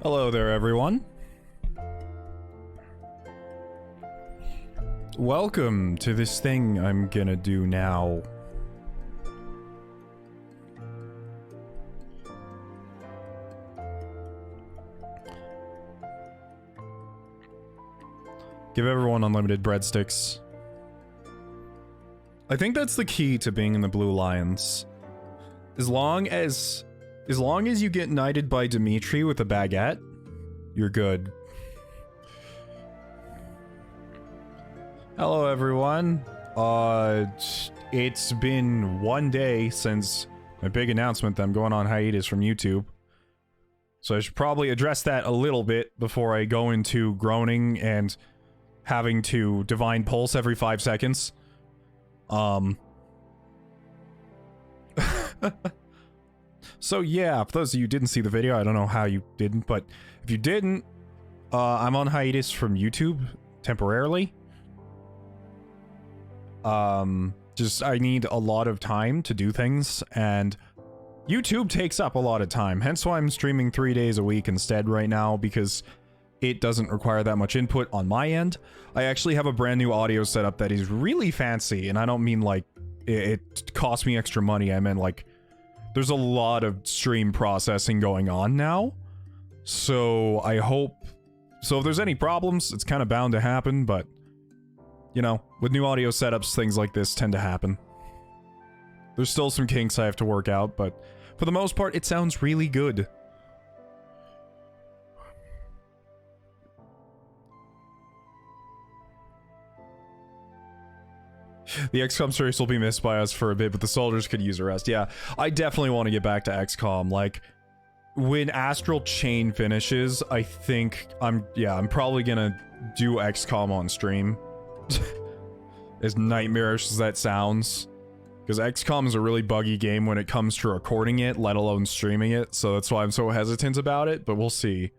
Hello there, everyone. Welcome to this thing I'm gonna do now. Give everyone unlimited breadsticks. I think that's the key to being in the Blue Alliance. As long as you get knighted by Dimitri with a baguette, you're good. Hello everyone. It's been one day since my big announcement that I'm going on hiatus from YouTube. So I should probably address that a little bit before I go into groaning and having to divine pulse every 5 seconds. So yeah, for those of you who didn't see the video, I don't know how you didn't, but if you didn't, I'm on hiatus from YouTube temporarily. Just I need a lot of time to do things, and YouTube takes up a lot of time, hence why I'm streaming 3 days a week instead right now, because it doesn't require that much input on my end. I actually have a brand new audio setup that is really fancy, and I don't mean like it cost me extra money. I meant like there's a lot of stream processing going on now. So I hope... So if there's any problems, it's kind of bound to happen, but... You know, with new audio setups, things like this tend to happen. There's still some kinks I have to work out, but for the most part, it sounds really good. The XCOM series will be missed by us for a bit, but the soldiers could use a rest. Yeah, I definitely want to get back to XCOM. Like, when Astral Chain finishes, I think I'm probably gonna do XCOM on stream. As nightmarish as that sounds. Because XCOM is a really buggy game when it comes to recording it, let alone streaming it, so that's why I'm so hesitant about it, but we'll see.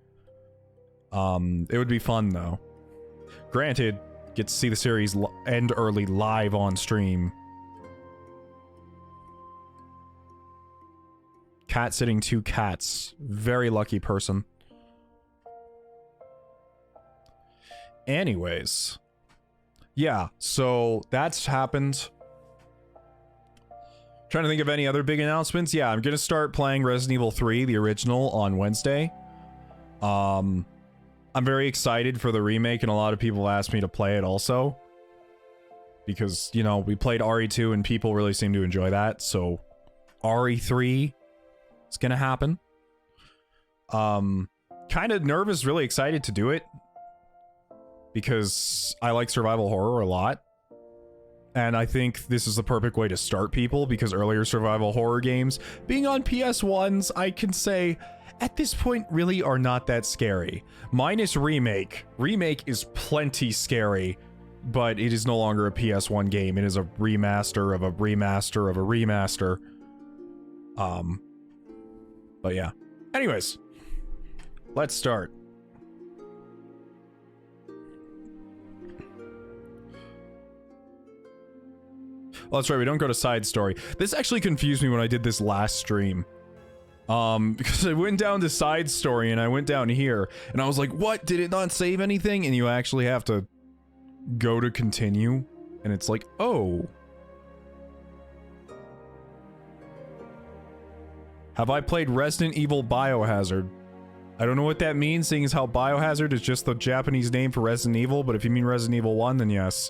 It would be fun, though. Granted, get to see the series end early live on stream. Cat sitting 2 cats. Very lucky person. Anyways. Yeah, so that's happened. Trying to think of any other big announcements. Yeah, I'm gonna start playing Resident Evil 3, the original, on Wednesday. I'm very excited for the remake, and a lot of people asked me to play it also. Because, you know, we played RE2 and people really seem to enjoy that, so RE3 is gonna happen. Kind of nervous, really excited to do it. Because I like survival horror a lot. And I think this is the perfect way to start people, because earlier survival horror games, being on PS1s, I can say, at this point, really are not that scary. Minus Remake. Remake is plenty scary, but it is no longer a PS1 game. It is a remaster of a remaster of a remaster. But yeah. Anyways, let's start. Oh, that's right, we don't go to side story. This actually confused me when I did this last stream. Because I went down to side story and I went down here, and I was like, what? Did it not save anything? And you actually have to go to continue, and it's like, oh. Have I played Resident Evil Biohazard? I don't know what that means, seeing as how Biohazard is just the Japanese name for Resident Evil, but if you mean Resident Evil 1, then yes.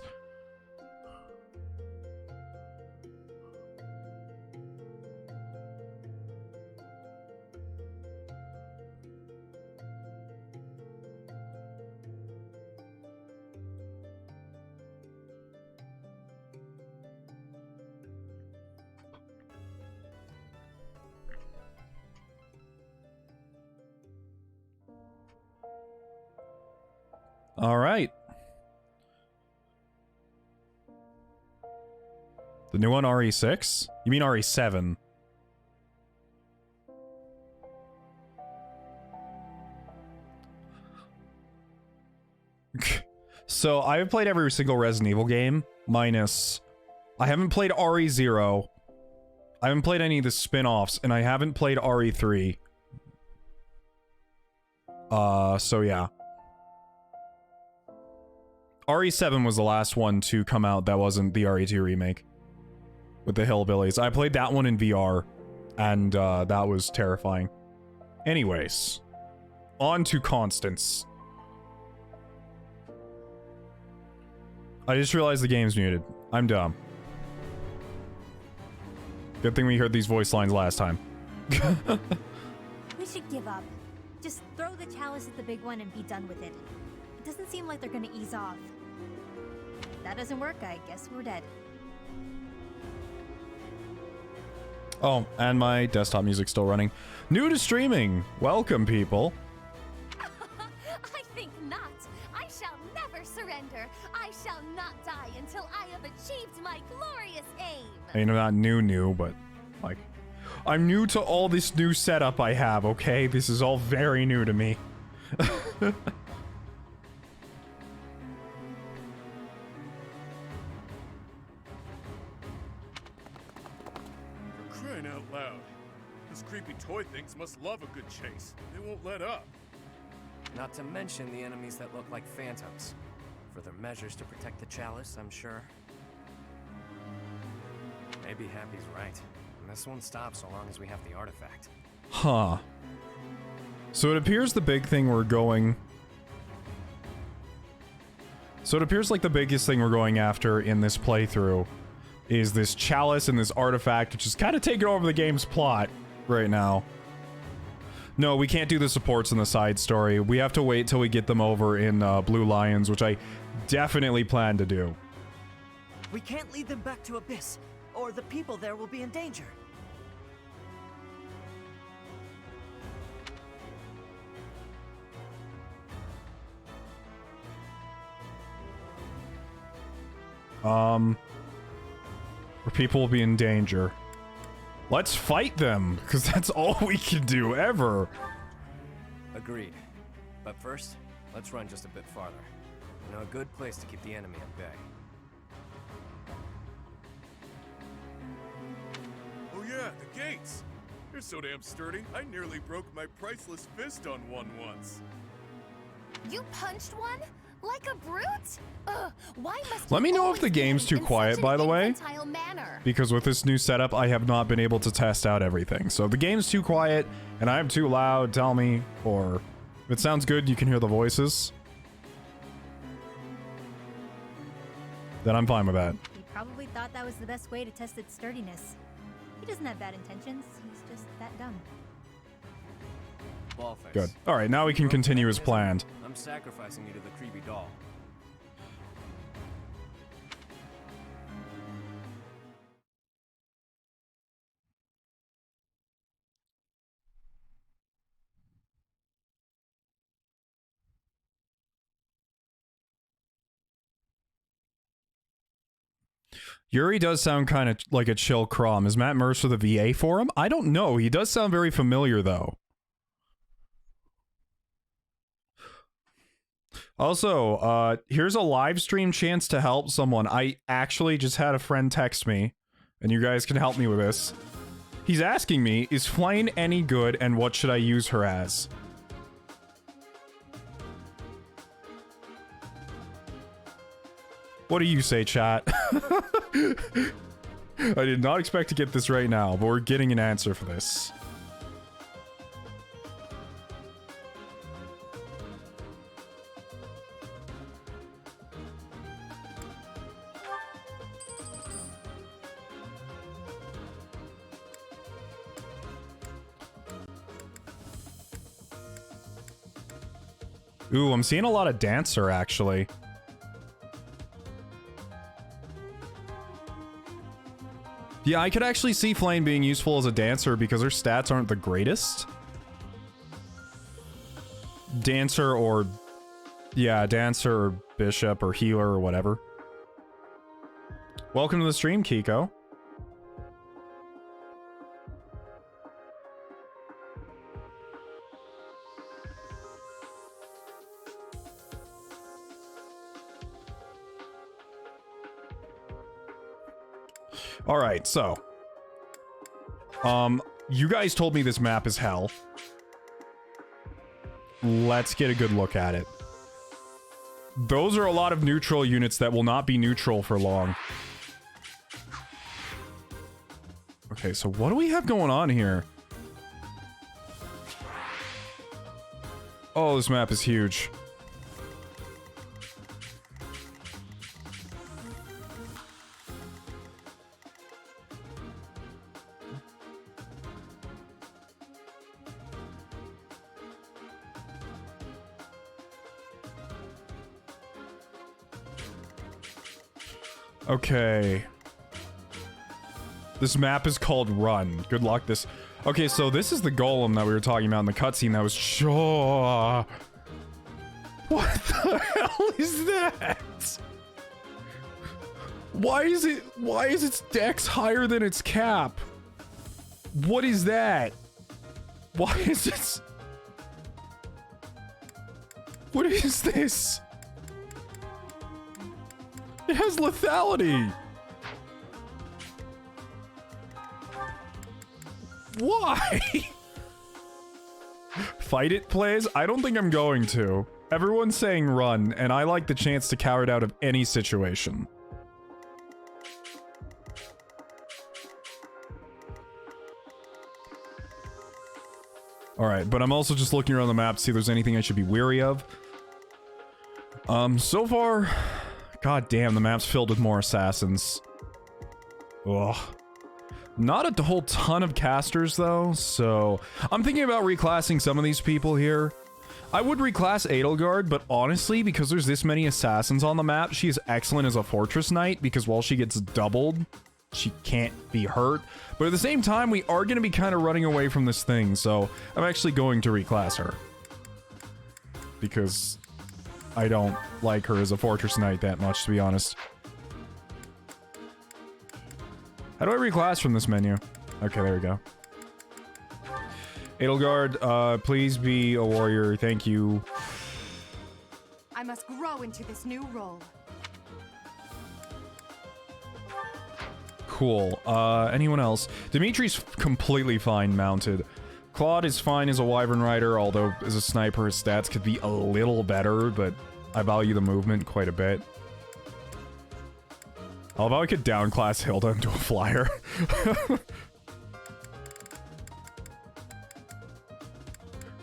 All right. The new one, RE6? You mean RE7? So, I have played every single Resident Evil game, minus... I haven't played RE0. I haven't played any of the spin-offs, and I haven't played RE3. So yeah. RE7 was the last one to come out that wasn't the RE2 remake. With the hillbillies. I played that one in VR, and that was terrifying. Anyways, on to Constance. I just realized the game's muted. I'm dumb. Good thing we heard these voice lines last time. We should give up. Just throw the chalice at the big one and be done with it. It doesn't seem like they're gonna ease off. If that doesn't work, I guess we're dead. Oh, and my desktop music's still running. New to streaming! Welcome, people. I think not. I shall never surrender. I shall not die until I have achieved my glorious aim. I mean, I'm not new, but, like... I'm new to all this new setup I have, okay? This is all very new to me. Crying out loud. Those creepy toy things must love a good chase. They won't let up. Not to mention the enemies that look like phantoms. Further measures to protect the chalice, I'm sure. Maybe Happy's right. And this won't stop so long as we have the artifact. Huh. So it appears the big thing we're going... So it appears like the biggest thing we're going after in this playthrough is this chalice and this artifact, which is kind of taking over the game's plot right now. No, we can't do the supports in the side story. We have to wait till we get them over in Blue Lions, which I definitely plan to do. We can't lead them back to Abyss, or the people there will be in danger. Where people will be in danger. Let's fight them, because that's all we can do, ever. Agreed. But first, let's run just a bit farther. You know, a good place to keep the enemy at bay. Oh yeah, the gates. They're so damn sturdy, I nearly broke my priceless fist on one once. You punched one? Like a brute? Ugh, why must Let me you know if always the game's behave too in quiet, such by an the way. infantile manner? Because with this new setup, I have not been able to test out everything. So if the game's too quiet and I'm too loud, tell me. Or if it sounds good, you can hear the voices. Then I'm fine with that. He probably thought that was the best way to test its sturdiness. He doesn't have bad intentions, he's just that dumb. Ballface. Good. Alright, now we can continue as planned. I'm sacrificing you to the creepy doll. Yuri does sound kind of like a chill crom. Is Matt Mercer the VA for him? I don't know. He does sound very familiar, though. Also, here's a live stream chance to help someone. I actually just had a friend text me, and you guys can help me with this. He's asking me, is Flame any good, and what should I use her as? What do you say, chat? I did not expect to get this right now, but we're getting an answer for this. Ooh, I'm seeing a lot of Dancer, actually. Yeah, I could actually see Flame being useful as a Dancer because her stats aren't the greatest. Dancer or... yeah, Dancer or Bishop or Healer or whatever. Welcome to the stream, Kiko. Alright, so. You guys told me this map is hell. let's get a good look at it. Those are a lot of neutral units that will not be neutral for long. Okay, so what do we have going on here? Oh, this map is huge. Okay. This map is called Run. Good luck this... Okay, so this is the golem that we were talking about in the cutscene that was... Sure. What the hell is that? Why is its dex higher than its cap? What is that? Why is it... What is this? It has lethality. Why? Fight it, plays? I don't think I'm going to. Everyone's saying run, and I like the chance to cower it out of any situation. Alright, but I'm also just looking around the map to see if there's anything I should be wary of. So far... God damn, the map's filled with more assassins. Ugh. Not a whole ton of casters, though, so... I'm thinking about reclassing some of these people here. I would reclass Edelgard, but honestly, because there's this many assassins on the map, she is excellent as a Fortress Knight, because while she gets doubled, she can't be hurt. But at the same time, we are going to be kind of running away from this thing, so I'm actually going to reclass her. Because... I don't like her as a Fortress Knight that much, to be honest. How do I reclass from this menu? Okay, there we go. Edelgard, please be a warrior. Thank you. I must grow into this new role. Cool. Anyone else? Dimitri's completely fine mounted. Claude is fine as a Wyvern Rider, although as a sniper his stats could be a little better, but I value the movement quite a bit. Although I could downclass Hilda into a flyer.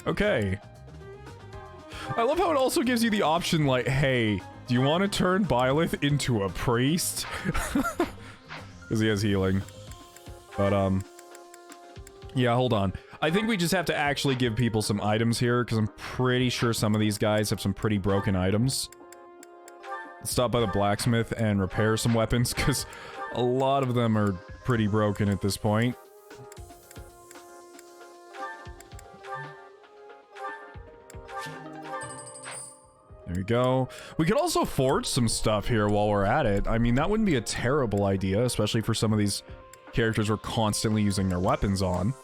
Okay. I love how it also gives you the option like, hey, do you want to turn Byleth into a priest? Because he has healing. But, yeah, hold on. I think we just have to actually give people some items here, because I'm pretty sure some of these guys have some pretty broken items. Let's stop by the blacksmith and repair some weapons, because a lot of them are pretty broken at this point. There we go. We could also forge some stuff here while we're at it. I mean, that wouldn't be a terrible idea, especially for some of these characters we're constantly using their weapons on.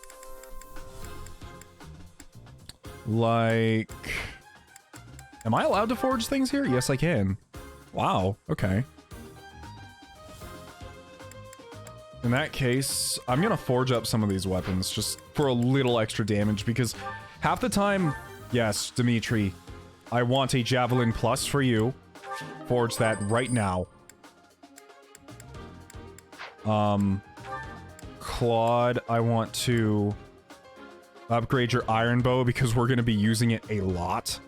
Like... Am I allowed to forge things here? Yes, I can. Wow, okay. In that case, I'm gonna forge up some of these weapons just for a little extra damage, because half the time... Yes, Dimitri, I want a Javelin Plus for you. Forge that right now. Claude, I want to... upgrade your iron bow because we're going to be using it a lot.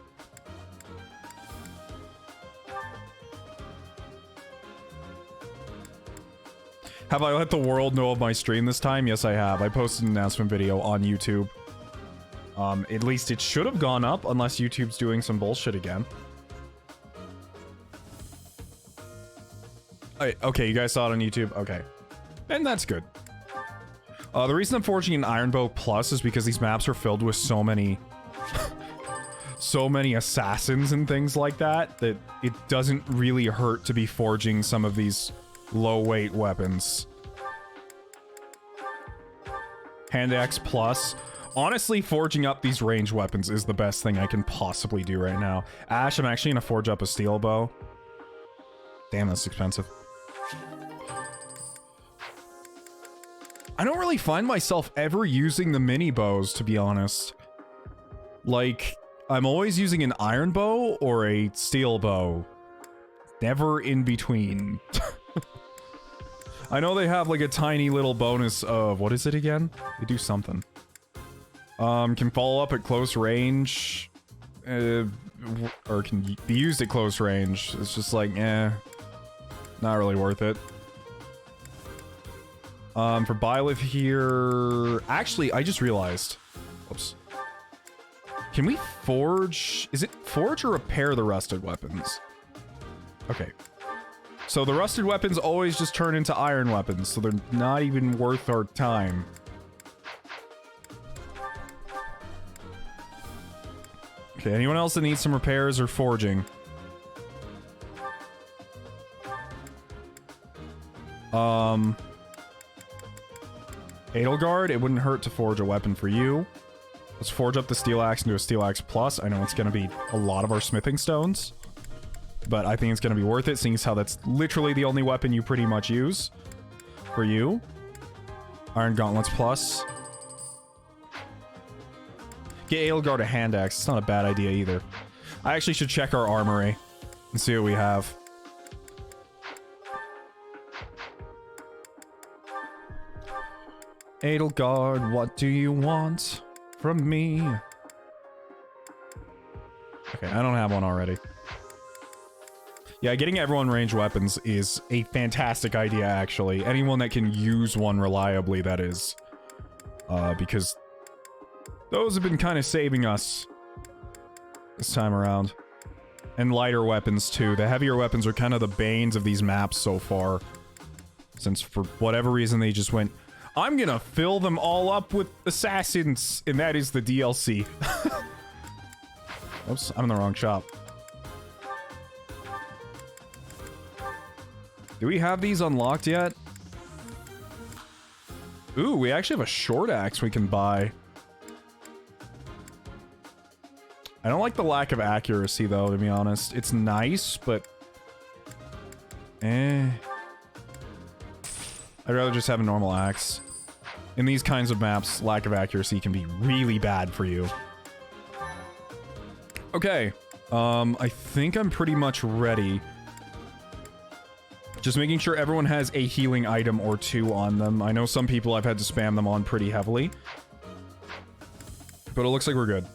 Have I let the world know of my stream this time? Yes, I have. I posted an announcement video on YouTube. At least it should have gone up, unless YouTube's doing some bullshit again. Okay, you guys saw it on YouTube? Okay. And that's good. The reason I'm forging an Iron Bow Plus is because these maps are filled with so many... so many assassins and things like that, that it doesn't really hurt to be forging some of these low-weight weapons. Hand Axe Plus. Honestly, forging up these range weapons is the best thing I can possibly do right now. Ash, I'm actually gonna forge up a steel bow. Damn, that's expensive. I don't really find myself ever using the mini bows, to be honest. Like, I'm always using an iron bow or a steel bow. Never in between. I know they have like a tiny little bonus of, what is it again? They do something. Can follow up at close range. Or can be used at close range. It's just like, not really worth it. For Byleth here... Actually, I just realized. Whoops. Can we forge... Is it forge or repair the rusted weapons? Okay. So the rusted weapons always just turn into iron weapons, so they're not even worth our time. Okay, anyone else that needs some repairs or forging? Edelgard, it wouldn't hurt to forge a weapon for you. Let's forge up the steel axe into a steel axe plus. I know it's gonna be a lot of our smithing stones, but I think it's gonna be worth it, seeing as how that's literally the only weapon you pretty much use. For you. Iron gauntlets plus. Get Edelgard a hand axe. It's not a bad idea either. I actually should check our armory and see what we have. Edelgard, what do you want from me? Okay, I don't have one already. Yeah, getting everyone ranged weapons is a fantastic idea, actually. Anyone that can use one reliably, that is. Because those have been kind of saving us this time around. And lighter weapons, too. The heavier weapons are kind of the banes of these maps so far. Since, for whatever reason, they just went, I'm gonna fill them all up with assassins, and that is the DLC. Oops, I'm in the wrong shop. Do we have these unlocked yet? Ooh, we actually have a short axe we can buy. I don't like the lack of accuracy, though, to be honest. It's nice, but... I'd rather just have a normal axe. In these kinds of maps, lack of accuracy can be really bad for you. Okay. I think I'm pretty much ready. Just making sure everyone has a healing item or two on them. I know some people I've had to spam them on pretty heavily. But it looks like we're good.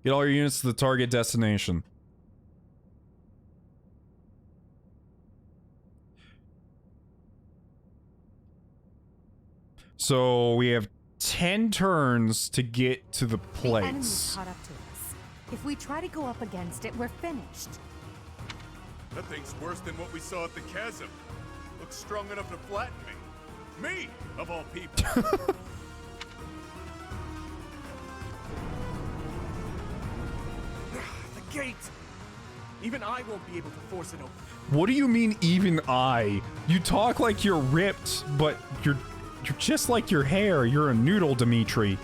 Get all your units to the target destination. So we have 10 turns to get to the The enemy's place. caught up to us. If we try to go up against it, we're finished. That thing's worse than what we saw at the chasm. Looks strong enough to flatten me. Me, of all people. The gate! Even I won't be able to force it open. What do you mean, even I? You talk like you're ripped, but you're just like your hair. You're a noodle, Dimitri.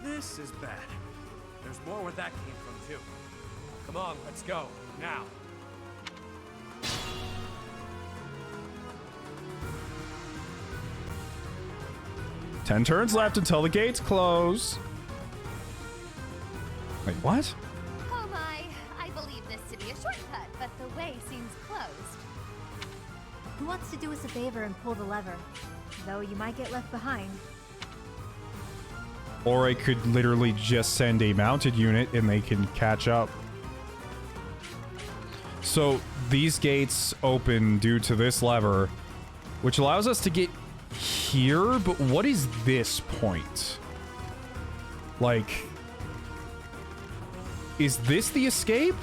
This is bad. There's more where that came from, too. Come on, let's go. Now. Ten turns left until the gates close. Wait, what? Oh my, I believe this to be a shortcut, but the way seems closed. Who wants to do us a favor and pull the lever? Though you might get left behind. Or I could literally just send a mounted unit and they can catch up. So these gates open due to this lever, which allows us to get here, but what is this point? Like, is this the escape?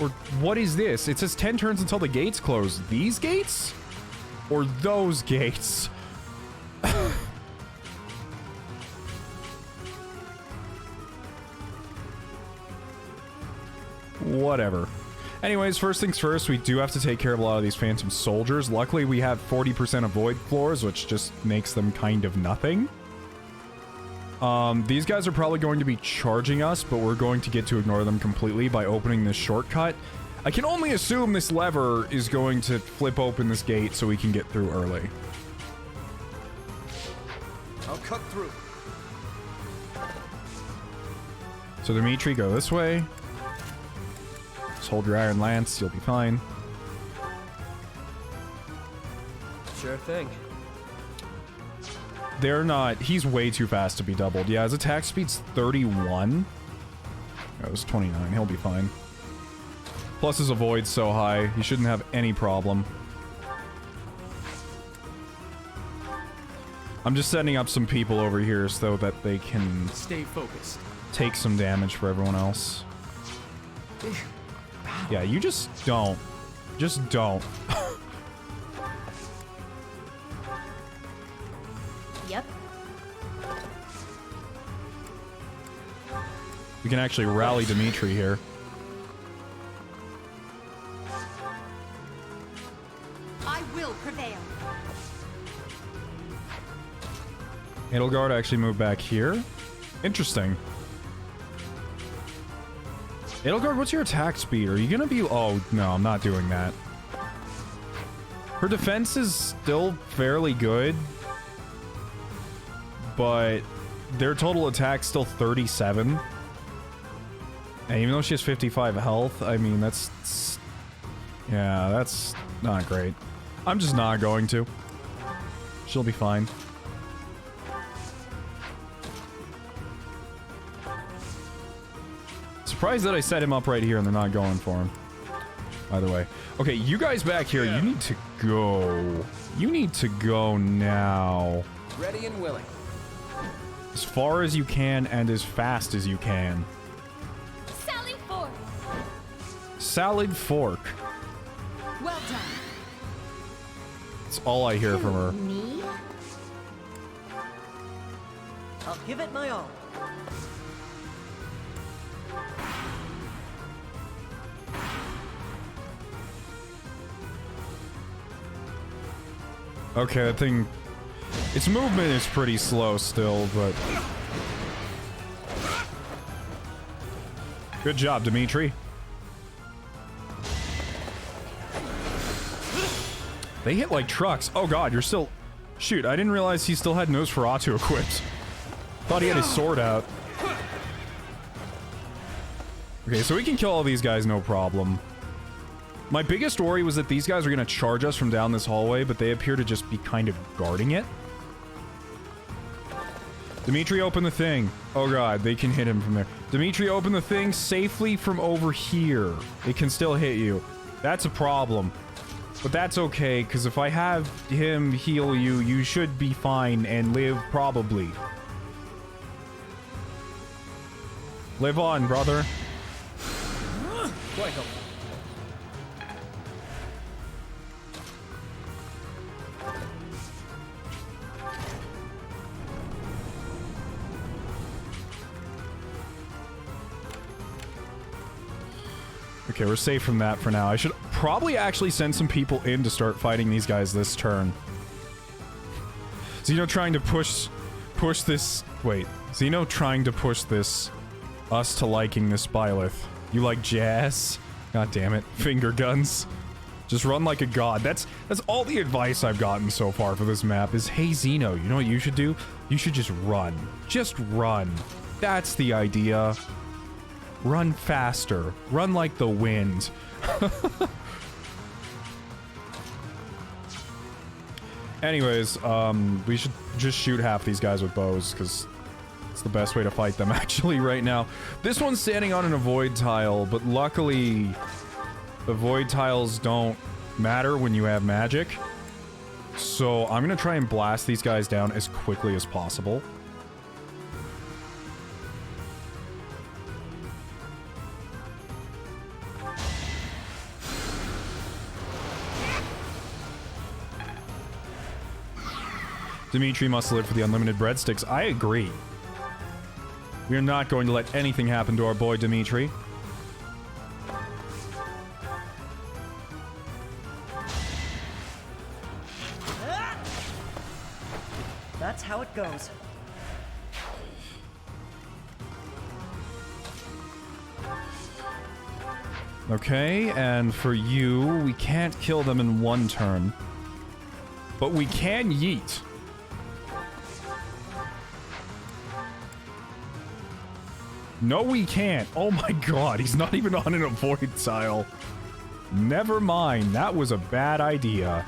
Or what is this? It says 10 turns until the gates close. These gates? Or those gates? Whatever. Anyways, first things first, we do have to take care of a lot of these phantom soldiers. Luckily, we have 40% of void floors, which just makes them kind of nothing. These guys are probably going to be charging us, but we're going to get to ignore them completely by opening this shortcut. I can only assume this lever is going to flip open this gate so we can get through early. cut through. So Dimitri, go this way. Just hold your iron lance, you'll be fine. Sure thing. They're not... He's way too fast to be doubled. Yeah, his attack speed's 31. That was 29. He'll be fine. Plus his avoid's so high, he shouldn't have any problem. I'm just setting up some people over here so that they can... Stay focused. Take some damage for everyone else. Yeah, you just don't. Just don't. Yep. We can actually rally Dimitri here. I will prevail. Edelgard actually moved back here. Interesting. Edelgard, what's your attack speed? Are you gonna be... Oh, no, I'm not doing that. Her defense is still fairly good. But their total attack's still 37. And even though she has 55 health, I mean, that's... Yeah, that's not great. I'm just not going to. She'll be fine. Surprised that I set him up right here and they're not going for him. By the way. Okay, you guys back here, you need to go. You need to go now. Ready and willing. As far as you can and as fast as you can. Sally forth. Salad fork. Well done. That's all I hear from her. Me? I'll give it my all. Okay, that thing... Its movement is pretty slow still, but... Good job, Dimitri. They hit like trucks. Oh god, you're still... Shoot, I didn't realize he still had Nosferatu equipped. Thought he had his sword out. Okay, so we can kill all these guys, no problem. My biggest worry was that these guys are gonna charge us from down this hallway, but they appear to just be kind of guarding it. Dimitri, open the thing. Oh god, they can hit him from there. Dimitri, open the thing safely from over here. It can still hit you. That's a problem. But that's okay, because if I have him heal you, you should be fine and live, probably. Live on, brother. Quite helpful. Okay, we're safe from that for now. I should probably actually send some people in to start fighting these guys this turn. Xeno trying to push this... Wait. Xeno trying to push this... Us to liking this Byleth. You like jazz? God damn it. Finger guns. Just run like a god. That's all the advice I've gotten so far for this map is, hey Xeno, you know what you should do? You should just run. Just run. That's the idea. Run faster. Run like the wind. Anyways, we should just shoot half these guys with bows, because it's the best way to fight them, actually, right now. This one's standing on an avoid tile, but luckily, avoid tiles don't matter when you have magic. So I'm gonna try and blast these guys down as quickly as possible. Dimitri must live for the unlimited breadsticks. I agree. We are not going to let anything happen to our boy Dimitri. That's how it goes. Okay, and for you, we can't kill them in one turn. But we can yeet. No, we can't. Oh my god, he's not even on an avoid tile. Never mind, that was a bad idea.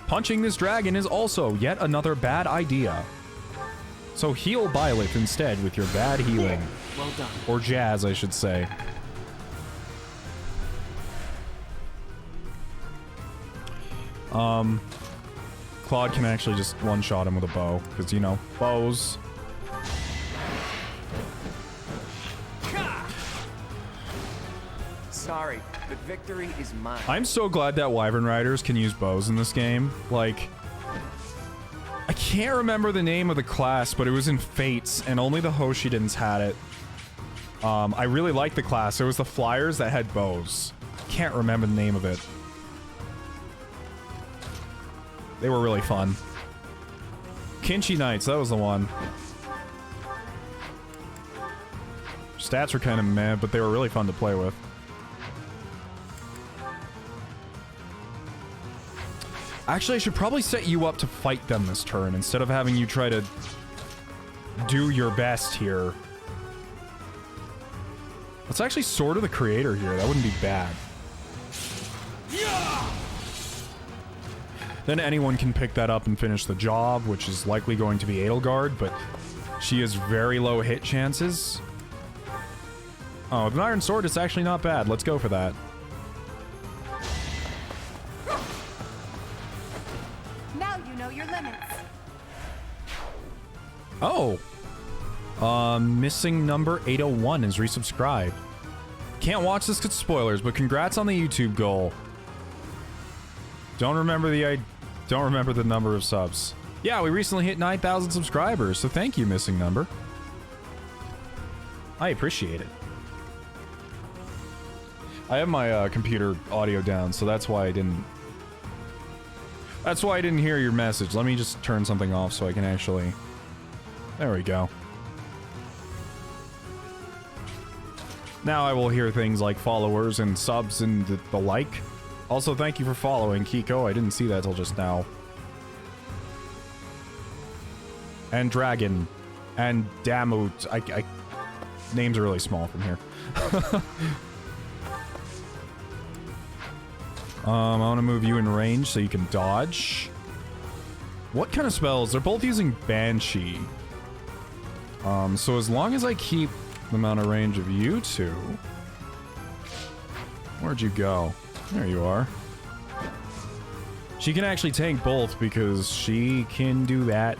Punching this dragon is also yet another bad idea. So heal Byleth instead with your bad healing. Well done. Or Jazz, I should say. Claude can actually just one-shot him with a bow, because, you know, bows. Sorry, but victory is mine. I'm so glad that Wyvern Riders can use bows in this game. Like, I can't remember the name of the class, but it was in Fates, and only the Hoshidans had it. I really liked the class. It was the Flyers that had bows. Can't remember the name of it. They were really fun. Kinchi Knights, that was the one. Stats were kind of meh, but they were really fun to play with. Actually, I should probably set you up to fight them this turn, instead of having you try to do your best here. Let's actually Sword of the Creator here. That wouldn't be bad. Then anyone can pick that up and finish the job, which is likely going to be Edelgard, but she has very low hit chances. Oh, with an Iron Sword, it's actually not bad. Let's go for that. Now you know your limits. Oh. Missing number 801 is resubscribed. Can't watch this because spoilers, but congrats on the YouTube goal. Don't remember the number of subs. Yeah, we recently hit 9,000 subscribers, so thank you, missing number. I appreciate it. I have my computer audio down, so that's why I didn't hear your message. Let me just turn something off so I can actually... There we go. Now I will hear things like followers and subs and the like. Also, thank you for following, Kiko. I didn't see that till just now. And Dragon. And Damut. Names are really small from here. I want to move you in range so you can dodge. What kind of spells? They're both using Banshee. So as long as I keep them out of range of you two... Where'd you go? There you are. She can actually tank both because she can do that.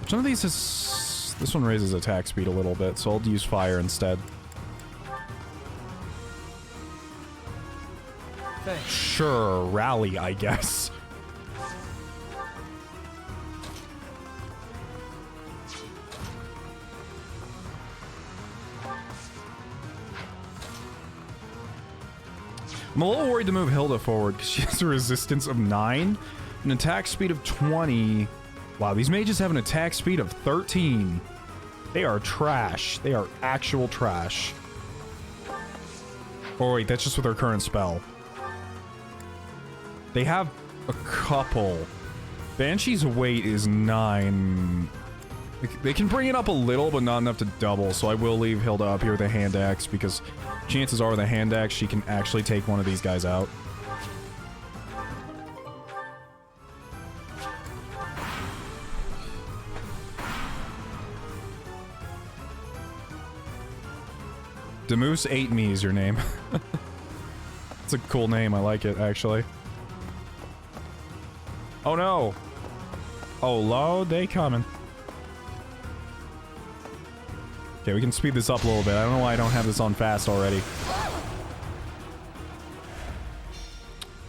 Which one of these is... This one raises attack speed a little bit, so I'll use fire instead. Thanks. Sure, rally, I guess. I'm a little worried to move Hilda forward because she has a resistance of 9, an attack speed of 20. Wow, these mages have an attack speed of 13. They are trash. They are actual trash. Oh wait, that's just with their current spell. They have a couple. Banshee's weight is 9. They can bring it up a little, but not enough to double, so I will leave Hilda up here with a hand axe, because chances are with a hand axe she can actually take one of these guys out. Demoose ate me is your name. It's a cool name, I like it, actually. Oh no! Oh, load, they coming. Okay, we can speed this up a little bit. I don't know why I don't have this on fast already.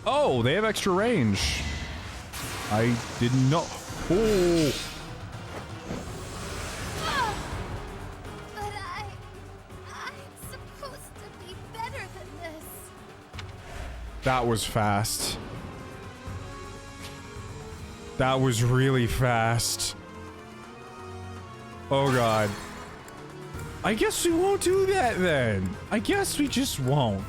Oh, they have extra range. I didn't know. Oh! But I'm supposed to be better than this. That was fast. That was really fast. Oh god. I guess we won't do that then. I guess we just won't.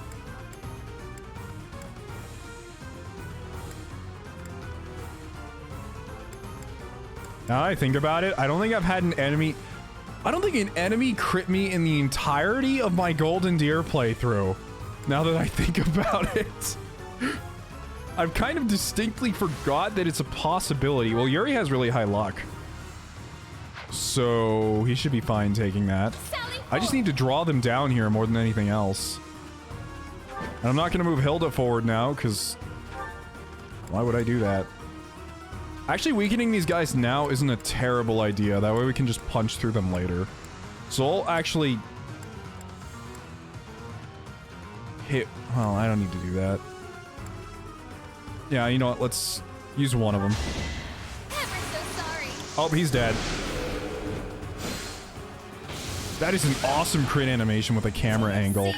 Now I think about it, I don't think I've had an enemy... I don't think an enemy crit me in the entirety of my Golden Deer playthrough. Now that I think about it. I've kind of distinctly forgot that it's a possibility. Well, Yuri has really high luck. So he should be fine taking that. I just need to draw them down here more than anything else. And I'm not going to move Hilda forward now, because... why would I do that? Actually, weakening these guys now isn't a terrible idea. That way we can just punch through them later. So I'll actually... hit... well, I don't need to do that. Yeah, you know what? Let's use one of them. Oh, he's dead. That is an awesome crit animation with a camera angle.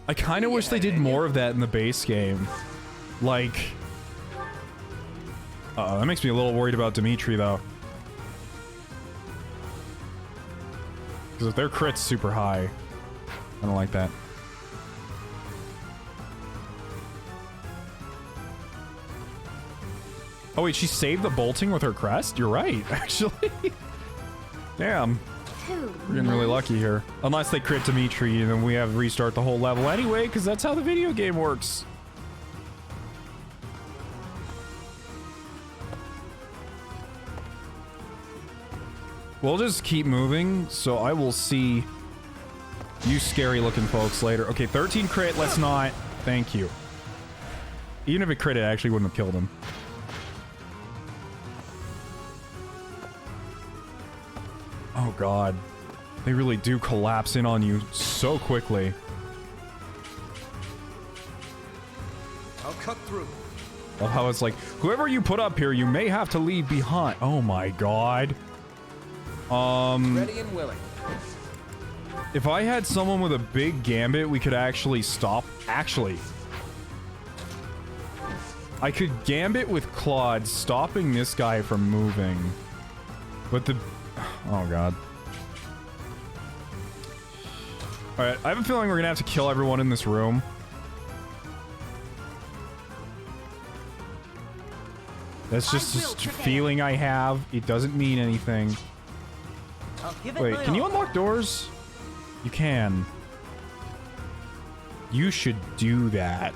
I kind of wish they did more of that in the base game. Like... that makes me a little worried about Dimitri, though. Because if their crit's super high, I don't like that. Oh wait, she saved the bolting with her crest? You're right, actually. Damn. We're getting really lucky here. Unless they crit Dimitri, and then we have to restart the whole level anyway, because that's how the video game works. We'll just keep moving, so I will see you scary looking folks later. Okay, 13 crit, let's not. Thank you. Even if it crit, it actually wouldn't have killed him. Oh god. They really do collapse in on you so quickly. I'll cut through. Love how it's like, whoever you put up here, you may have to leave behind. Oh my god. Ready and willing. If I had someone with a big gambit, we could actually stop. Actually, I could gambit with Claude, stopping this guy from moving. But the... oh god. Alright, I have a feeling we're gonna have to kill everyone in this room. That's just a feeling I have. It doesn't mean anything. Wait, can you unlock doors? You can. You should do that.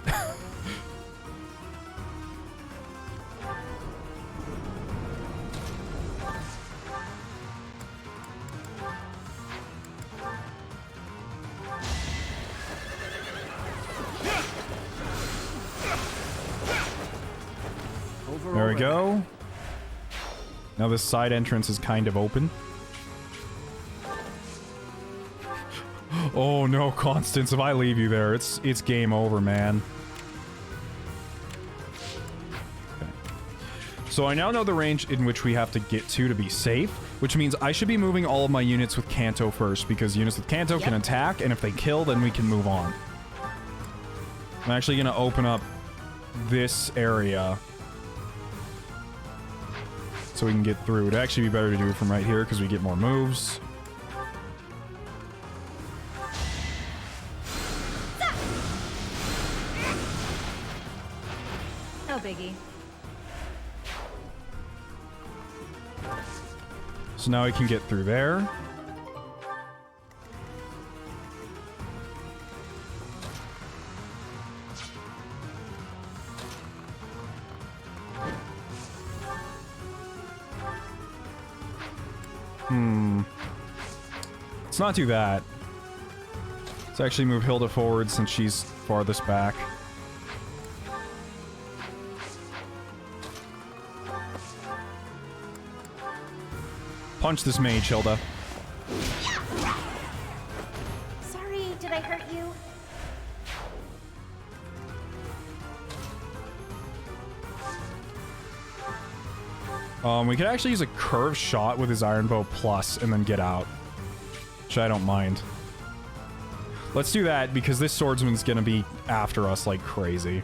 There we go. Now this side entrance is kind of open. Oh no, Constance, if I leave you there, it's game over, man. Okay. So I now know the range in which we have to get to be safe, which means I should be moving all of my units with Kanto first, because units with Kanto can attack, and if they kill, then we can move on. I'm actually going to open up this area so we can get through. It'd actually be better to do it from right here, because we get more moves. No biggie. So now we can get through there. Let's not do that. Let's actually move Hilda forward since she's farthest back. Punch this mage, Hilda. Sorry, did I hurt you? We could actually use a curved shot with his Iron Bow plus and then get out. Which I don't mind. Let's do that because this swordsman's gonna be after us like crazy.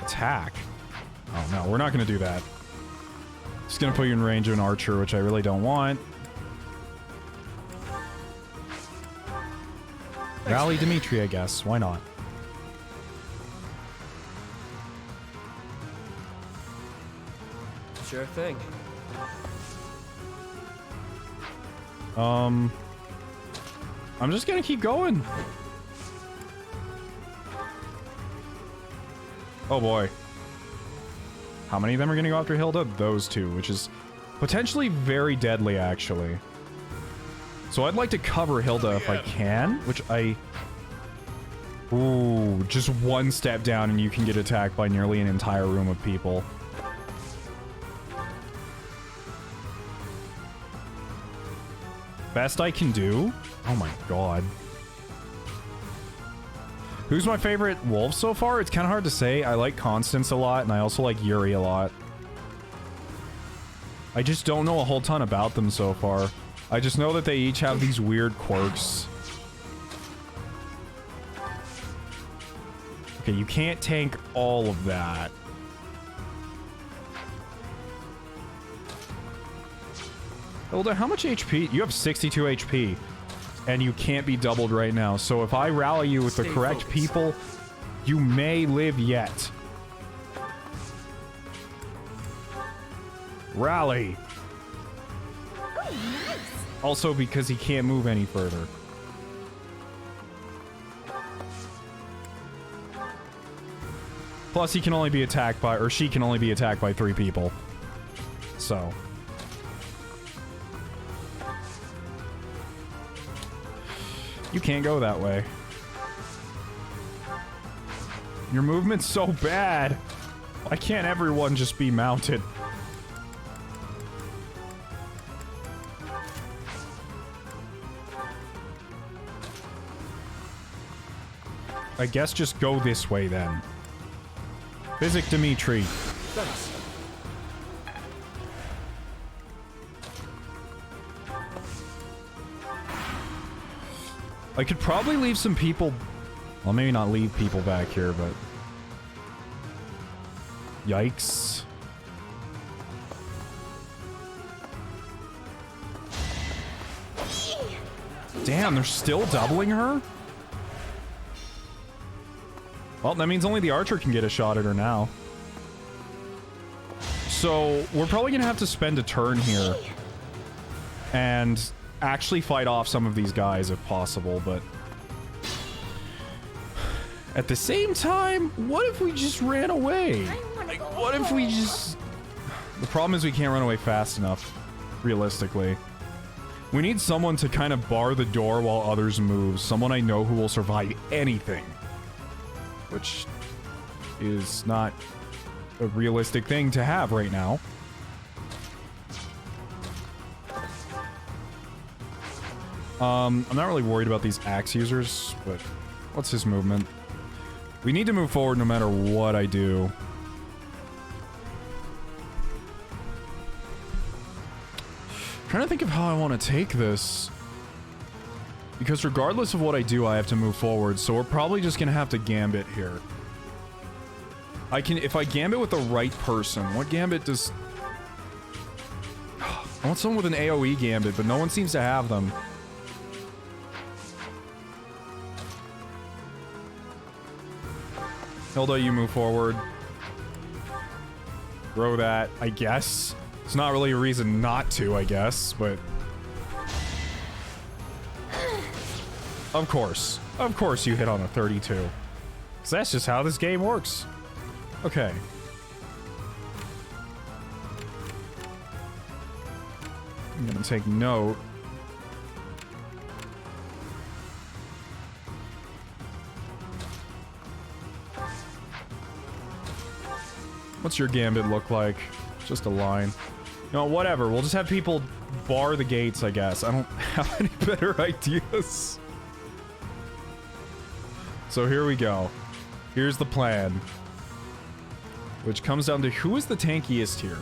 Attack. Oh no, we're not gonna do that. Just gonna put you in range of an archer, which I really don't want. Rally Dimitri, I guess. Why not? Sure thing. I'm just gonna keep going. Oh boy. How many of them are gonna go after Hilda? Those two, which is potentially very deadly, actually. So I'd like to cover Hilda if I can, which I... Ooh, just one step down and you can get attacked by nearly an entire room of people. Best I can do? Oh my god. Who's my favorite wolf so far? It's kind of hard to say. I like Constance a lot, and I also like Yuri a lot. I just don't know a whole ton about them so far. I just know that they each have these weird quirks. Okay, you can't tank all of that. Hilda, how much HP? You have 62 HP. And you can't be doubled right now. So if I rally you with the correct people, you may live yet. Rally. Oh, nice. Also because he can't move any further. Plus he can only be attacked by, or she can only be attacked by 3 people. So... You can't go that way. Your movement's so bad. Why can't everyone just be mounted? I guess just go this way then. Physic Dimitri. Thanks. I could probably leave some people... Well, maybe not leave people back here, but... Yikes. Damn, they're still doubling her? Well, that means only the archer can get a shot at her now. So, we're probably gonna have to spend a turn here. And... actually fight off some of these guys if possible, but at the same time, what if we just ran away? Like, what if we just... The problem is we can't run away fast enough, realistically. We need someone to kind of bar the door while others move. Someone I know who will survive anything. Which is not a realistic thing to have right now. I'm not really worried about these axe users, but what's his movement? We need to move forward no matter what I do. Trying to think of how I want to take this. Because regardless of what I do, I have to move forward, so we're probably just gonna have to gambit here. If I gambit with the right person, what gambit does... I want someone with an AoE gambit, but no one seems to have them. Hilda, you move forward. Throw that, I guess. It's not really a reason not to, I guess, but... Of course. Of course you hit on a 32. Because that's just how this game works. Okay. I'm gonna take note. What's your gambit look like? Just a line. No, whatever. We'll just have people bar the gates, I guess. I don't have any better ideas. So here we go. Here's the plan. Which comes down to who is the tankiest here.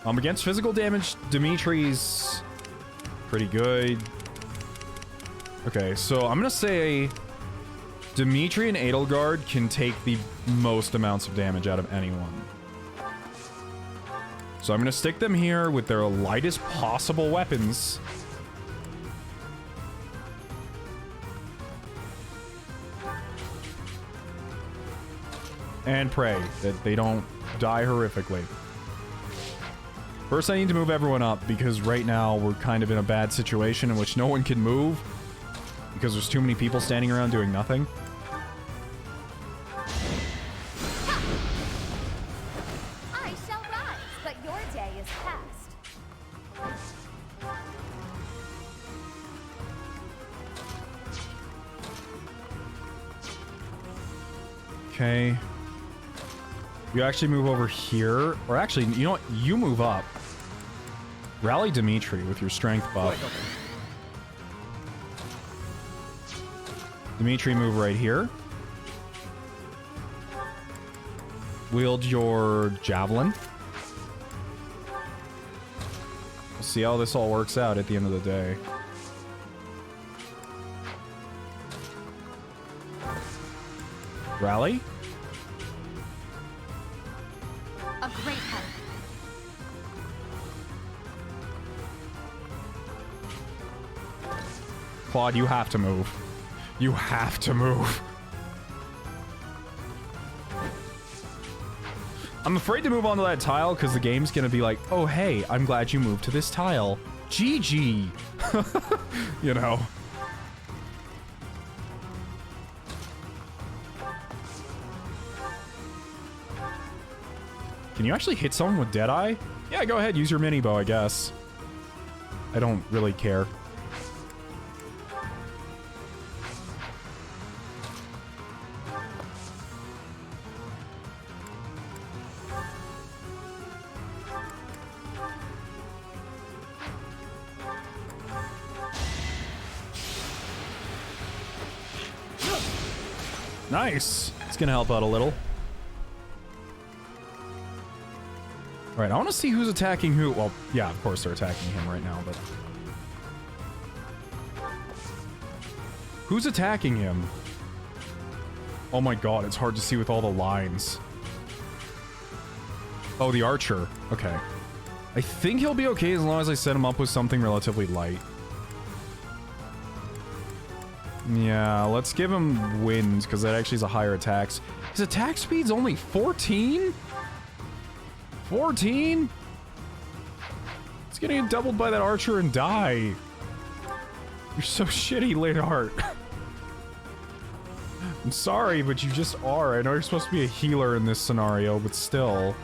Against physical damage, Dimitri's pretty good. Okay, so I'm gonna say Dimitri and Edelgard can take the most amounts of damage out of anyone. So I'm gonna stick them here with their lightest possible weapons. And pray that they don't die horrifically. First, I need to move everyone up, because right now we're kind of in a bad situation in which no one can move, because there's too many people standing around doing nothing. I shall rise, but your day is past. Okay. You actually move over here. Or actually, you know what? You move up. Rally Dimitri with your strength buff. Dimitri, move right here. Wield your javelin. We'll see how this all works out at the end of the day. Rally. A great help. Claude, you have to move. You have to move. I'm afraid to move onto that tile because the game's gonna be like, oh hey, I'm glad you moved to this tile. GG. You know. Can you actually hit someone with Deadeye? Yeah, go ahead, use your mini bow, I guess. I don't really care. Nice. It's gonna help out a little. Alright, I want to see who's attacking who. Well, yeah, of course they're attacking him right now, but... Who's attacking him? Oh my god, it's hard to see with all the lines. Oh, the archer. Okay. I think he'll be okay as long as I set him up with something relatively light. Yeah, let's give him wind, because that actually is a higher attack. His attack speed's only 14? 14? It's gonna get doubled by that archer and die. You're so shitty, late art. I'm sorry, but you just are. I know you're supposed to be a healer in this scenario, but still.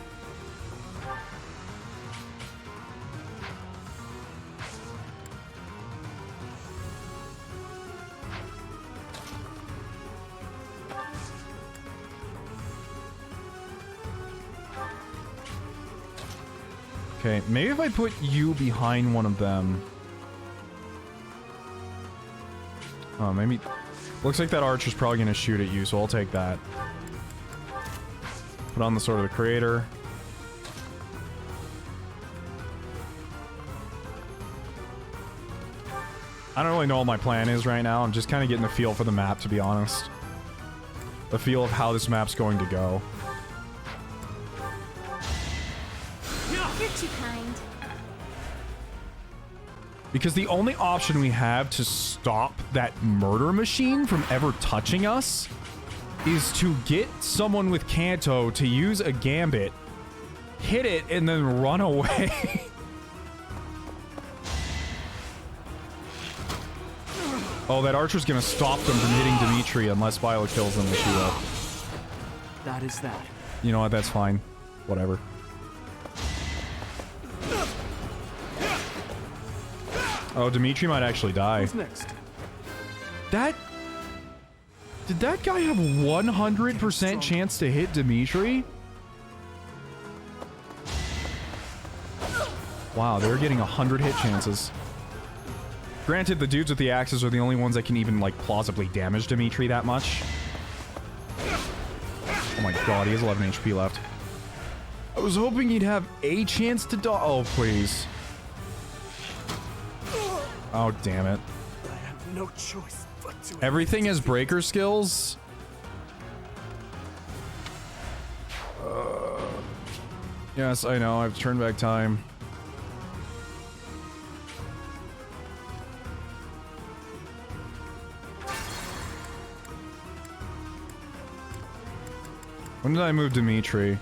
Okay, maybe if I put you behind one of them. Oh, maybe... Looks like that archer's probably gonna shoot at you, so I'll take that. Put on the Sword of the Creator. I don't really know what my plan is right now. I'm just kind of getting the feel for the map, to be honest. The feel of how this map's going to go. You're too kind. Because the only option we have to stop that murder machine from ever touching us is to get someone with Kanto to use a gambit, hit it, and then run away. Oh, that archer's gonna stop them from hitting Dimitri unless Viola kills them, which she will. That is that. You know what? That's fine. Whatever. Oh, Dimitri might actually die. Who's next? That... Did that guy have 100% chance to hit Dimitri? Wow, they're getting 100 hit chances. Granted, the dudes with the axes are the only ones that can even, like, plausibly damage Dimitri that much. Oh my god, he has 11 HP left. I was hoping he'd have a chance to die. Oh, please. Oh, damn it. I have no choice but to... Everything has breaker skills. Yes, I know. I've turned back time. When did I move Dimitri?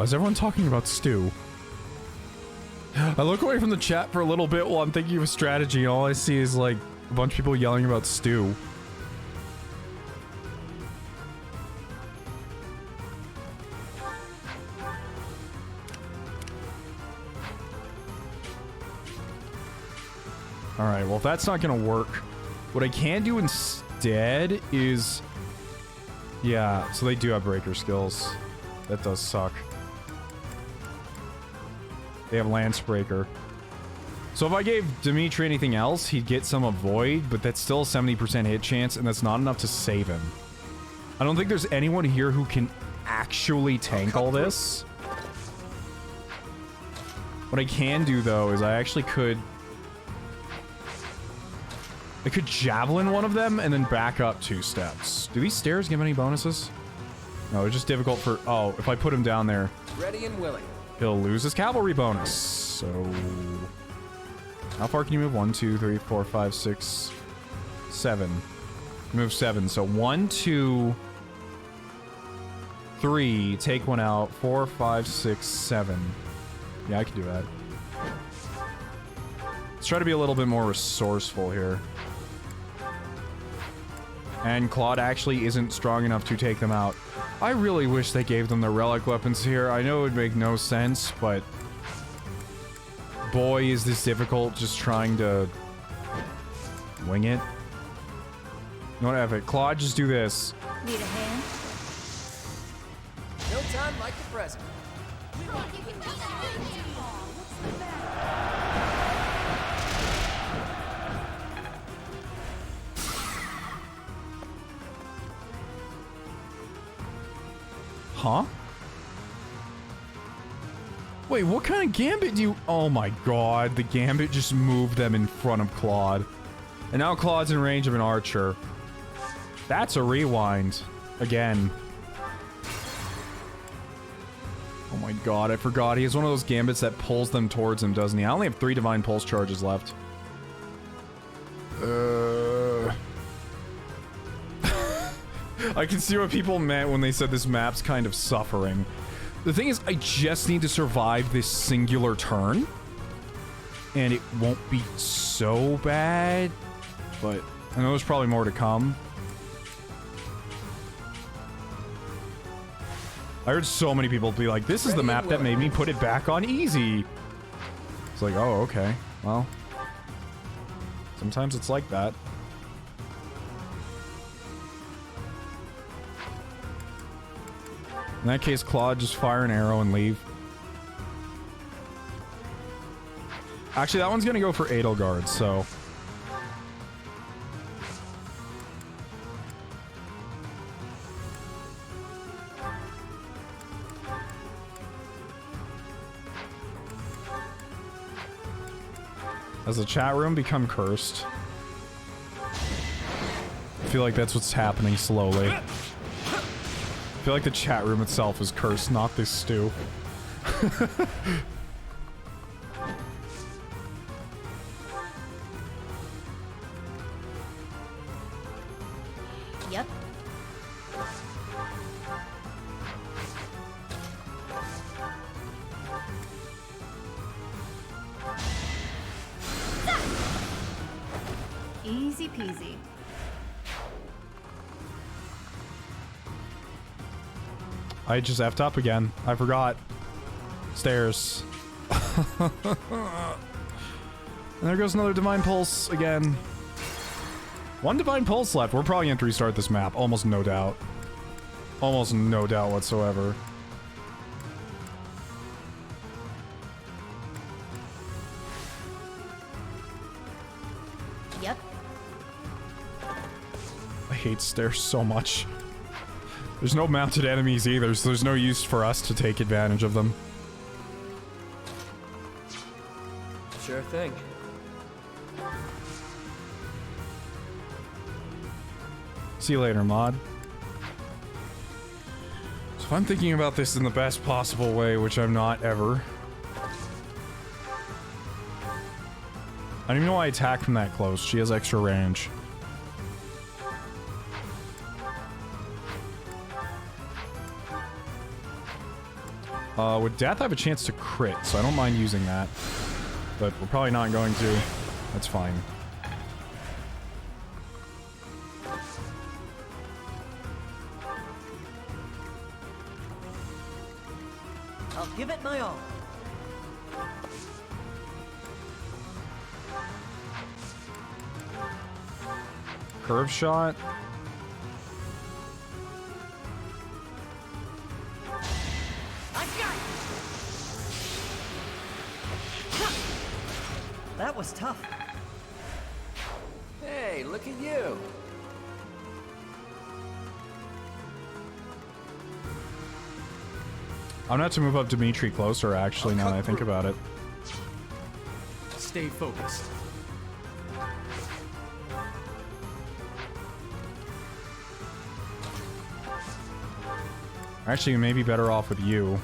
Why is everyone talking about stew? I look away from the chat for a little bit while I'm thinking of a strategy, and all I see is, like, a bunch of people yelling about stew. Alright, well, if that's not gonna work, what I can do instead is... Yeah, so they do have breaker skills. That does suck. They have Lance Breaker. So if I gave Dimitri anything else, he'd get some Avoid, but that's still a 70% hit chance, and that's not enough to save him. I don't think there's anyone here who can actually tank all this. What I can do, though, is I actually could... I could Javelin one of them and then back up 2 steps. Do these stairs give any bonuses? No, they're just difficult for... Oh, if I put him down there... Ready and willing. He'll lose his cavalry bonus. So... How far can you move? 1, 2, 3, 4, 5, 6, 7. Move 7. So 1, 2, 3. Take one out. 4, 5, 6, 7. Yeah, I can do that. Let's try to be a little bit more resourceful here. And Claude actually isn't strong enough to take them out. I really wish they gave them the relic weapons here. I know it would make no sense, but... Boy, is this difficult just trying to... wing it. You know what, F it. Claude, just do this. Need a hand? No time like the present. Huh? Wait, what kind of gambit do you... Oh my god, the gambit just moved them in front of Claude. And now Claude's in range of an archer. That's a rewind. Again. Oh my god, I forgot. He has one of those gambits that pulls them towards him, doesn't he? I only have 3 Divine Pulse charges left. I can see what people meant when they said this map's kind of suffering. The thing is, I just need to survive this singular turn. And it won't be so bad. But I know there's probably more to come. I heard so many people be like, this is the map that made me put it back on easy. It's like, oh, okay. Well, sometimes it's like that. In that case, Claude, just fire an arrow and leave. Actually, that one's gonna go for Edelgard, so... Has the chat room become cursed? I feel like that's what's happening slowly. I feel like the chat room itself is cursed, not this stew. Yep. Easy peasy. I just effed up again. I forgot. Stairs. And there goes another Divine Pulse again. 1 Divine Pulse left. We're probably going to restart this map. Almost no doubt. Almost no doubt whatsoever. Yep. I hate stairs so much. There's no mounted enemies either, so there's no use for us to take advantage of them. Sure thing. See you later, mod. So if I'm thinking about this in the best possible way, which I'm not ever. I don't even know why I attack from that close. She has extra range. With death, I have a chance to crit, so I don't mind using that. But we're probably not going to. That's fine. I'll give it my all. Curve shot. That was tough. Hey, look at you. I'm gonna have to move up Dimitri closer, actually, now that I think about it. Stay focused. Actually, you may be better off with you.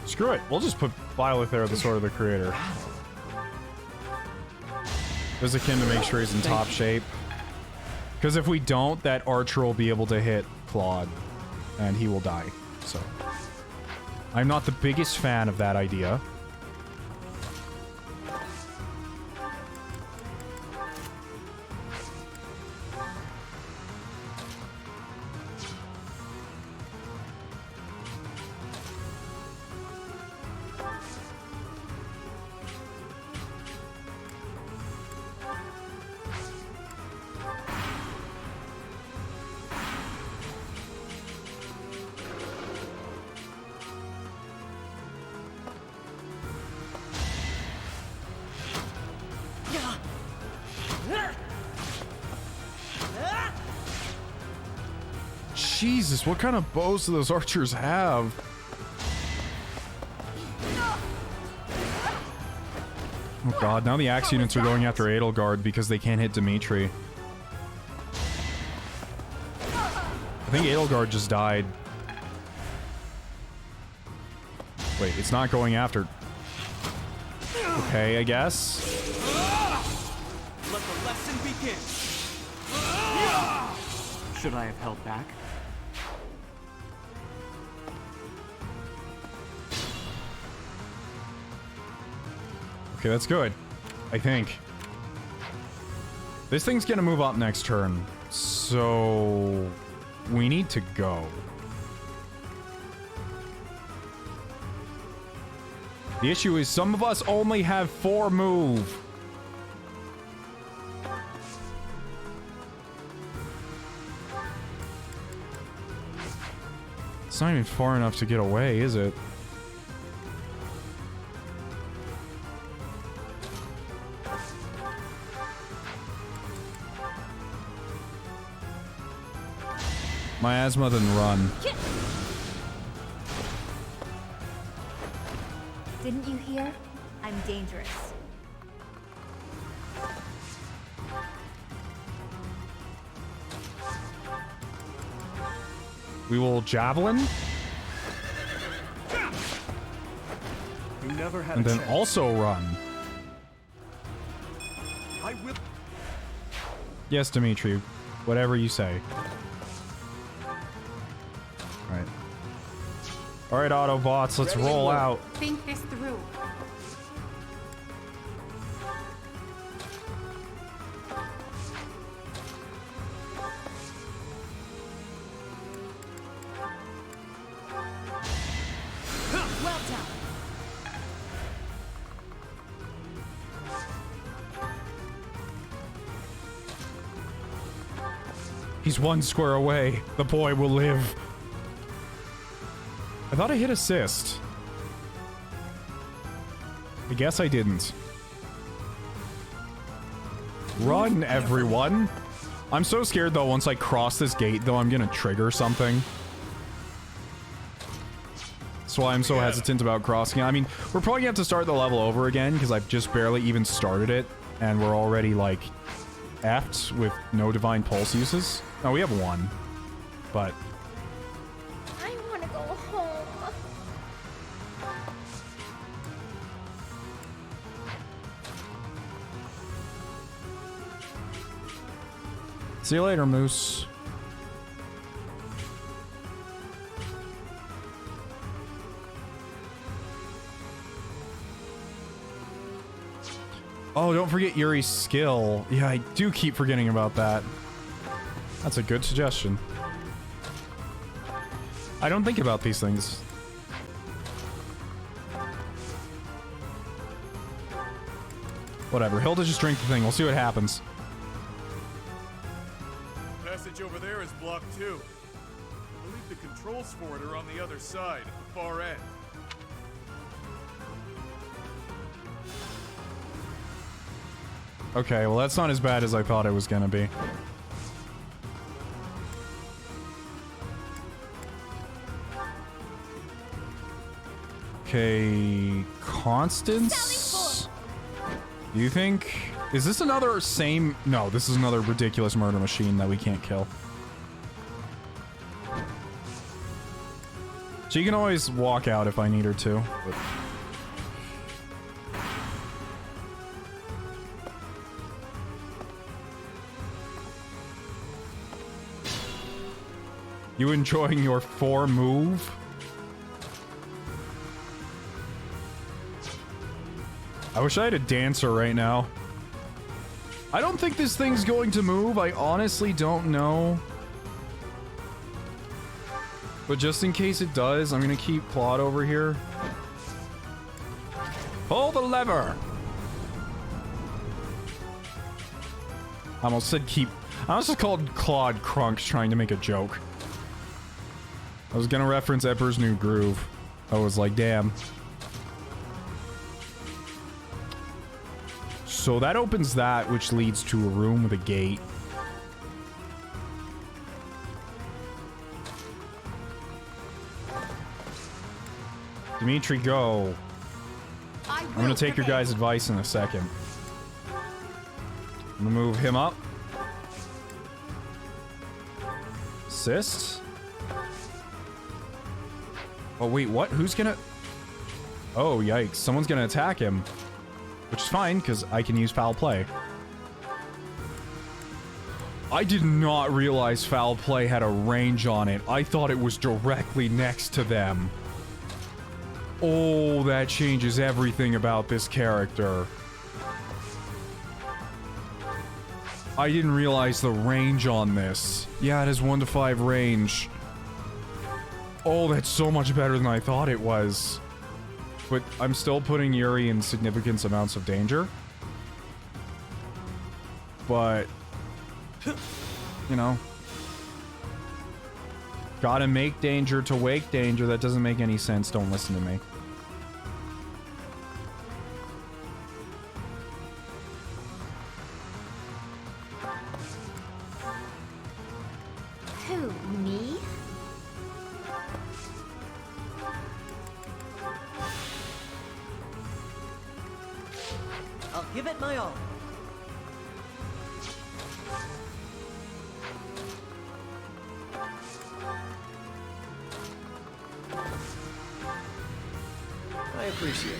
Screw it. We'll just put Violet there, the Sword of the Creator. Vizikin to make sure he's in top shape. Because if we don't, that archer will be able to hit Claude. And he will die. So. I'm not the biggest fan of that idea. Jesus, what kind of bows do those archers have? Oh god, now the axe units are going after Edelgard because they can't hit Dimitri. I think Edelgard just died. Wait, it's not going after... Okay, I guess. Let the lesson begin. Should I have held back? Okay, that's good. I think. This thing's gonna move up next turn, so we need to go. The issue is some of us only have 4 move. It's not even far enough to get away, is it? Miasma, then run. Didn't you hear? I'm dangerous. We will javelin. You never had And a then chance. also run. I will. Yes, Dimitri. Whatever you say. Alright. Alright, Autobots, let's roll out. Think this through. Well done. He's 1 square away. The boy will live. I thought I hit assist. I guess I didn't. Run, everyone! I'm so scared, though, once I cross this gate, though, I'm gonna trigger something. That's why I'm so hesitant about crossing it. I mean, we're probably gonna have to start the level over again, because I've just barely even started it, and we're already, like, effed with no Divine Pulse uses. No, we have 1. But... I want to go home. See you later, Moose. Oh, don't forget Yuri's skill. Yeah, I do keep forgetting about that. That's a good suggestion. I don't think about these things. Whatever, Hilda just drink the thing. We'll see what happens. Passage over there is blocked too. I believe the controls for it are on the other side, at the far end. Okay, well that's not as bad as I thought it was gonna be. Okay, Constance? You think? Is this another same? No, this is another ridiculous murder machine that we can't kill. She can always walk out if I need her to. But... You enjoying your 4 move? I wish I had a dancer right now. I don't think this thing's going to move. I honestly don't know. But just in case it does, I'm gonna keep Claude over here. Pull the lever! I almost said keep... I almost called Claude Crunks trying to make a joke. I was gonna reference Emperor's New Groove. I was like, damn. So that opens that, which leads to a room with a gate. Dimitri, go. I'm gonna take your guys' advice in a second. I'm gonna move him up. Assist. Oh, wait, what? Who's gonna... Oh, yikes. Someone's gonna attack him. Which is fine, because I can use foul play. I did not realize foul play had a range on it. I thought it was directly next to them. Oh, that changes everything about this character. I didn't realize the range on this. Yeah, it has 1 to 5 range. Oh, that's so much better than I thought it was. But I'm still putting Yuri in significant amounts of danger. But, you know. Gotta make danger to wake danger. That doesn't make any sense. Don't listen to me. Who, me? I'll give it my all. I appreciate it.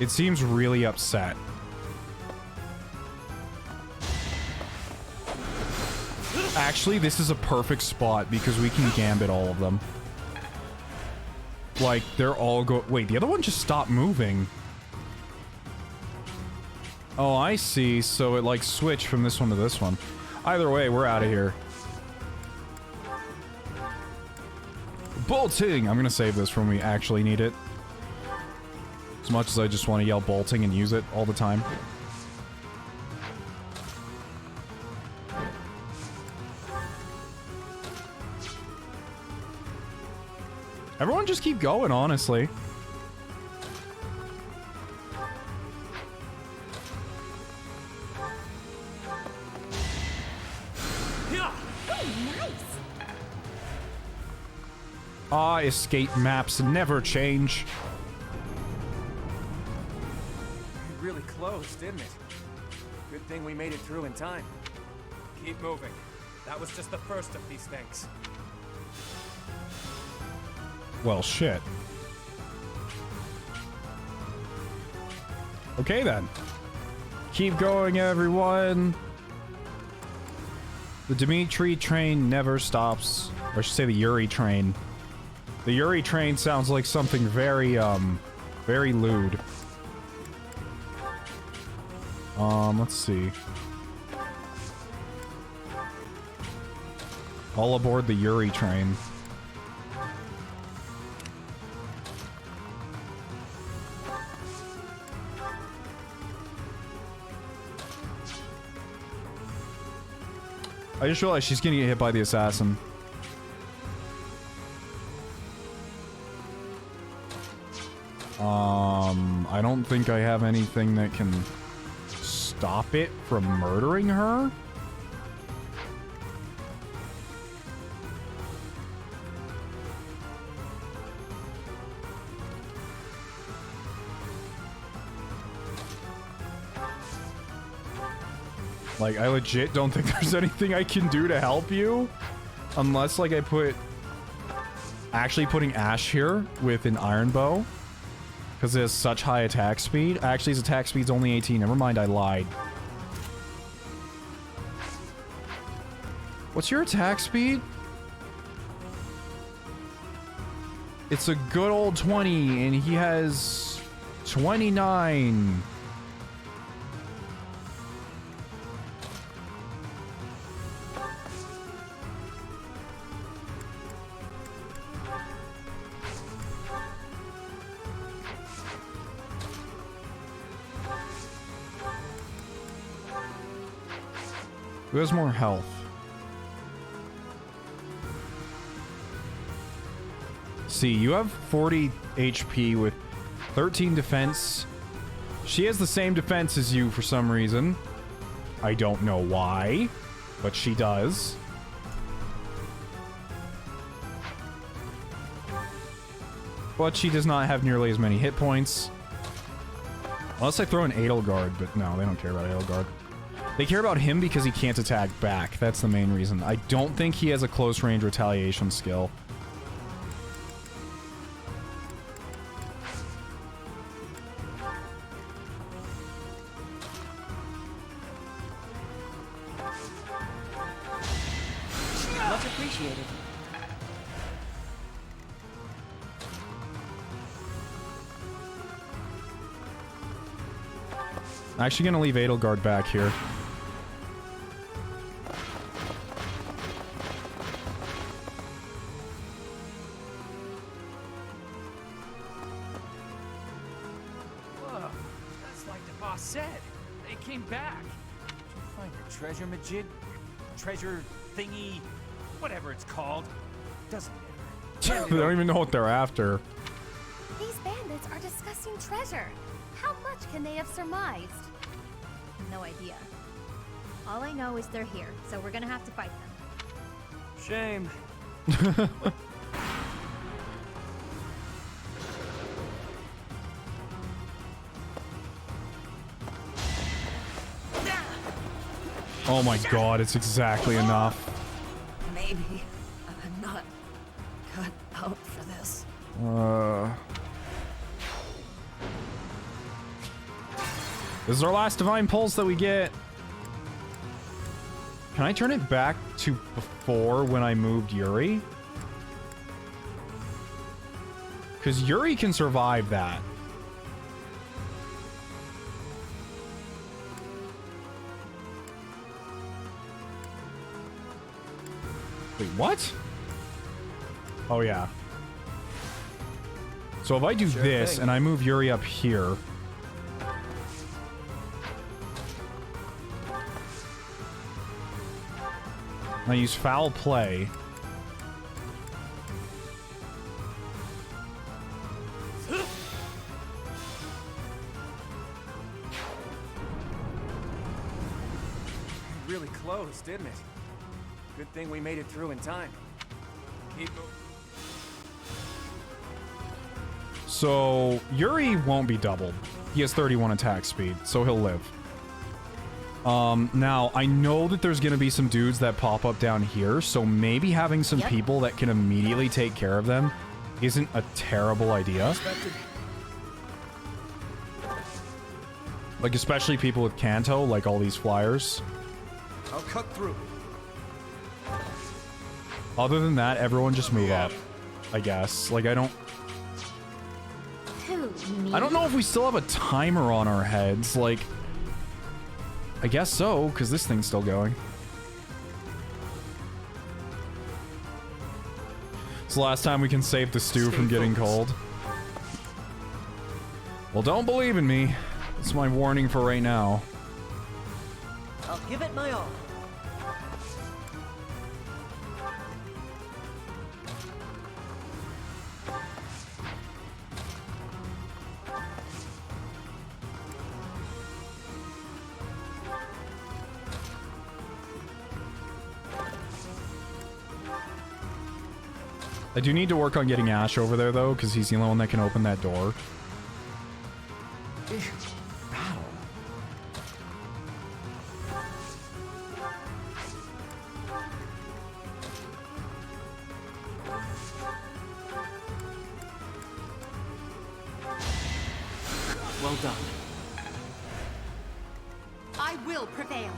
It seems really upset. Actually, this is a perfect spot because we can gambit all of them. Like, they're all wait, the other one just stopped moving. Oh, I see. So it, like, switched from this one to this one. Either way, we're out of here. Bolting! I'm gonna save this for when we actually need it. As much as I just want to yell bolting and use it all the time. Everyone just keep going, honestly. Ah, escape maps never change. Really close, didn't it? Good thing we made it through in time. Keep moving. That was just the first of these things. Well, shit. Okay, then. Keep going, everyone. The Dimitri train never stops. Or I should say the Yuri train. The Yuri train sounds like something very, very lewd. Let's see. All aboard the Yuri train. I just realized she's gonna get hit by the assassin. I don't think I have anything that can stop it from murdering her. Like, I legit don't think there's anything I can do to help you. Unless, like, I put... Actually putting Ash here with an iron bow. Because it has such high attack speed. Actually, his attack speed's only 18. Never mind, I lied. What's your attack speed? It's a good old 20, and he has 29. Who has more health? See, you have 40 HP with 13 defense. She has the same defense as you for some reason. I don't know why, but she does. But she does not have nearly as many hit points. Unless I throw an Edelgard, but no, they don't care about Edelgard. They care about him because he can't attack back. That's the main reason. I don't think he has a close range retaliation skill. Much appreciated. I'm actually gonna leave Edelgard back here. Treasure Majid? Treasure thingy? Whatever it's called. Doesn't matter. They don't even know what they're after. These bandits are discussing treasure. How much can they have surmised? No idea. All I know is they're here, so we're gonna have to fight them. Shame. Oh my god, it's exactly enough. Maybe I'm not cut out for this. This is our last divine pulse that we get. Can I turn it back to before when I moved Yuri? Because Yuri can survive that. Wait, what? Oh, yeah. So if I do this and I move Yuri up here... I use foul play. Really close, didn't it? Good thing we made it through in time. Keep moving. So Yuri won't be doubled. He has 31 attack speed, so he'll live. Now, I know that there's gonna be some dudes that pop up down here, so maybe having some people that can immediately take care of them isn't a terrible idea. Like, especially people with Kanto, like all these flyers. I'll cut through. Other than that, everyone just move up, I guess. Like, I don't know if we still have a timer on our heads. Like, I guess so, because this thing's still going. It's the last time we can save the stew from getting cold. Well, don't believe in me. It's my warning for right now. I'll give it my all. I do need to work on getting Ash over there, though, because he's the only one that can open that door. Well done. I will prevail.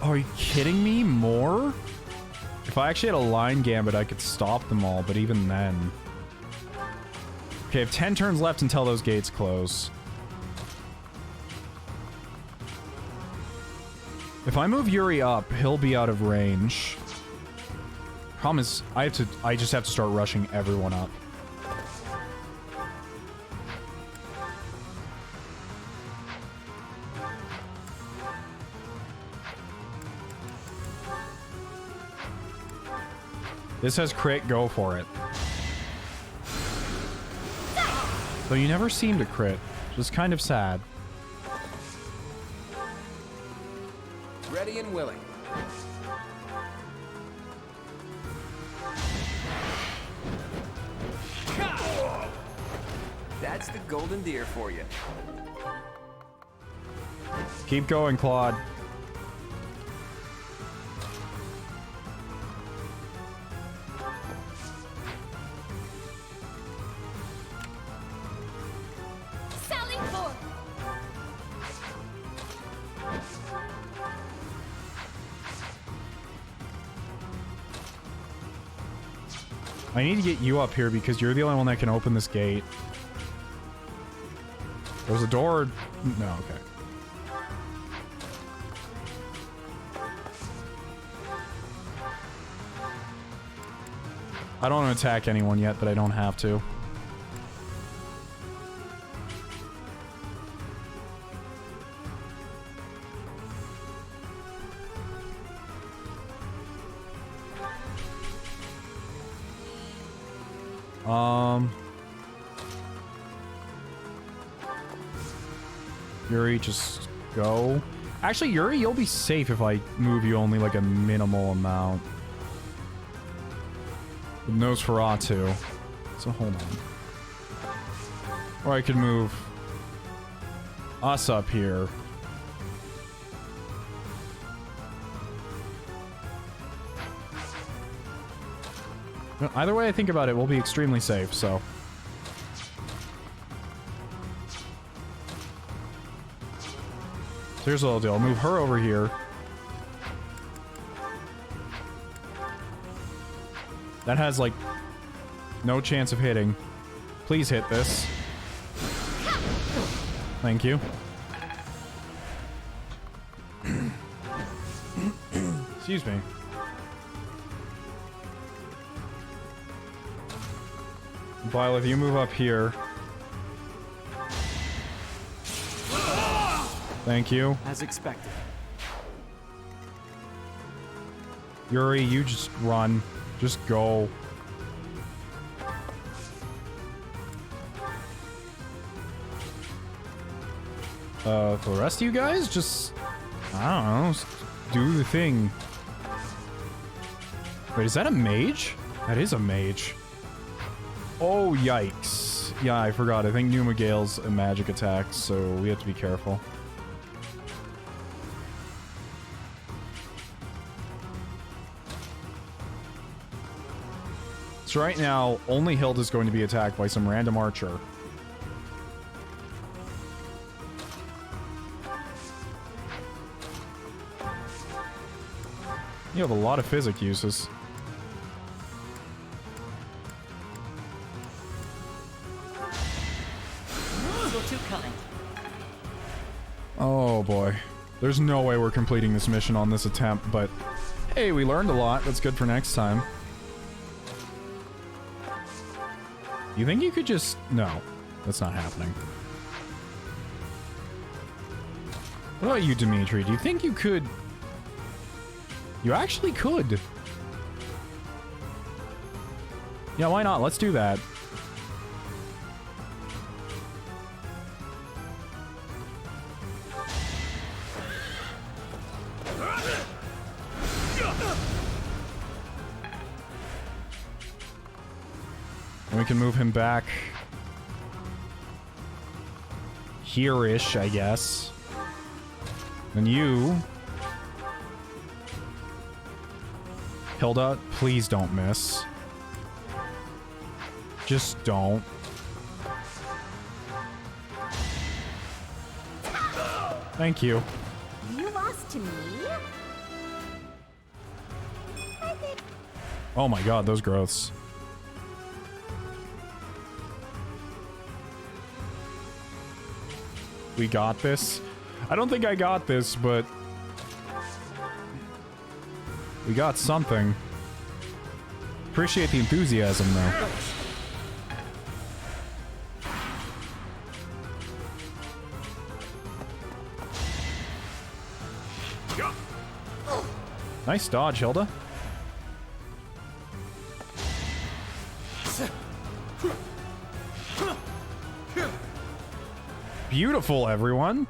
Are you kidding me? More? If I actually had a line gambit, I could stop them all, but even then... Okay, I have 10 turns left until those gates close. If I move Yuri up, he'll be out of range. Problem is, I just have to start rushing everyone up. This has crit, go for it. Though you never seem to crit, which is kind of sad. Ready and willing. That's the golden deer for you. Keep going, Claude. I need to get you up here because you're the only one that can open this gate. There's a door. No, okay. I don't want to attack anyone yet, but I don't have to. Yuri, just go. Actually, Yuri, you'll be safe if I move you only like a minimal amount. With Nosferatu. So hold on. Or I could move us up here. Either way I think about it, we'll be extremely safe, so. Here's what I'll do. I'll move her over here. That has, like, no chance of hitting. Please hit this. Thank you. Excuse me. Vile, if you move up here. Thank you. As expected. Yuri, you just run. Just go. For the rest of you guys, just... I don't know. Just do the thing. Wait, is that a mage? That is a mage. Oh, yikes. Yeah, I forgot. I think Pneuma Gale's a magic attack, so we have to be careful. So right now, only Hilda's going to be attacked by some random archer. You have a lot of physic uses. You're too kind. Oh boy. There's no way we're completing this mission on this attempt, but hey, we learned a lot. That's good for next time. You think you could just... No, that's not happening. What about you, Dimitri? Do you think you could... You actually could. Yeah, why not? Let's do that. And we can move him back here-ish, I guess. And you... Hilda, please don't miss. Just don't. Thank you. You lost to me? Oh my god, those growths. We got this. I don't think I got this, but... We got something. Appreciate the enthusiasm, though. Nice dodge, Hilda. Beautiful, everyone.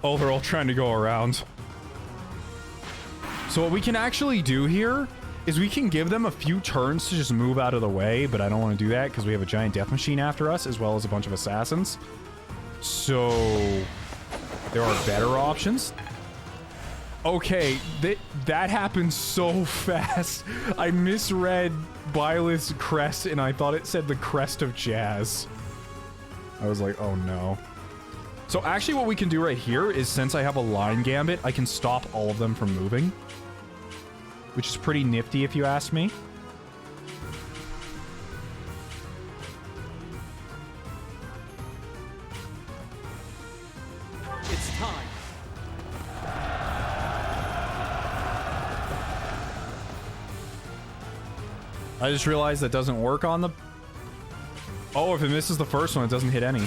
Oh, they're all trying to go around. So what we can actually do here is we can give them a few turns to just move out of the way, but I don't want to do that because we have a giant death machine after us, as well as a bunch of assassins. So there are better options. Okay, that happened so fast. I misread Byleth's crest, and I thought it said the crest of Jazz. I was like, oh no. So actually what we can do right here is, since I have a line gambit, I can stop all of them from moving. Which is pretty nifty if you ask me. It's time. I just realized that doesn't work on the... Oh, if it misses the first one, it doesn't hit any.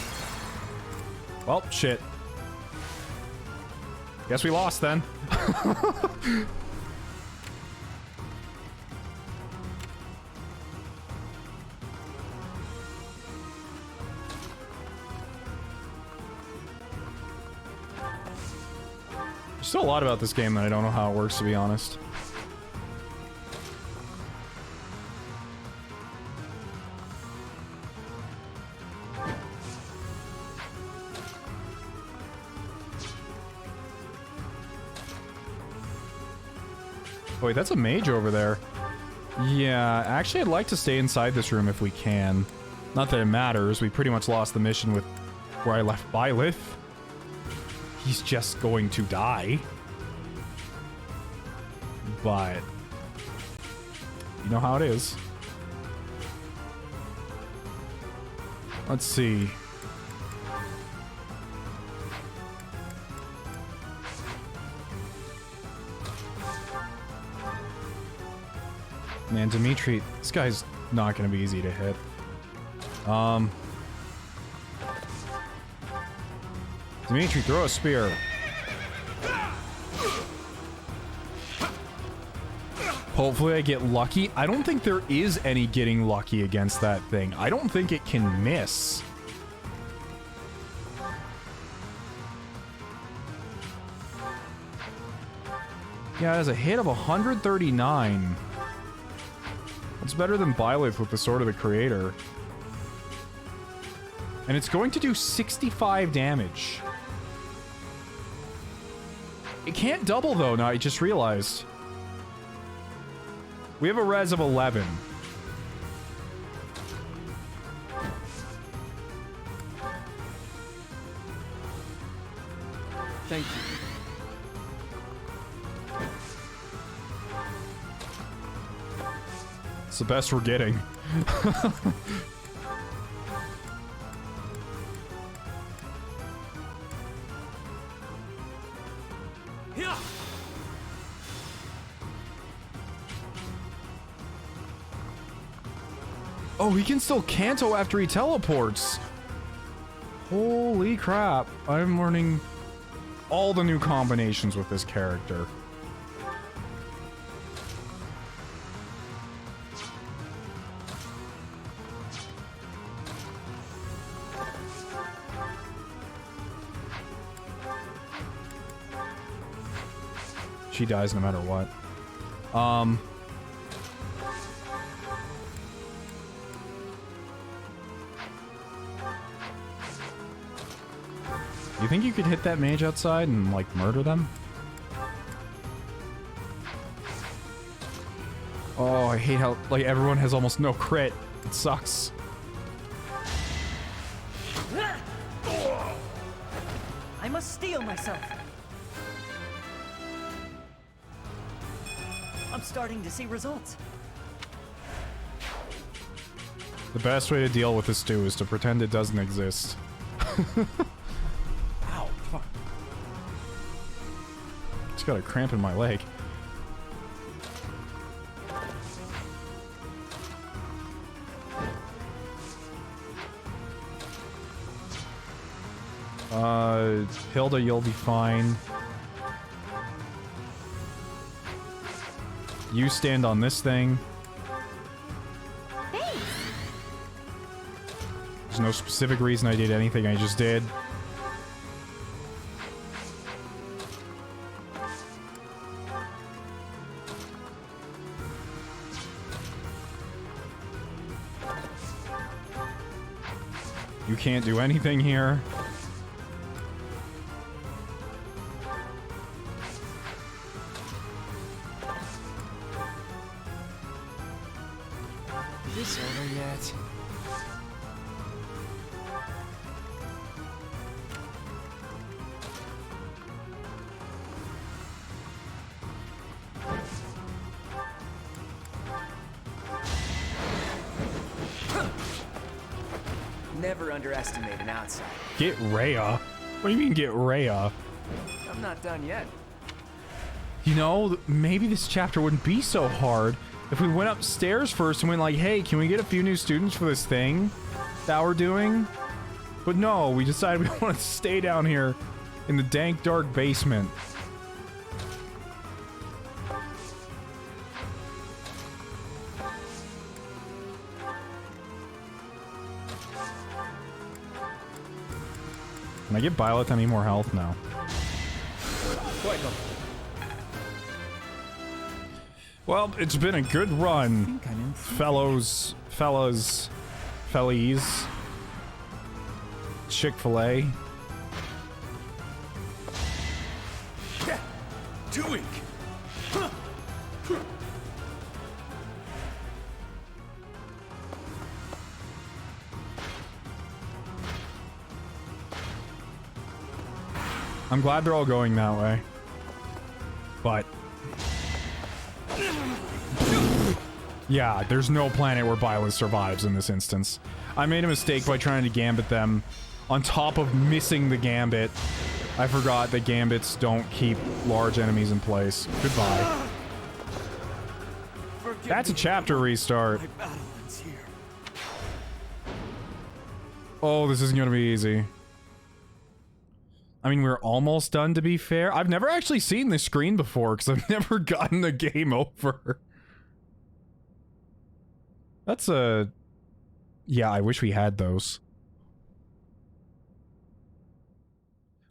Well, shit. Guess we lost then. There's still a lot about this game that I don't know how it works, to be honest. Wait, that's a mage over there. Yeah, actually I'd like to stay inside this room if we can. Not that it matters, we pretty much lost the mission with where I left Byleth. He's just going to die. But... you know how it is. Let's see. Man, Dimitri, this guy's not going to be easy to hit. Dimitri, throw a spear. Hopefully I get lucky. I don't think there is any getting lucky against that thing. I don't think it can miss. Yeah, it has a hit of 139. It's better than Byleth with the Sword of the Creator. And it's going to do 65 damage. It can't double though, now I just realized. We have a res of 11. Thank you. It's the best we're getting. Oh, he can still canto after he teleports. Holy crap. I'm learning all the new combinations with this character. She dies no matter what. You think you could hit that mage outside and, like, murder them? Oh, I hate how, like, everyone has almost no crit. It sucks. I must steel myself. I'm starting to see results. The best way to deal with this stew is to pretend it doesn't exist. Ow, fuck. Just got a cramp in my leg. Hilda, you'll be fine. You stand on this thing. Thanks. There's no specific reason I did anything, I just did. You can't do anything here. Is this over yet? Never underestimate an outsider. Get Rhea? What do you mean get Rhea? I'm not done yet. You know, maybe this chapter wouldn't be so hard if we went upstairs first and went like, hey, can we get a few new students for this thing that we're doing? But no, we decided we want to stay down here in the dank, dark basement. Can I get Byleth any more health now? Well, it's been a good run, fellas, fellies. Chick-fil-A. Too weak. I'm glad they're all going that way. But yeah, there's no planet where Byleth survives in this instance. I made a mistake by trying to gambit them. On top of missing the gambit, I forgot that gambits don't keep large enemies in place. Goodbye. That's a chapter restart. Oh, this isn't gonna be easy. I mean, we're almost done, to be fair. I've never actually seen this screen before, because I've never gotten the game over. That's a... Yeah, I wish we had those.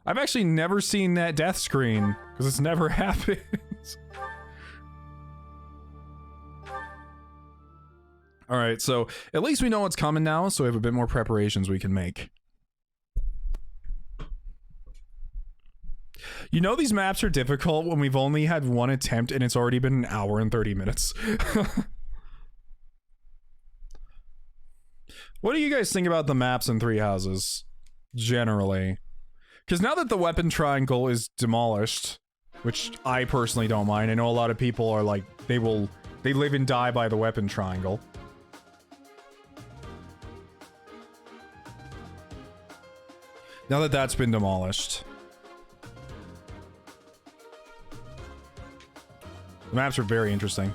I've actually never seen that death screen, because it's never happened. Alright, so at least we know what's coming now, so we have a bit more preparations we can make. You know these maps are difficult when we've only had one attempt and it's already been an hour and 30 minutes. What do you guys think about the maps in Three Houses? Generally. Because now that the weapon triangle is demolished, which I personally don't mind, I know a lot of people are like, they live and die by the weapon triangle. Now that that's been demolished. The maps are very interesting.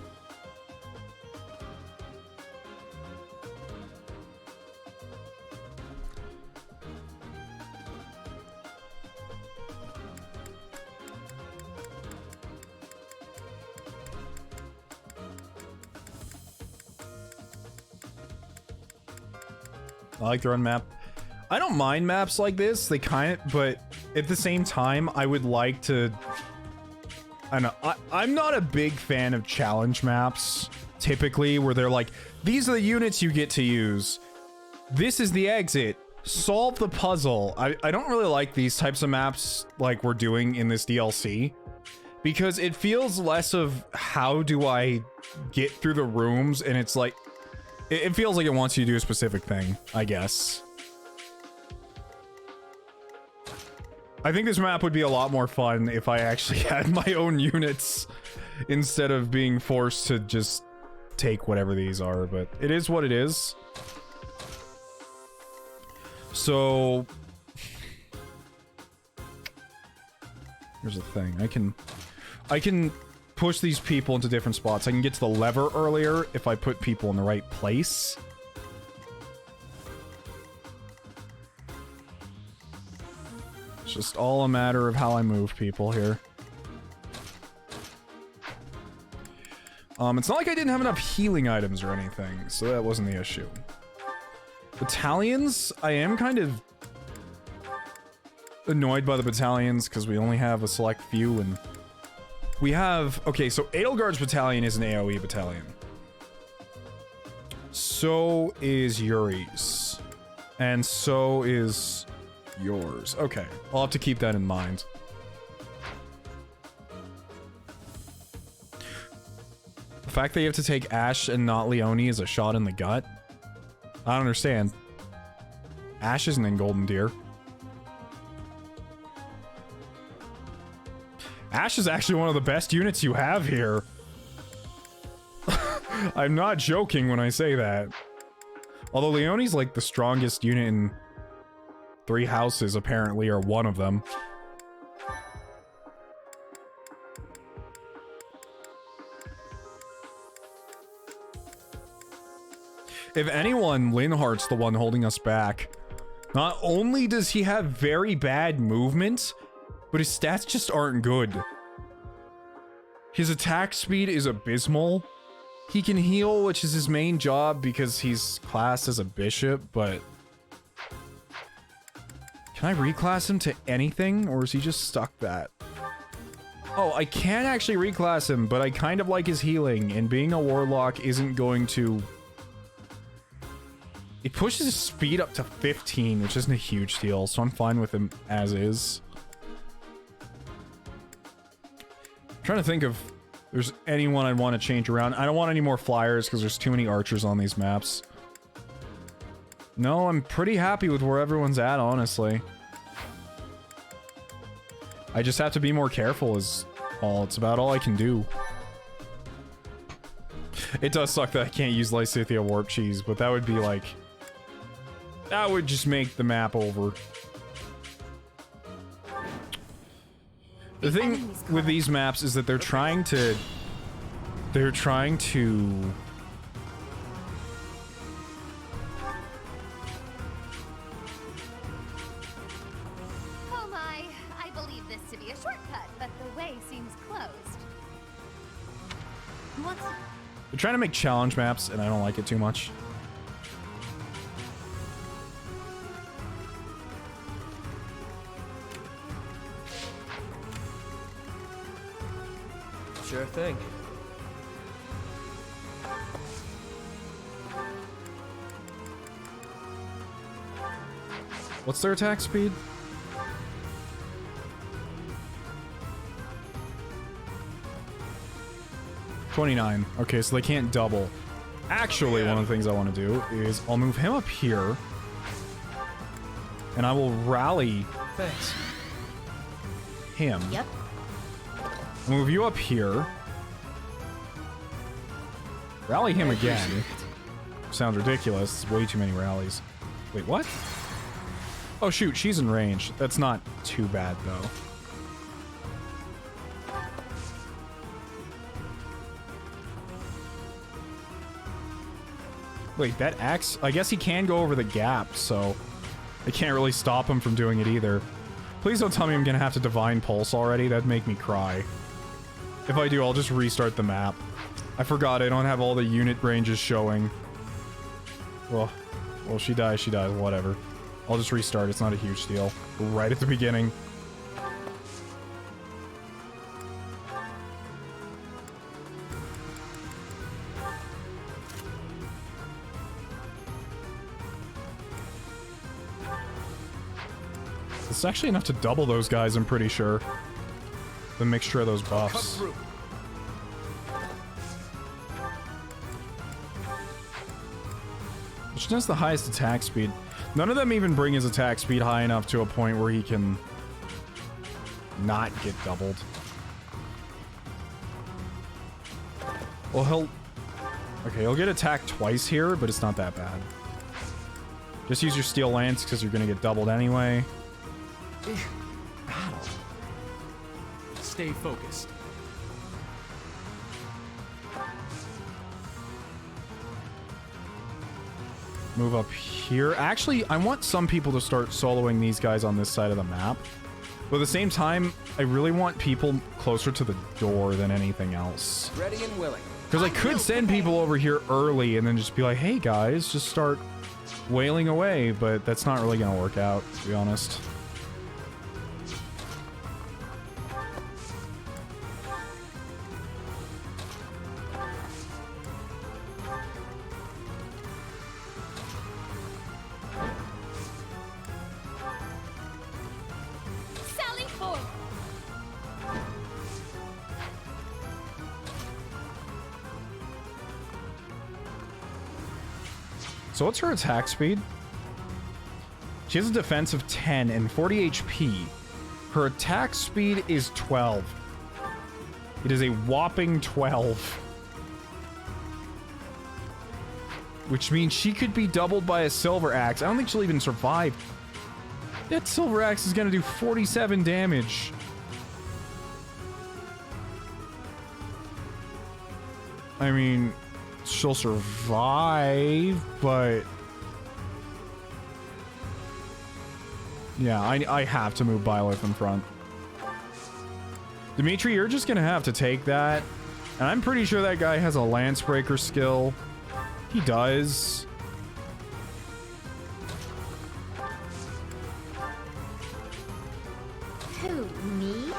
I like the run map. I don't mind maps like this. They kind of, but at the same time, I would like to. I know I'm not a big fan of challenge maps. Typically, where they're like, these are the units you get to use. This is the exit. Solve the puzzle. I don't really like these types of maps like we're doing in this DLC. Because it feels less of how do I get through the rooms, and it's like, it feels like it wants you to do a specific thing, I guess. I think this map would be a lot more fun if I actually had my own units instead of being forced to just take whatever these are, but it is what it is. So here's the thing. I can push these people into different spots. I can get to the lever earlier if I put people in the right place. It's just all a matter of how I move people here. It's not like I didn't have enough healing items or anything, so that wasn't the issue. Battalions, I am kind of annoyed by the battalions because we only have a select few, and we have... Okay, so Edelgard's battalion is an AoE battalion. So is Yuri's. And so is yours. Okay, I'll have to keep that in mind. The fact that you have to take Ash and not Leone is a shot in the gut. I don't understand. Ash isn't in Golden Deer. Ash is actually one of the best units you have here. I'm not joking when I say that. Although Leone's like the strongest unit in Three Houses, apparently, or one of them. If anyone, Linhardt's the one holding us back. Not only does he have very bad movement, but his stats just aren't good. His attack speed is abysmal. He can heal, which is his main job because he's classed as a bishop, but... Can I reclass him to anything, or is he just stuck that? Oh, I can actually reclass him, but I kind of like his healing, and being a warlock isn't going to... It pushes his speed up to 15, which isn't a huge deal, so I'm fine with him as is. I'm trying to think if there's anyone I'd want to change around. I don't want any more flyers because there's too many archers on these maps. No, I'm pretty happy with where everyone's at, honestly. I just have to be more careful is all. It's about all I can do. It does suck that I can't use Lysithia Warp Cheese, but that would be like... That would just make the map over. The thing with these maps is that they're trying to... Oh my, I believe this to be a shortcut, but the way seems closed. What's... They're trying to make challenge maps, and I don't like it too much. Sure thing. What's their attack speed? 29. Okay, so they can't double. Actually, one of the things I want to do is I'll move him up here. And I will rally Thanks. him. Yep. I'll move you up here. Rally him again. Sounds ridiculous. It's way too many rallies. Wait, what? Oh shoot, she's in range. That's not too bad though. Wait, that axe? I guess he can go over the gap, so I can't really stop him from doing it either. Please don't tell me I'm gonna have to Divine Pulse already. That'd make me cry. If I do, I'll just restart the map. I forgot I don't have all the unit ranges showing. Well, she dies, whatever. I'll just restart, it's not a huge deal. Right at the beginning. It's actually enough to double those guys, I'm pretty sure. The mixture of those buffs. Which has the highest attack speed. None of them even bring his attack speed high enough to a point where he can not get doubled. Well, he'll get attacked twice here, but it's not that bad. Just use your Steel Lance because you're going to get doubled anyway. Battle. Stay focused. Move up here. Actually, I want some people to start soloing these guys on this side of the map. But at the same time, I really want people closer to the door than anything else. Ready and willing. Because I could send people over here early and then just be like, hey guys, just start wailing away. But that's not really going to work out, to be honest. So what's her attack speed? She has a defense of 10 and 40 HP. Her attack speed is 12. It is a whopping 12. Which means she could be doubled by a Silver Axe. I don't think she'll even survive. That Silver Axe is going to do 47 damage. I mean, she'll survive, but yeah, I have to move Byleth in front. Dimitri, you're just gonna have to take that. And I'm pretty sure that guy has a Lance Breaker skill. He does. Who, me?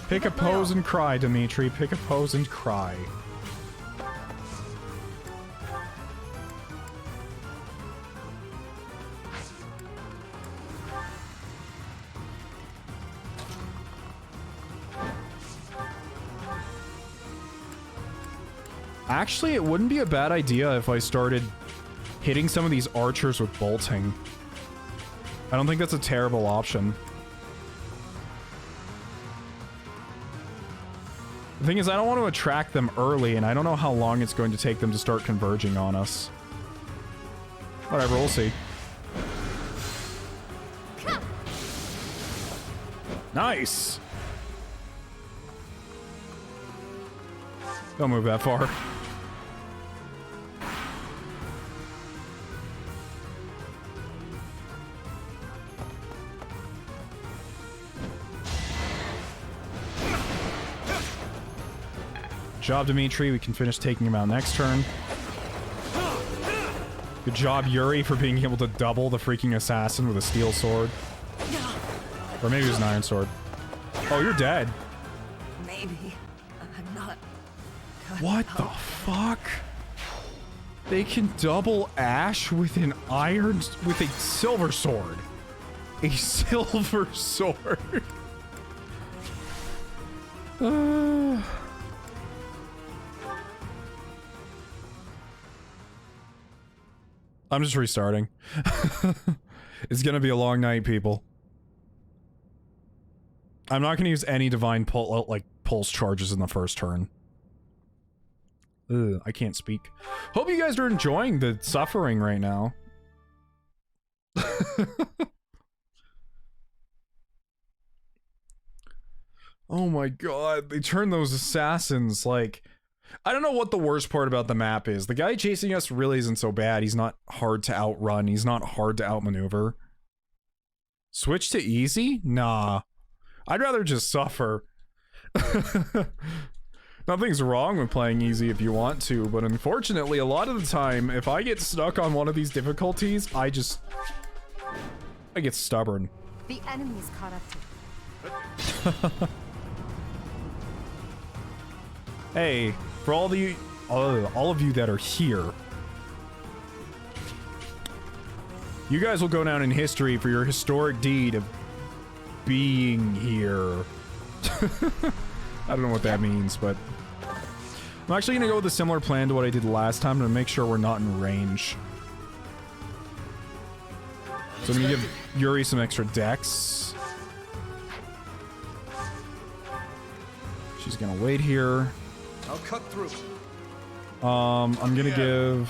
Pick a pose and cry, Dimitri. Pick a pose and cry. Actually, it wouldn't be a bad idea if I started hitting some of these archers with bolting. I don't think that's a terrible option. The thing is, I don't want to attract them early, and I don't know how long it's going to take them to start converging on us. Whatever, we'll see. Nice! Don't move that far. Good job, Dimitri. We can finish taking him out next turn. Good job, Yuri, for being able to double the freaking assassin with a steel sword. Or maybe it was an iron sword. Oh, you're dead. Maybe. I'm not. What the fuck? They can double Ash with an iron... with a silver sword. A silver sword. I'm just restarting. It's gonna be a long night, people. I'm not gonna use any divine pulse charges in the first turn. Ugh, I can't speak. Hope you guys are enjoying the suffering right now. Oh my god, they turned those assassins, like... I don't know what the worst part about the map is. The guy chasing us really isn't so bad. He's not hard to outrun. He's not hard to outmaneuver. Switch to easy? Nah. I'd rather just suffer. Nothing's wrong with playing easy if you want to, but unfortunately, a lot of the time, if I get stuck on one of these difficulties, I get stubborn. The enemy's caught up to Hey, for all of you that are here, you guys will go down in history for your historic deed of being here. I don't know what that means, but I'm actually gonna go with a similar plan to what I did last time to make sure we're not in range. So I'm gonna give Yuri some extra dex. She's gonna wait here. I'll cut through. I'm gonna give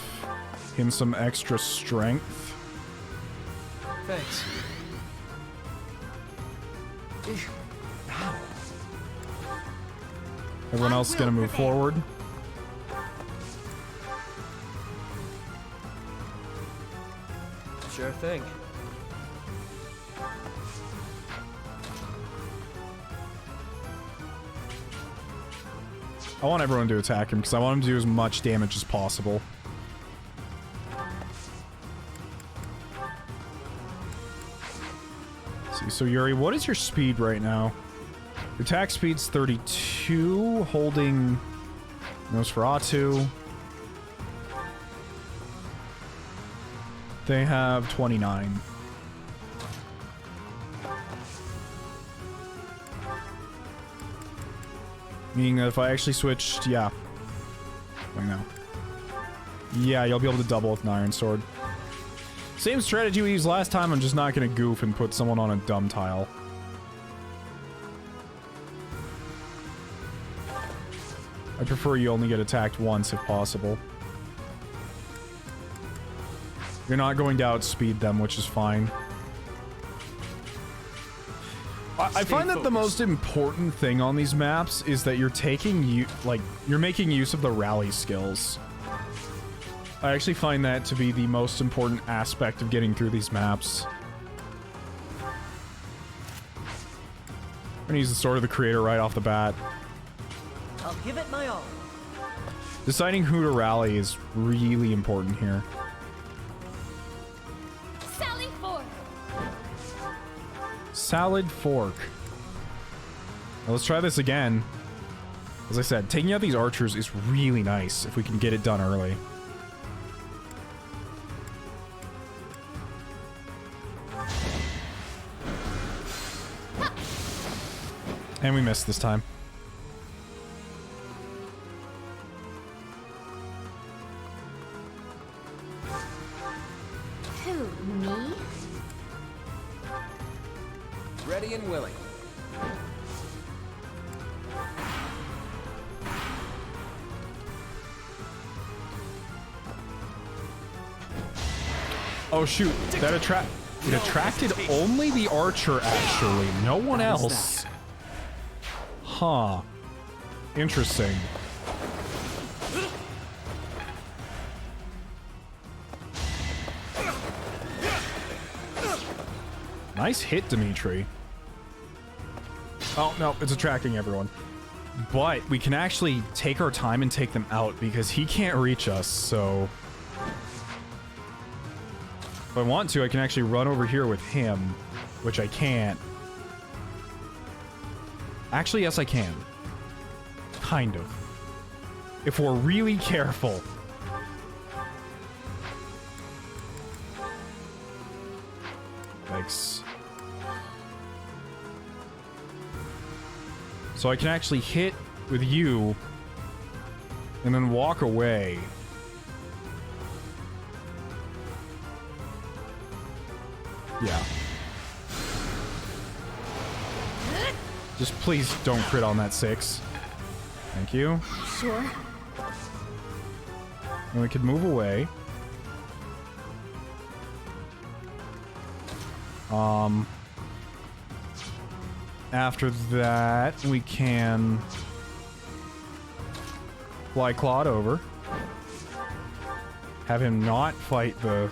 him some extra strength. Thanks. Everyone else is gonna move forward. Sure thing. I want everyone to attack him because I want him to do as much damage as possible. Let's see, so Yuri, what is your speed right now? Your attack speed's 32, holding Nosferatu. They have 29. Meaning that if I actually switched, yeah. Wait, no. Yeah, you'll be able to double with an Iron Sword. Same strategy we used last time, I'm just not gonna goof and put someone on a dumb tile. I prefer you only get attacked once if possible. You're not going to outspeed them, which is fine. I find that the most important thing on these maps is that you're you're making use of the rally skills. I actually find that to be the most important aspect of getting through these maps. I'm gonna use the Sword of the Creator right off the bat. I'll give it my all. Deciding who to rally is really important here. Sally forth. Salad fork. Now let's try this again. As I said, taking out these archers is really nice if we can get it done early. And we missed this time. Who, me? Ready and willing. Oh shoot, that it attracted only the archer actually, no one else. Huh. Interesting. Nice hit, Dimitri. Oh, no, it's attracting everyone. But we can actually take our time and take them out because he can't reach us, so... If I want to, I can actually run over here with him, which I can't. Actually, yes, I can. Kind of. If we're really careful. Thanks. So I can actually hit with you and then walk away. Yeah. Just please don't crit on that 6. Thank you. Sure. And we could move away. After that, we can fly Claude over. Have him not fight the...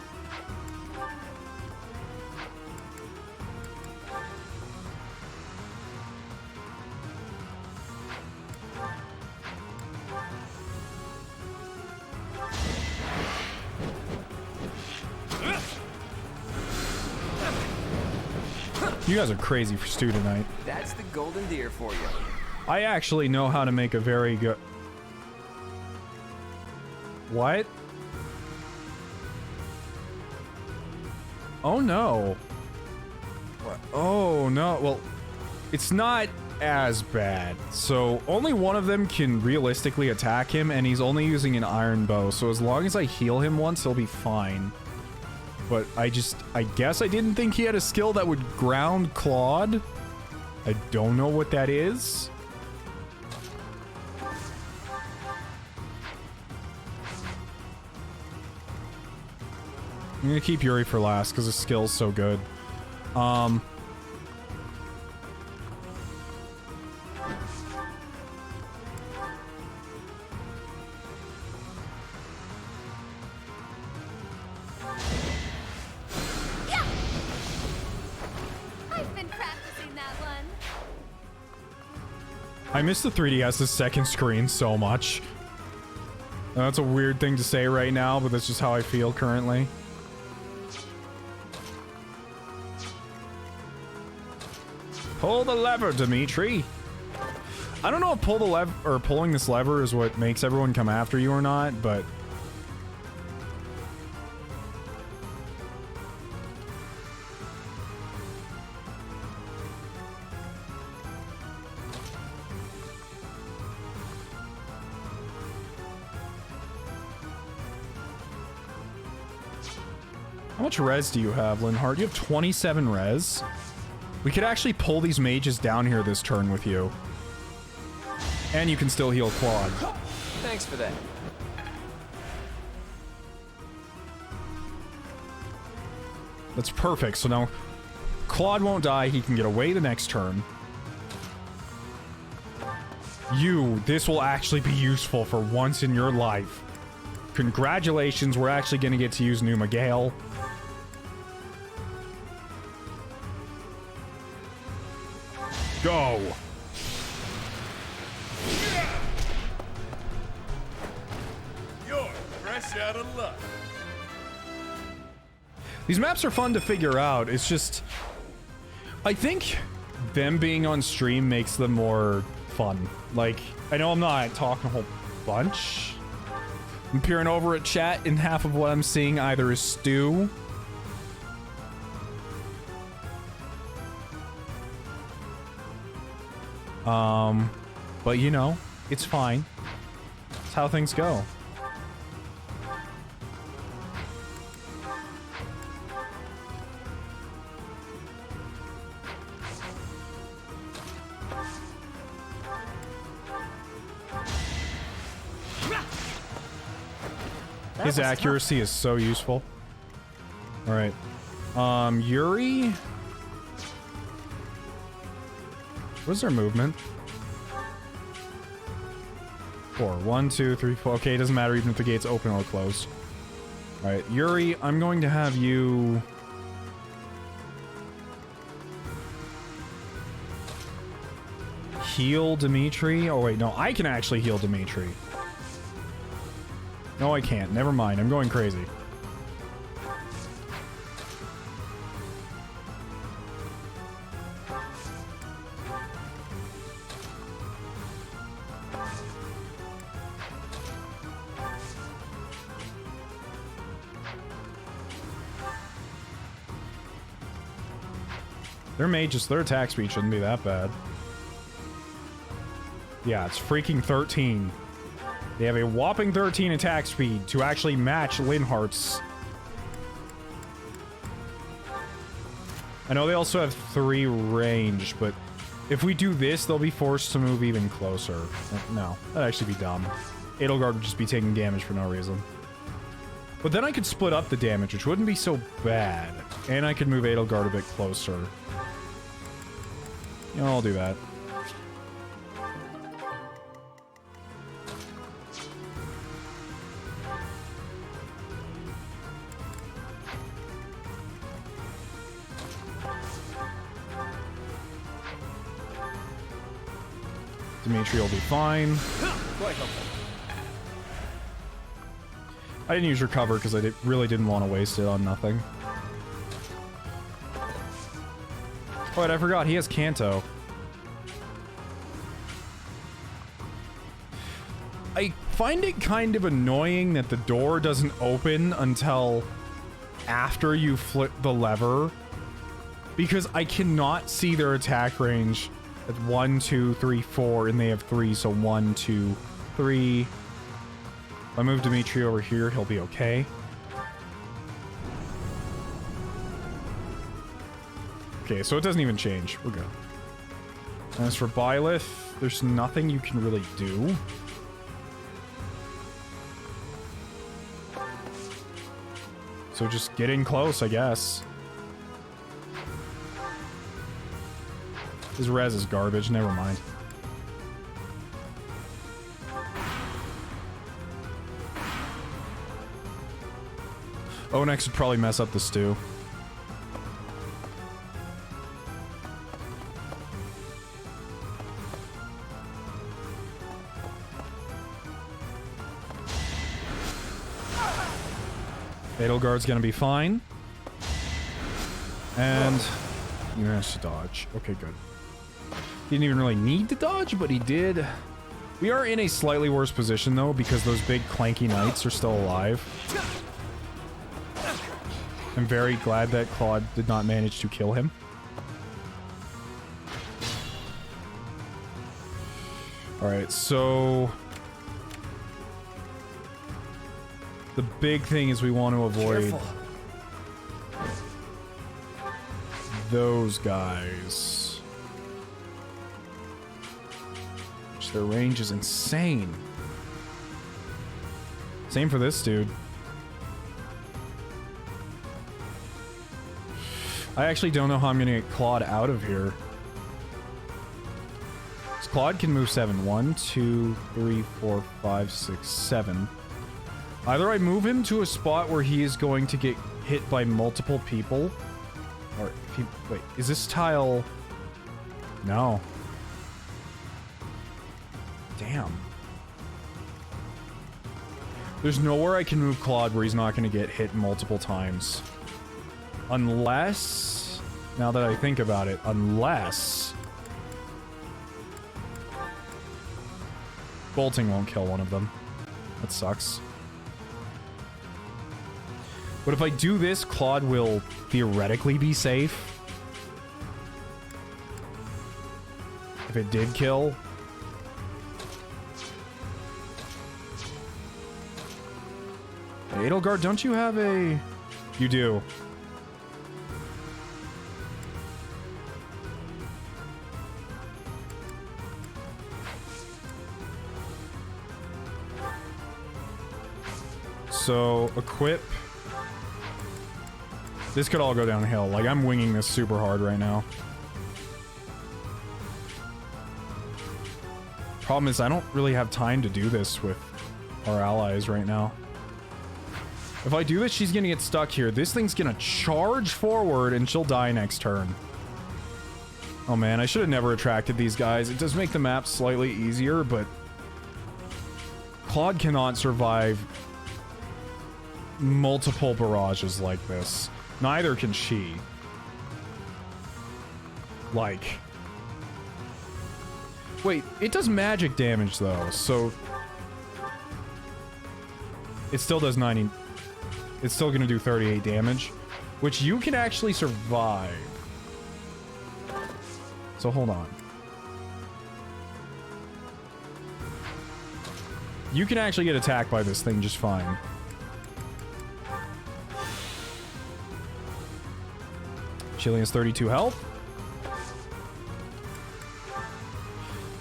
You guys are crazy for Stew tonight. That's the golden deer for you. I actually know how to make a very good... What? Oh no. What? Oh no. Well, it's not as bad. So only one of them can realistically attack him, and he's only using an iron bow. So as long as I heal him once, he'll be fine. But I guess I didn't think he had a skill that would ground Claude. I don't know what that is. I'm gonna keep Yuri for last because his skill's so good. I miss the 3DS's second screen so much. That's a weird thing to say right now, but that's just how I feel currently. Pull the lever, Dimitri. I don't know if pulling this lever is what makes everyone come after you or not, but... How much res do you have, Linhardt? You have 27 res. We could actually pull these mages down here this turn with you. And you can still heal Claude. Thanks for that. That's perfect. So now Claude won't die. He can get away the next turn. This will actually be useful for once in your life. Congratulations, we're actually going to get to use Numa Gale. Go! You're fresh out of luck. These maps are fun to figure out. It's just... I think them being on stream makes them more fun. Like, I know I'm not talking a whole bunch. I'm peering over at chat, and half of what I'm seeing either is Stew. But you know, it's fine. It's how things go. His accuracy is so useful. All right. Yuri. What's their movement? 4. 1, 2, 3, 4. Okay, it doesn't matter even if the gate's open or closed. All right, Yuri, I'm going to have you... heal Dimitri. Oh, wait, no, I can actually heal Dimitri. No, I can't. Never mind. I'm going crazy. Their attack speed shouldn't be that bad. Yeah, it's freaking 13. They have a whopping 13 attack speed to actually match Linhardt's. I know they also have 3 range, but if we do this, they'll be forced to move even closer. No, that'd actually be dumb. Edelgard would just be taking damage for no reason. But then I could split up the damage, which wouldn't be so bad. And I could move Edelgard a bit closer. You know, I'll do that. Dimitri will be fine. I didn't use recover because I really didn't want to waste it on nothing. Oh, and I forgot, he has Kanto. I find it kind of annoying that the door doesn't open until after you flip the lever, because I cannot see their attack range at 1, 2, 3, 4, and they have 3, so 1, 2, 3. If I move Dimitri over here, he'll be okay. Okay, so it doesn't even change. We're good. As for Byleth, there's nothing you can really do. So just get in close, I guess. His res is garbage, never mind. Onex would probably mess up the stew. Edelgard's gonna be fine. And he managed to dodge. Okay, good. Didn't even really need to dodge, but he did. We are in a slightly worse position, though, because those big clanky knights are still alive. I'm very glad that Claude did not manage to kill him. Alright, so... the big thing is we want to avoid... those guys. Which their range is insane. Same for this dude. I actually don't know how I'm gonna get Claude out of here. So Claude can move 7. 1, 2, 3, 4, 5, 6, 7. Either I move him to a spot where he is going to get hit by multiple people, or if he... wait, is this tile... no. Damn. There's nowhere I can move Claude where he's not going to get hit multiple times. Unless... now that I think about it, unless... bolting won't kill one of them. That sucks. But if I do this, Claude will theoretically be safe. If it did kill. Hey, Edelgard, don't you have a... you do. So, equip... this could all go downhill. Like, I'm winging this super hard right now. Problem is, I don't really have time to do this with our allies right now. If I do this, she's gonna get stuck here. This thing's gonna charge forward, and she'll die next turn. Oh man, I should have never attracted these guys. It does make the map slightly easier, but... Claude cannot survive multiple barrages like this. Neither can she. Like... wait, it does magic damage though, so... it still does 90... it's still gonna do 38 damage, which you can actually survive. So hold on. You can actually get attacked by this thing just fine. Chillian has 32 health.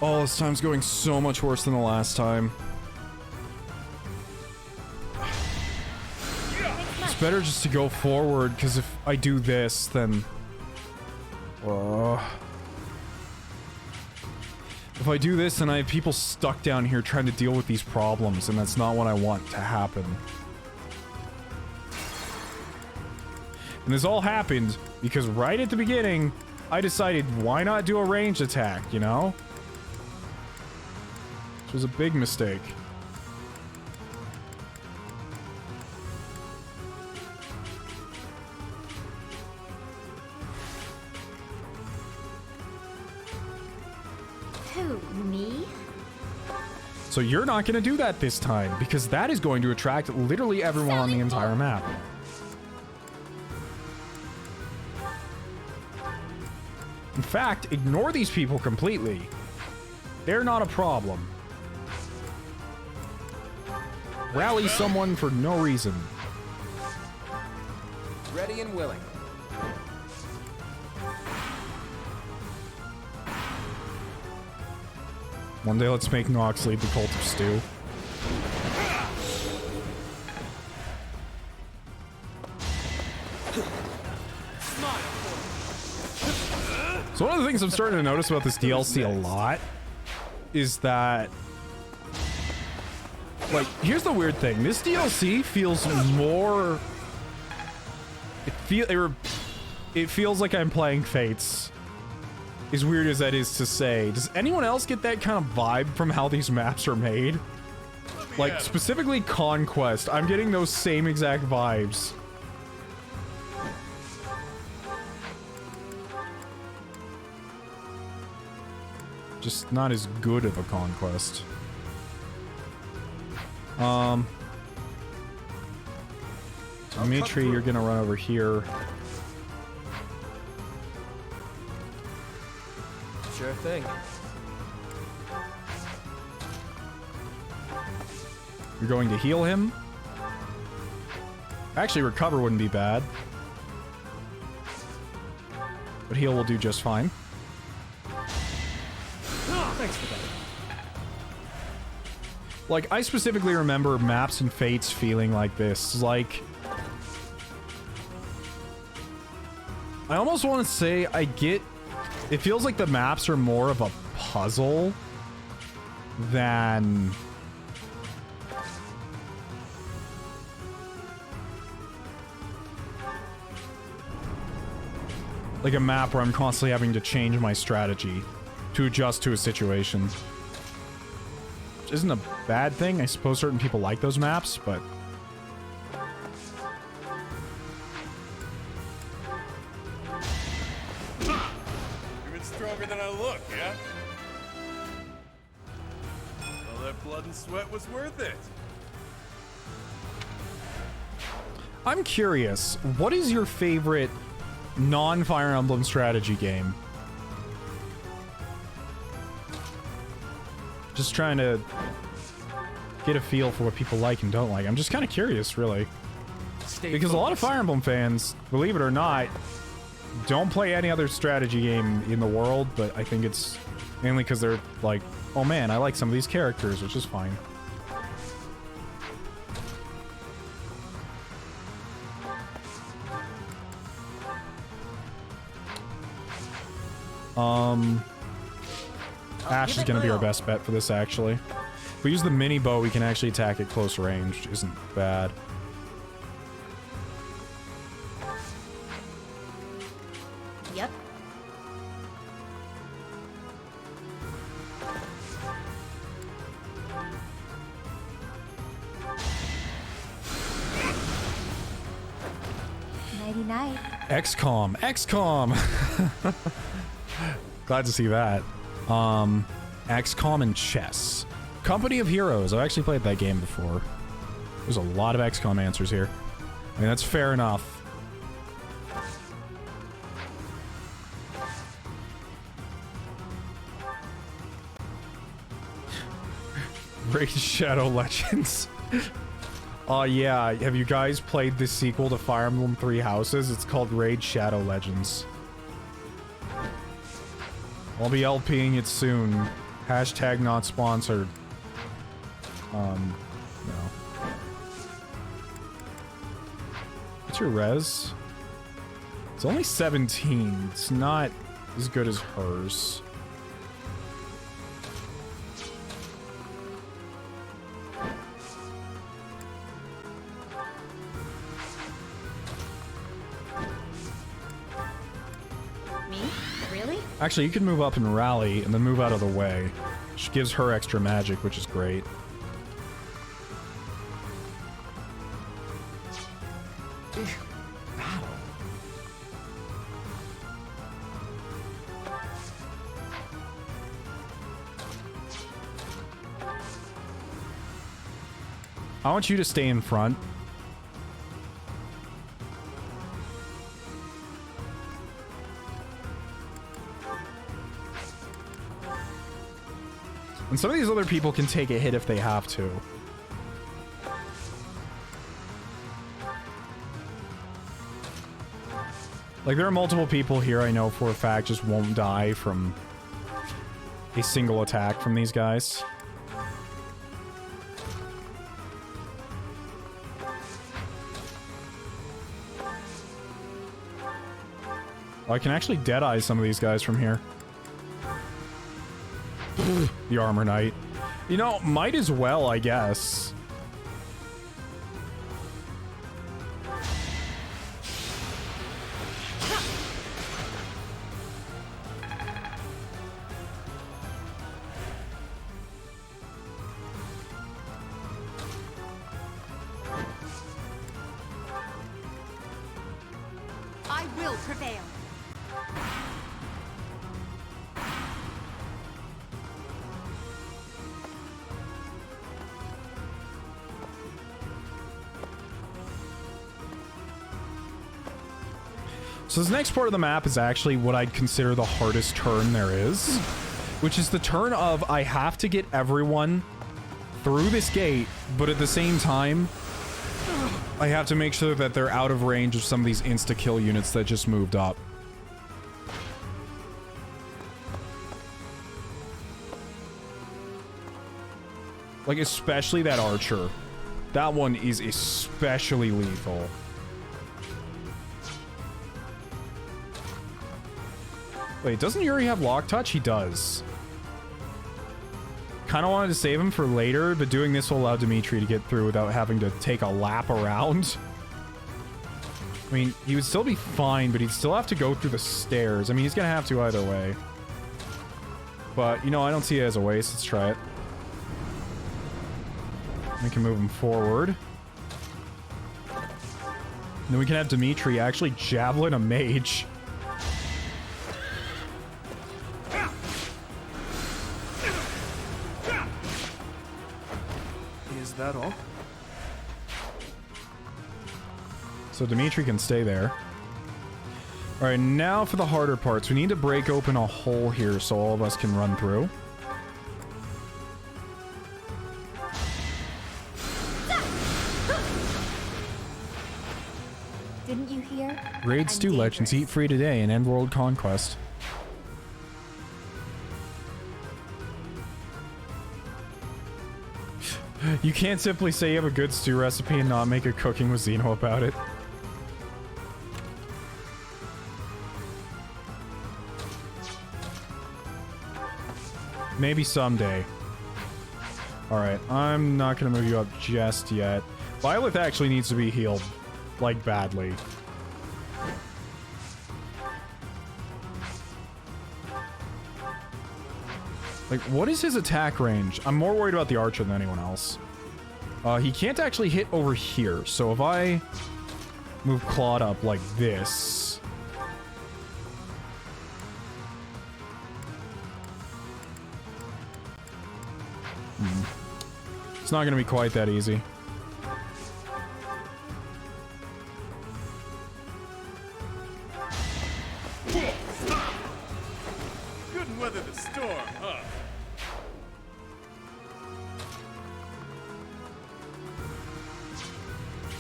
Oh, this time's going so much worse than the last time. It's better just to go forward, because if I do this, then... if I do this, then I have people stuck down here trying to deal with these problems, and that's not what I want to happen. And this all happened because right at the beginning, I decided, why not do a ranged attack, you know? Which was a big mistake. Who, me? So you're not going to do that this time, because that is going to attract literally everyone on the entire map. In fact, ignore these people completely. They're not a problem. Rally someone for no reason. Ready and willing. One day let's make Nox lead the cult of Stew. So one of the things I'm starting to notice about this DLC a lot is that, like, here's the weird thing. This DLC feels more... It feels like I'm playing Fates. As weird as that is to say. Does anyone else get that kind of vibe from how these maps are made? Like, specifically Conquest. I'm getting those same exact vibes. Just not as good of a Conquest. Dimitri, you're gonna run over here. Sure thing. You're going to heal him. Actually, recover wouldn't be bad. But heal will do just fine. Thanks for that. Like, I specifically remember maps and Fates feeling like this. Like, I almost want to say I get... It feels like the maps are more of a puzzle than... like a map where I'm constantly having to change my strategy to adjust to a situation. Which isn't a bad thing. I suppose certain people like those maps, but... Even stronger than I look, yeah? All that blood and sweat was worth it. I'm curious, what is your favorite non-Fire Emblem strategy game? Just trying to get a feel for what people like and don't like. I'm just kind of curious, really. Because a lot of Fire Emblem fans, believe it or not, don't play any other strategy game in the world, but I think it's mainly because they're like, oh man, I like some of these characters, which is fine. Ash is going to be our best bet for this, actually. If we use the mini bow, we can actually attack at close range, which isn't bad. Yep. Nighty-night. XCOM. Glad to see that. XCOM and chess. Company of Heroes. I've actually played that game before. There's a lot of XCOM answers here. I mean, that's fair enough. Raid Shadow Legends. Oh yeah, have you guys played the sequel to Fire Emblem 3 Houses? It's called Raid Shadow Legends. I'll be LPing it soon. Hashtag not sponsored. No. What's your res? It's only 17. It's not as good as hers. Me? Really? Actually, you can move up and rally, and then move out of the way. Which gives her extra magic, which is great. I want you to stay in front. And some of these other people can take a hit if they have to. Like, there are multiple people here I know for a fact just won't die from a single attack from these guys. Oh, I can actually deadeye some of these guys from here. The Armor Knight. You know, might as well, I guess. I will prevail. So this next part of the map is actually what I'd consider the hardest turn there is, which is the turn of I have to get everyone through this gate, but at the same time, I have to make sure that they're out of range of some of these insta-kill units that just moved up. Like, especially that archer. That one is especially lethal. Wait, doesn't Yuri have lock touch? He does. Kind of wanted to save him for later, but doing this will allow Dimitri to get through without having to take a lap around. I mean, he would still be fine, but he'd still have to go through the stairs. I mean, he's gonna have to either way. But, you know, I don't see it as a waste. Let's try it. We can move him forward. And then we can have Dimitri actually javelin a mage. Is that all? So Dimitri can stay there. Alright, now for the harder parts. We need to break open a hole here so all of us can run through. Didn't you hear? Raids I'm 2 Legends dangerous. eat free today in End World Conquest. You can't simply say you have a good stew recipe and not make a cooking with Xeno about it. Maybe someday. Alright, I'm not gonna move you up just yet. Violet actually needs to be healed. Like, badly. Like, what is his attack range? I'm more worried about the archer than anyone else. He can't actually hit over here, so if I move Claude up like this... It's not gonna be quite that easy. Couldn't weather the storm, huh?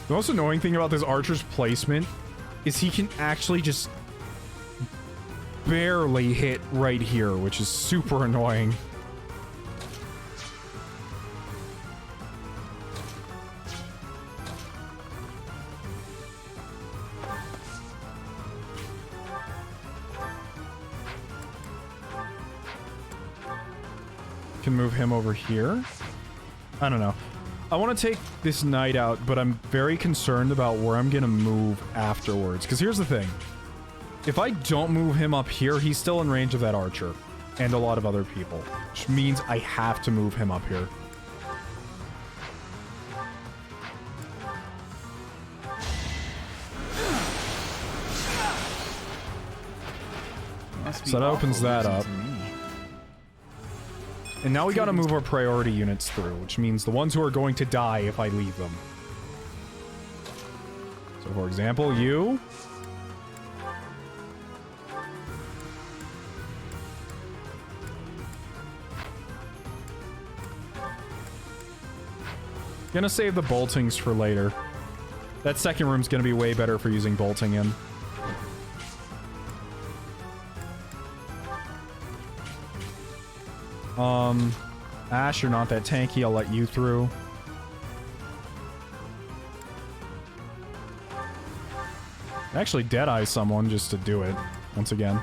The most annoying thing about this archer's placement is he can actually just barely hit right here, which is super annoying. Can move him over here. I don't know. I want to take this knight out, but I'm very concerned about where I'm gonna move afterwards. Because here's the thing. If I don't move him up here, he's still in range of that archer. And a lot of other people. Which means I have to move him up here. So that opens that up. And now we gotta move our priority units through, which means the ones who are going to die if I leave them. So for example, you... Gonna save the boltings for later. That second room's gonna be way better for using bolting in. Ash, you're not that tanky, I'll let you through. Actually deadeye someone just to do it, once again.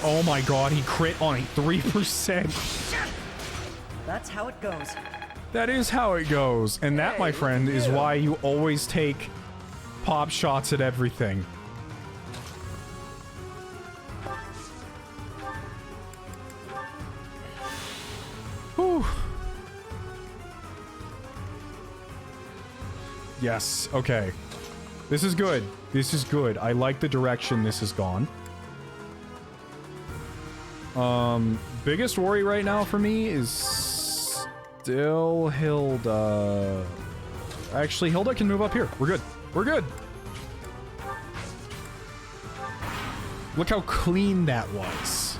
Oh my god, he crit on a 3%. That's how it goes. That is how it goes. And that, my friend, is why you always take pop shots at everything. Whew. Yes, okay. This is good. This is good. I like the direction this has gone. Biggest worry right now for me is still Hilda. Actually, Hilda can move up here. We're good. We're good. Look how clean that was.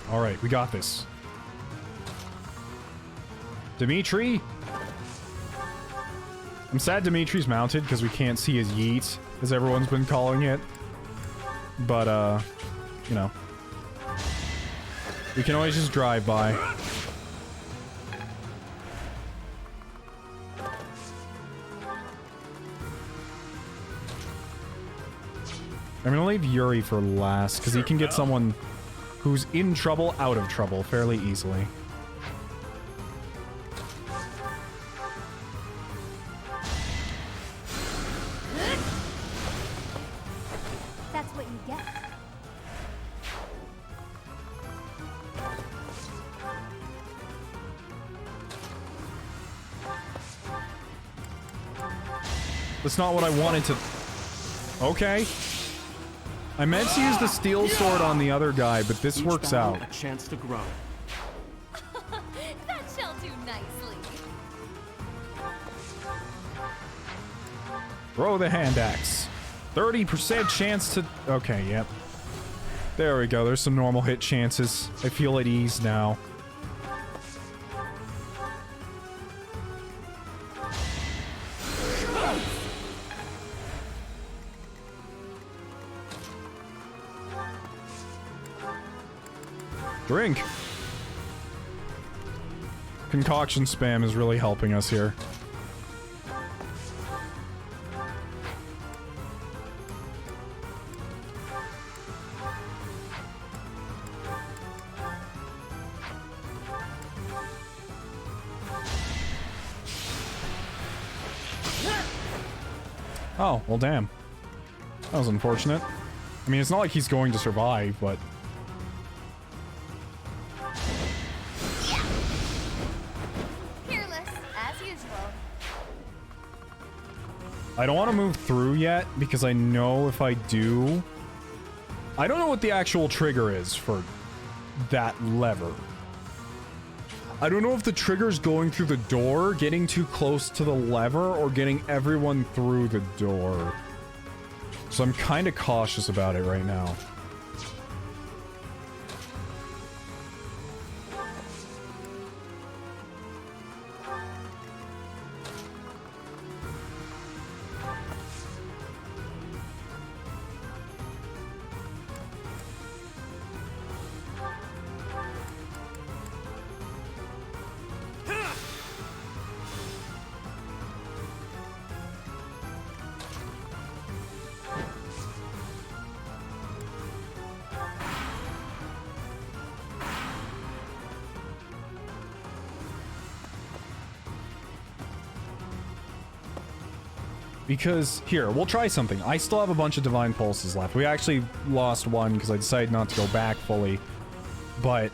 Alright, we got this. Dimitri? I'm sad Dimitri's mounted because we can't see his yeet, as everyone's been calling it. But, you know. We can always just drive by. I'm gonna leave Yuri for last, because he can get someone who's in trouble out of trouble fairly easily. That's what you get. That's not what I wanted to... Okay. I meant to use the steel sword on the other guy, but this works out. A chance to grow. That shall do nicely. Throw the hand axe. 30% chance to... Okay, yep. There we go. There's some normal hit chances. I feel at ease now. Drink! Concoction spam is really helping us here. Oh, well damn. That was unfortunate. I mean, it's not like he's going to survive, but... I don't want to move through yet because I know if I do... I don't know what the actual trigger is for that lever. I don't know if the trigger's going through the door, getting too close to the lever, or getting everyone through the door. So I'm kind of cautious about it right now. Because, here, we'll try something. I still have a bunch of Divine Pulses left. We actually lost one because I decided not to go back fully. But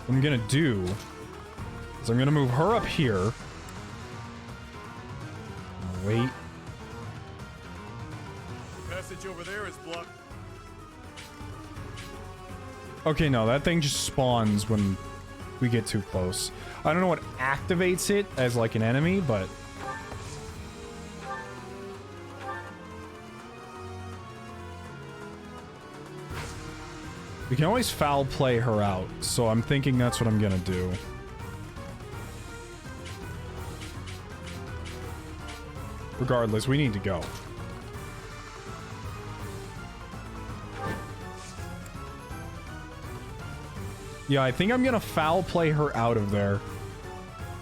what I'm gonna do is I'm gonna move her up here. Wait. The passage over there is blocked. Okay, no, that thing just spawns when we get too close. I don't know what activates it as, like, an enemy, but... we can always foul play her out, so I'm thinking that's what I'm gonna do. Regardless, we need to go. Yeah, I think I'm gonna foul play her out of there.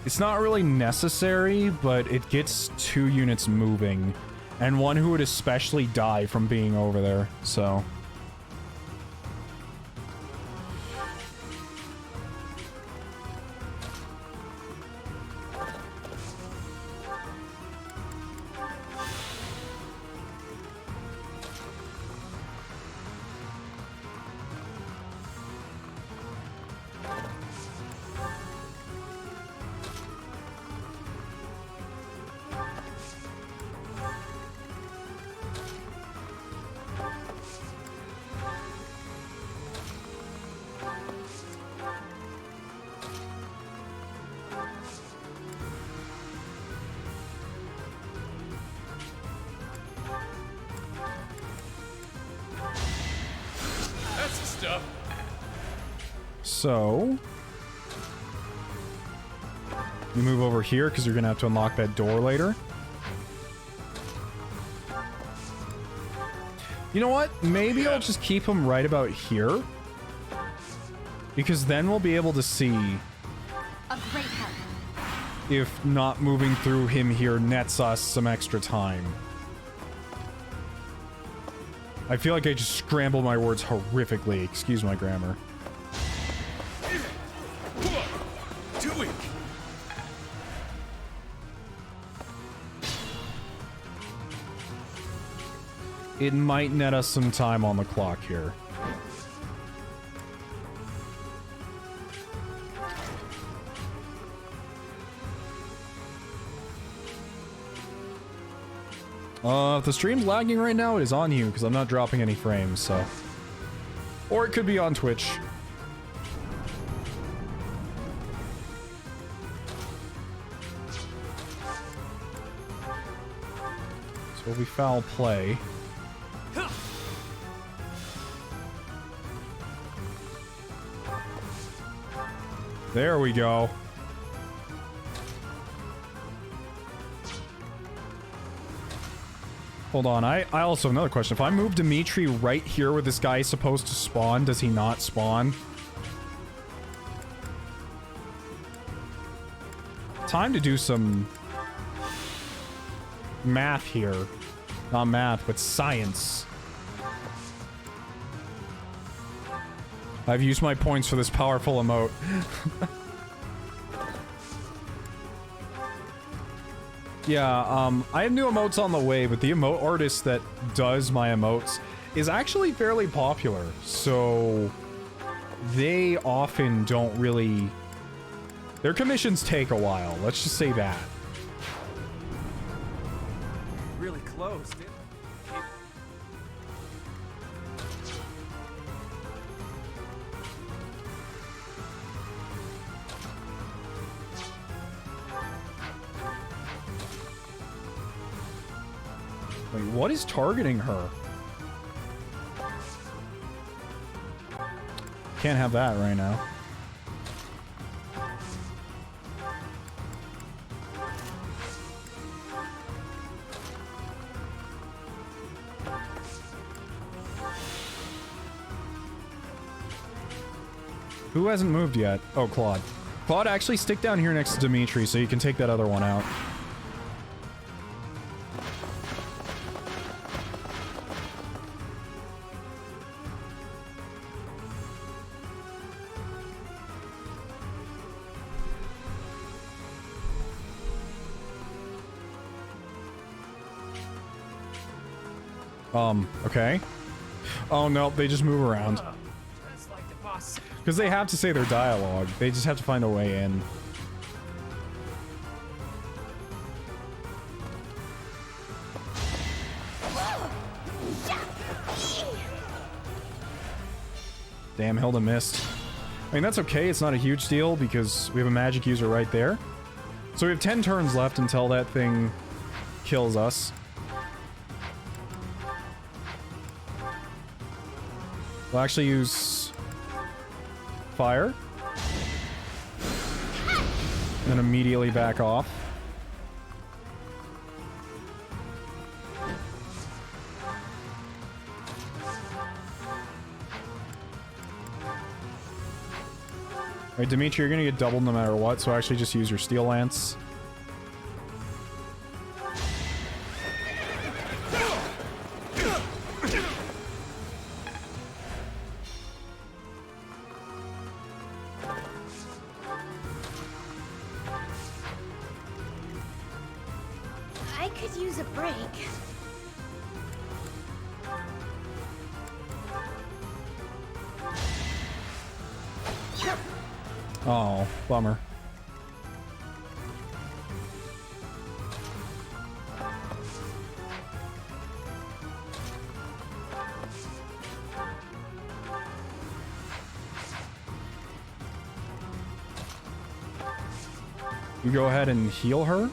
It's not really necessary, but it gets 2 units moving, and one who would especially die from being over there, so... So, you move over here because you're going to have to unlock that door later. You know what? Maybe I'll just keep him right about here. Because then we'll be able to see A great help. if not moving through him here nets us some extra time. I feel like I just scrambled my words horrifically. Excuse my grammar. It might net us some time on the clock here. If the stream's lagging right now, it is on you because I'm not dropping any frames, so... or it could be on Twitch. So we'll be foul play. There we go. Hold on, I also have another question. If I move Dimitri right here where this guy is supposed to spawn, does he not spawn? Time to do some math here. Not math, but science. I've used my points for this powerful emote. Yeah, I have new emotes on the way, but the emote artist that does my emotes is actually fairly popular, so they often don't really... their commissions take a while, let's just say that. close, didn't it? Wait, what is targeting her? Can't have that right now. Who hasn't moved yet? Oh, Claude. Claude, actually stick down here next to Dimitri so you can take that other one out. Okay. Oh, no, they just move around. That's like the boss. Because they have to say their dialogue. They just have to find a way in. Damn, Hilda missed. I mean, that's okay. It's not a huge deal because we have a magic user right there. So we have 10 turns left until that thing kills us. We'll actually use fire. And then immediately back off. Alright, Dimitri, you're gonna get doubled no matter what, so actually just use your steel lance. I could use a break. Oh, bummer. You go ahead and heal her.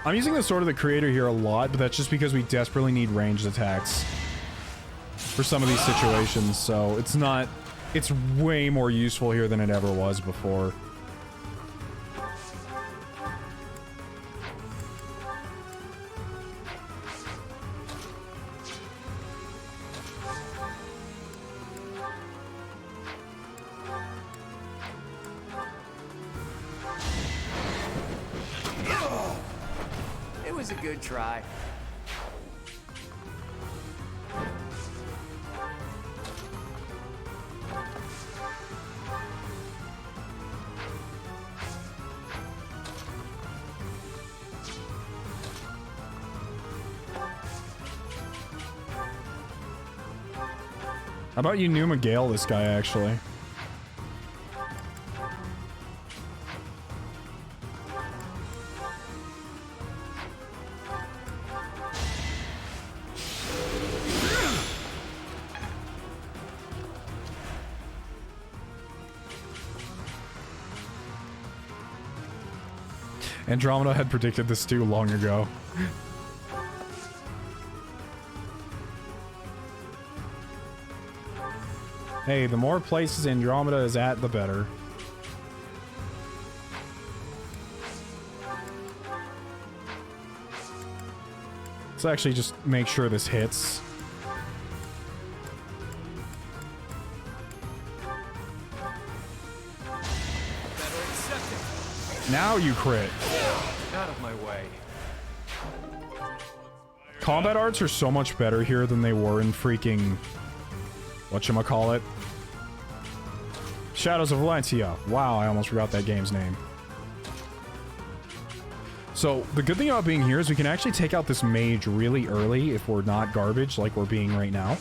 I'm using the Sword of the Creator here a lot, but that's just because we desperately need ranged attacks for some of these situations, so it's not... It's way more useful here than it ever was before. It was a good try. How about you Numa Gale this guy, actually? Andromeda had predicted this too long ago. Hey, the more places Andromeda is at, the better. Let's actually just make sure this hits. Now you crit. Out of my way. Combat arts are so much better here than they were in freaking... whatchamacallit? Shadows of Valencia. Wow, I almost forgot that game's name. So, the good thing about being here is we can actually take out this mage really early if we're not garbage like we're being right now.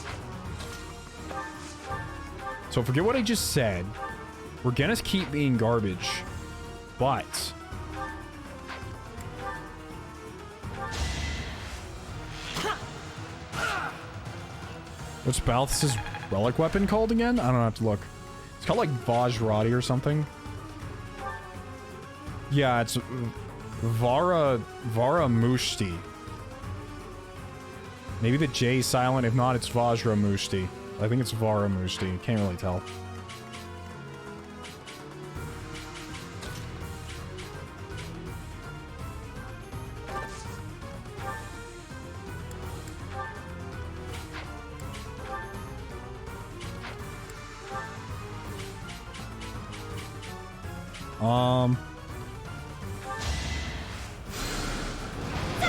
So forget what I just said. We're gonna keep being garbage, but what's Balthus' relic weapon called again? I don't have to look. It's called like Vajrati or something. Yeah, it's Vara Mushti. Maybe the J is silent. If not, it's Vajra Mushti. I think it's Vara Mushti. Can't really tell.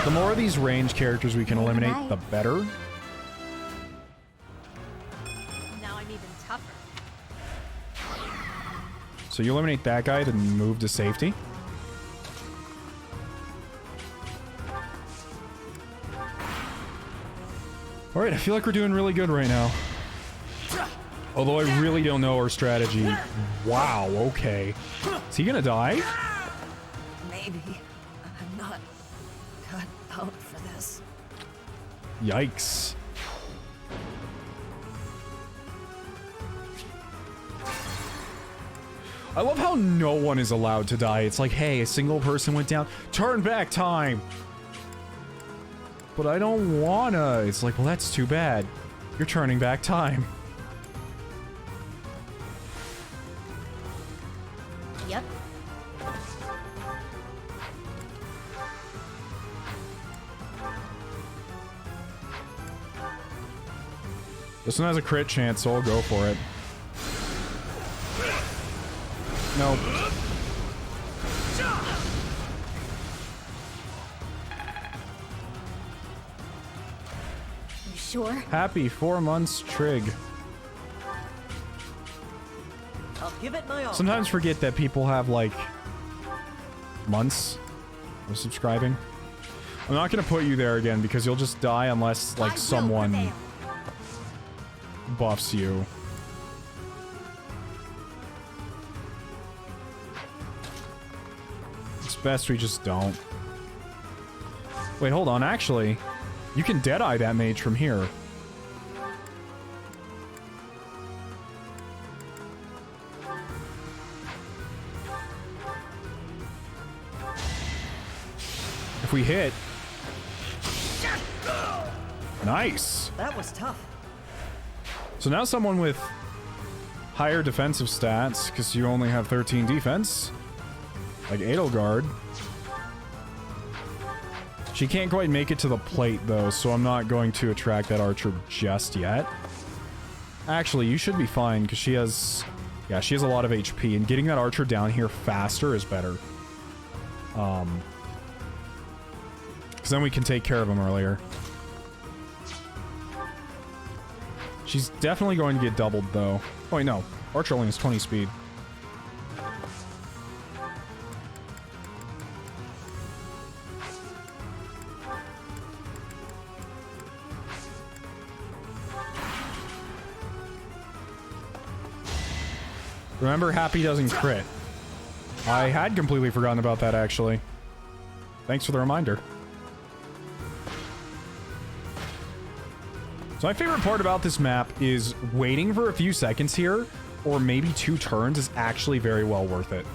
The more of these range characters we can eliminate, the better. Now I'm even tougher. So you eliminate that guy to move to safety. Alright, I feel like we're doing really good right now. Although I really don't know our strategy. Wow, okay. Is he gonna die? Maybe. I'm not cut out for this. Yikes. I love how no one is allowed to die. It's like, hey, a single person went down. Turn back time! But I don't wanna. It's like, well, that's too bad. You're turning back time. Yep. This one has a crit chance, so I'll go for it. Nope. You sure? Happy 4 months, Trig. I'll give it my all. Sometimes forget that people have, like, months of subscribing. I'm not gonna put you there again because you'll just die unless, like, someone buffs you. It's best we just don't. Wait, hold on. Actually, you can Deadeye that mage from here. If we hit... Nice! That was tough. So now someone with higher defensive stats, because you only have 13 defense, like Edelgard. She can't quite make it to the plate, though, so I'm not going to attract that archer just yet. Actually, you should be fine, because she has... Yeah, she has a lot of HP, and getting that archer down here faster is better. Because then we can take care of him earlier. She's definitely going to get doubled, though. Oh, wait, no. Archer only has 20 speed. Remember, Happy doesn't crit. I had completely forgotten about that, actually. Thanks for the reminder. So my favorite part about this map is waiting for a few seconds here, or maybe 2 turns, is actually very well worth it.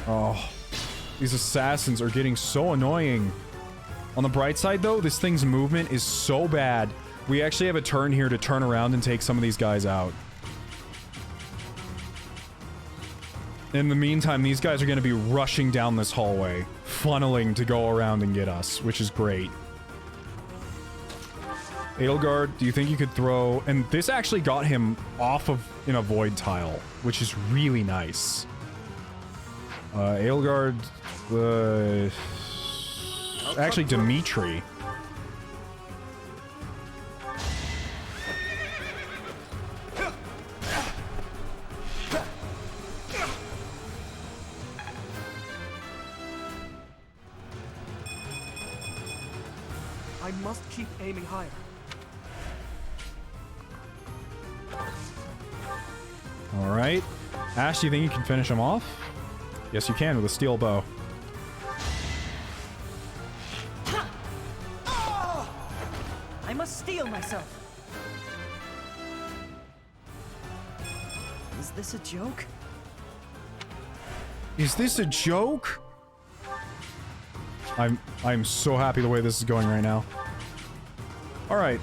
Oh, these assassins are getting so annoying. On the bright side, though, this thing's movement is so bad. We actually have a turn here to turn around and take some of these guys out. In the meantime, these guys are going to be rushing down this hallway, funneling to go around and get us, which is great. Edelgard, do you think you could throw... And this actually got him off of in a void tile, which is really nice. Edelgard... actually, Dimitri. I must keep aiming higher. All right. Ash, do you think you can finish him off? Yes, you can with a steel bow. I must steel myself. Is this a joke? Is this a joke? I'm so happy the way this is going right now. Alright,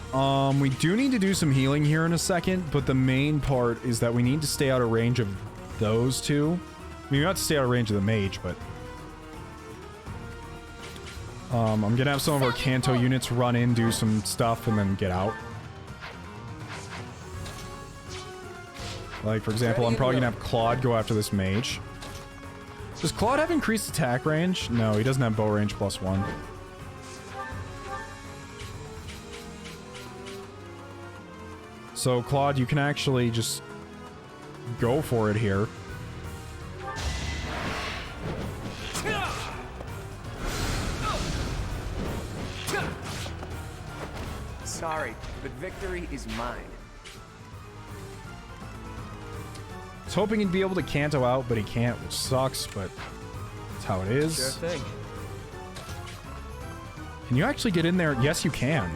we do need to do some healing here in a second, but the main part is that we need to stay out of range of those two. I mean, we have to stay out of range of the mage, but... I'm gonna have some of our Kanto units run in, do some stuff, and then get out. Like, for example, I'm probably gonna have Claude go after this mage. Does Claude have increased attack range? No, he doesn't have bow range +1. So, Claude, you can actually just go for it here. Sorry, but victory is mine. I was hoping he'd be able to Kanto out, but he can't, which sucks, but that's how it is. Sure thing. Can you actually get in there? Yes, you can.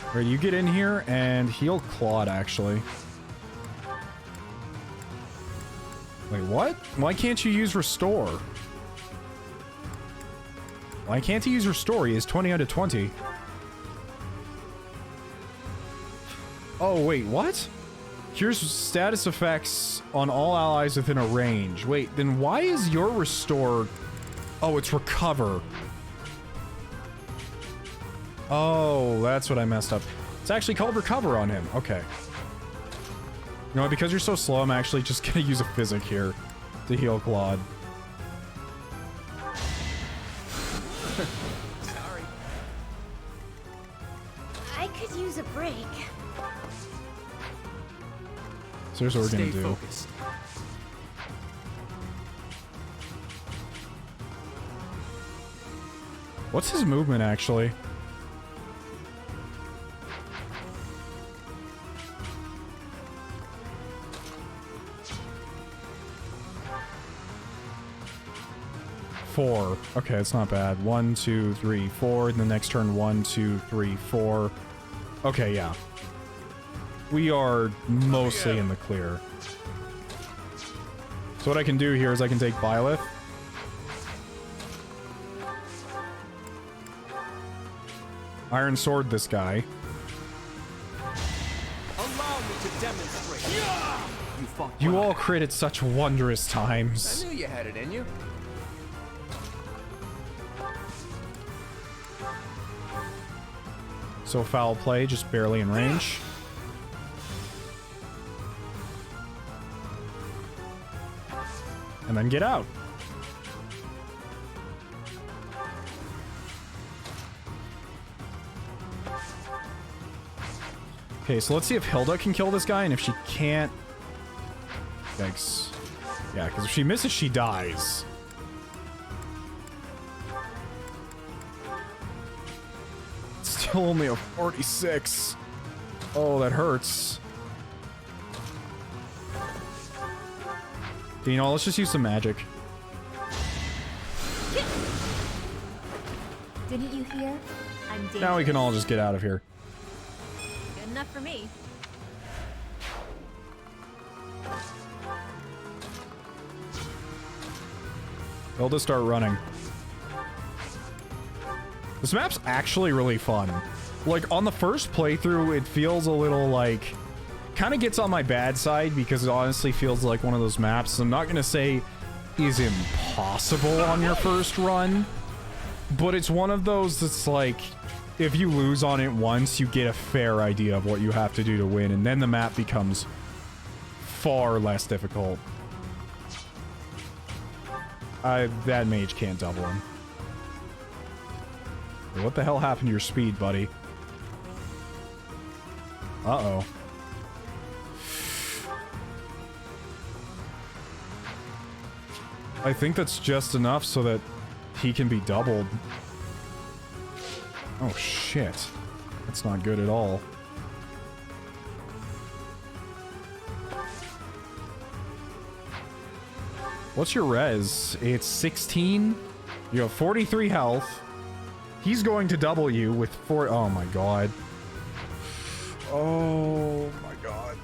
Alright, you get in here and heal Claude, actually. Wait, what? Why can't you use Restore? Why can't he use Restore? He is 20 out of 20. Oh, wait, what? Cures status effects on all allies within a range. Wait, then why is your Restore... Oh, it's Recover. Oh, that's what I messed up. It's actually called Recover on him. Okay. You know what? Because you're so slow, I'm actually just gonna use a Physic here to heal Claude. Sorry. I could use a break. So here's what we're gonna Stay do. focused. What's his movement, actually? Four. Okay, it's not bad. 1, 2, 3, 4. And the next turn, 1, 2, 3, 4. Okay, yeah. We are mostly in the clear. So what I can do here is I can take Byleth. Iron Sword this guy. Allow me to demonstrate. You fought You well. all crit at such wondrous times. I knew you had it in you. So foul play, just barely in range. And then get out. Okay, so let's see if Hilda can kill this guy, and if she can't... Yikes. Yeah, because if she misses, she dies. Still only a 46. Oh, that hurts. You know, let's just use some magic. Didn't you hear? I'm dangerous. Now we can all just get out of here. Good enough for me. Hilda, start running. This map's actually really fun. Like, on the first playthrough, it feels a little, like... kind of gets on my bad side, because it honestly feels like one of those maps I'm not going to say is impossible on your first run, but it's one of those that's like, if you lose on it once, you get a fair idea of what you have to do to win, and then the map becomes far less difficult. That mage can't double him. What the hell happened to your speed, buddy? Uh-oh. I think that's just enough so that he can be doubled. Oh, shit. That's not good at all. What's your res? It's 16. You have 43 health. He's going to double you with 4. Oh my god. Oh my god.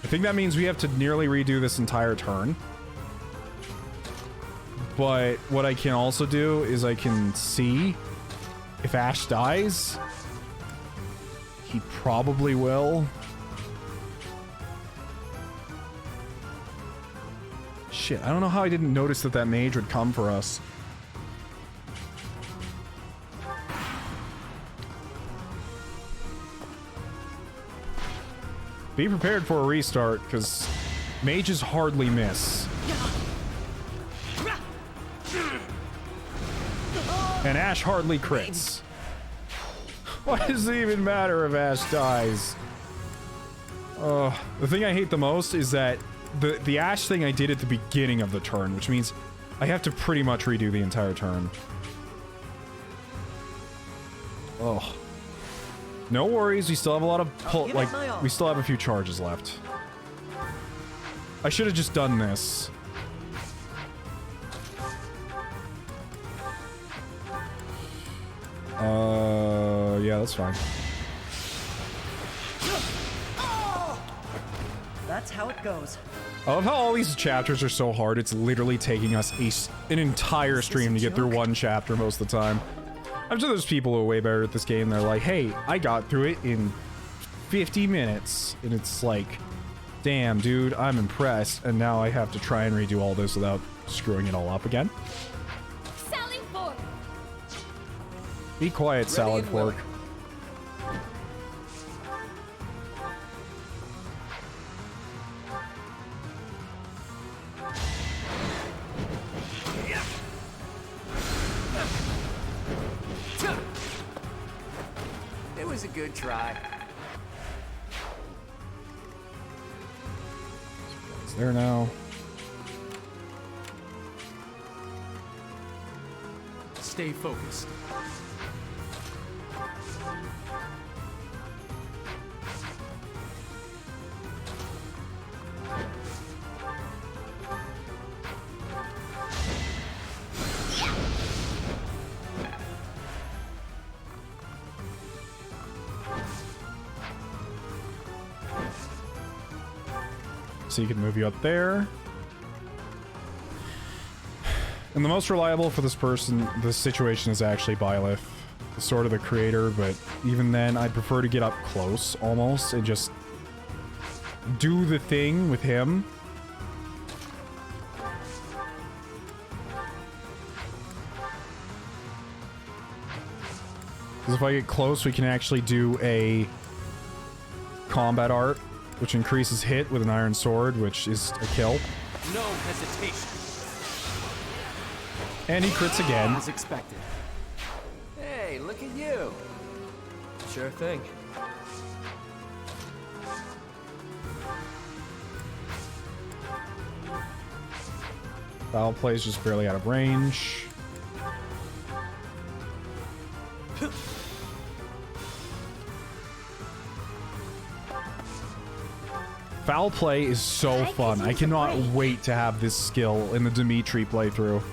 I think that means we have to nearly redo this entire turn. But what I can also do is I can see if Ash dies. He probably will. Shit, I don't know how I didn't notice that that mage would come for us. Be prepared for a restart, because mages hardly miss. And Ash hardly crits. Why does it even matter if Ash dies? The thing I hate the most is that the Ash thing I did at the beginning of the turn, which means I have to pretty much redo the entire turn. Oh. No worries, we still have a lot of we still have a few charges left. I should have just done this. Yeah, that's fine. That's how it goes. I love how all these chapters are so hard, it's literally taking us an entire stream to get through one chapter most of the time. I'm sure there's people who are way better at this game. They're like, hey, I got through it in 50 minutes. And it's like, damn, dude, I'm impressed. And now I have to try and redo all this without screwing it all up again. Sally forth. Be quiet, salad fork. It was a good try. It's there now. Stay focused. So you can move you up there. And the most reliable for this situation is actually Byleth, sort of the creator, but even then I'd prefer to get up close almost and just do the thing with him. Because if I get close, we can actually do a combat art, which increases hit with an iron sword, which is a kill. No hesitation. And he crits again. As expected. Hey, look at you. Sure thing. Foul play is just barely out of range. Foul play is so fun. I cannot wait to have this skill in the Dimitri playthrough.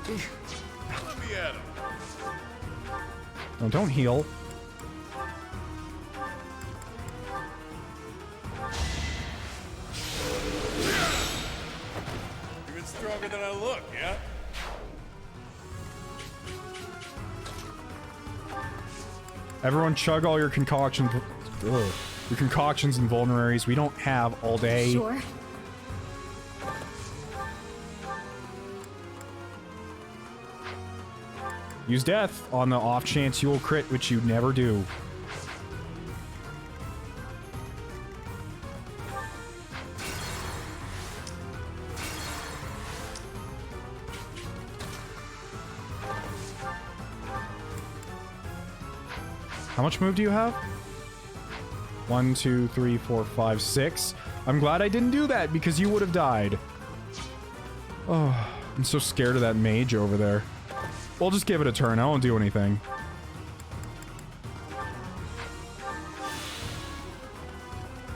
Let me at him. No, don't heal. Even stronger than I look, yeah? Everyone chug all your concoctions. Ugh. Your concoctions and vulneraries. We don't have all day. Sure. Use death on the off chance you will crit, which you never do. How much move do you have? 1, 2, 3, 4, 5, 6. I'm glad I didn't do that because you would have died. Oh, I'm so scared of that mage over there. We'll just give it a turn. I won't do anything.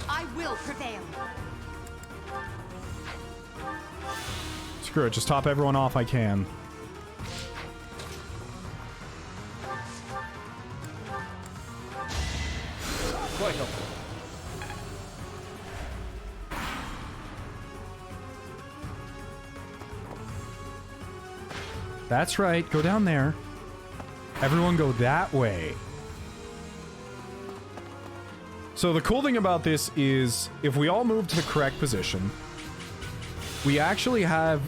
I will prevail. Screw it. Just top everyone off I can. Quite helpful. That's right. Go down there. Everyone go that way. So the cool thing about this is if we all move to the correct position, we actually have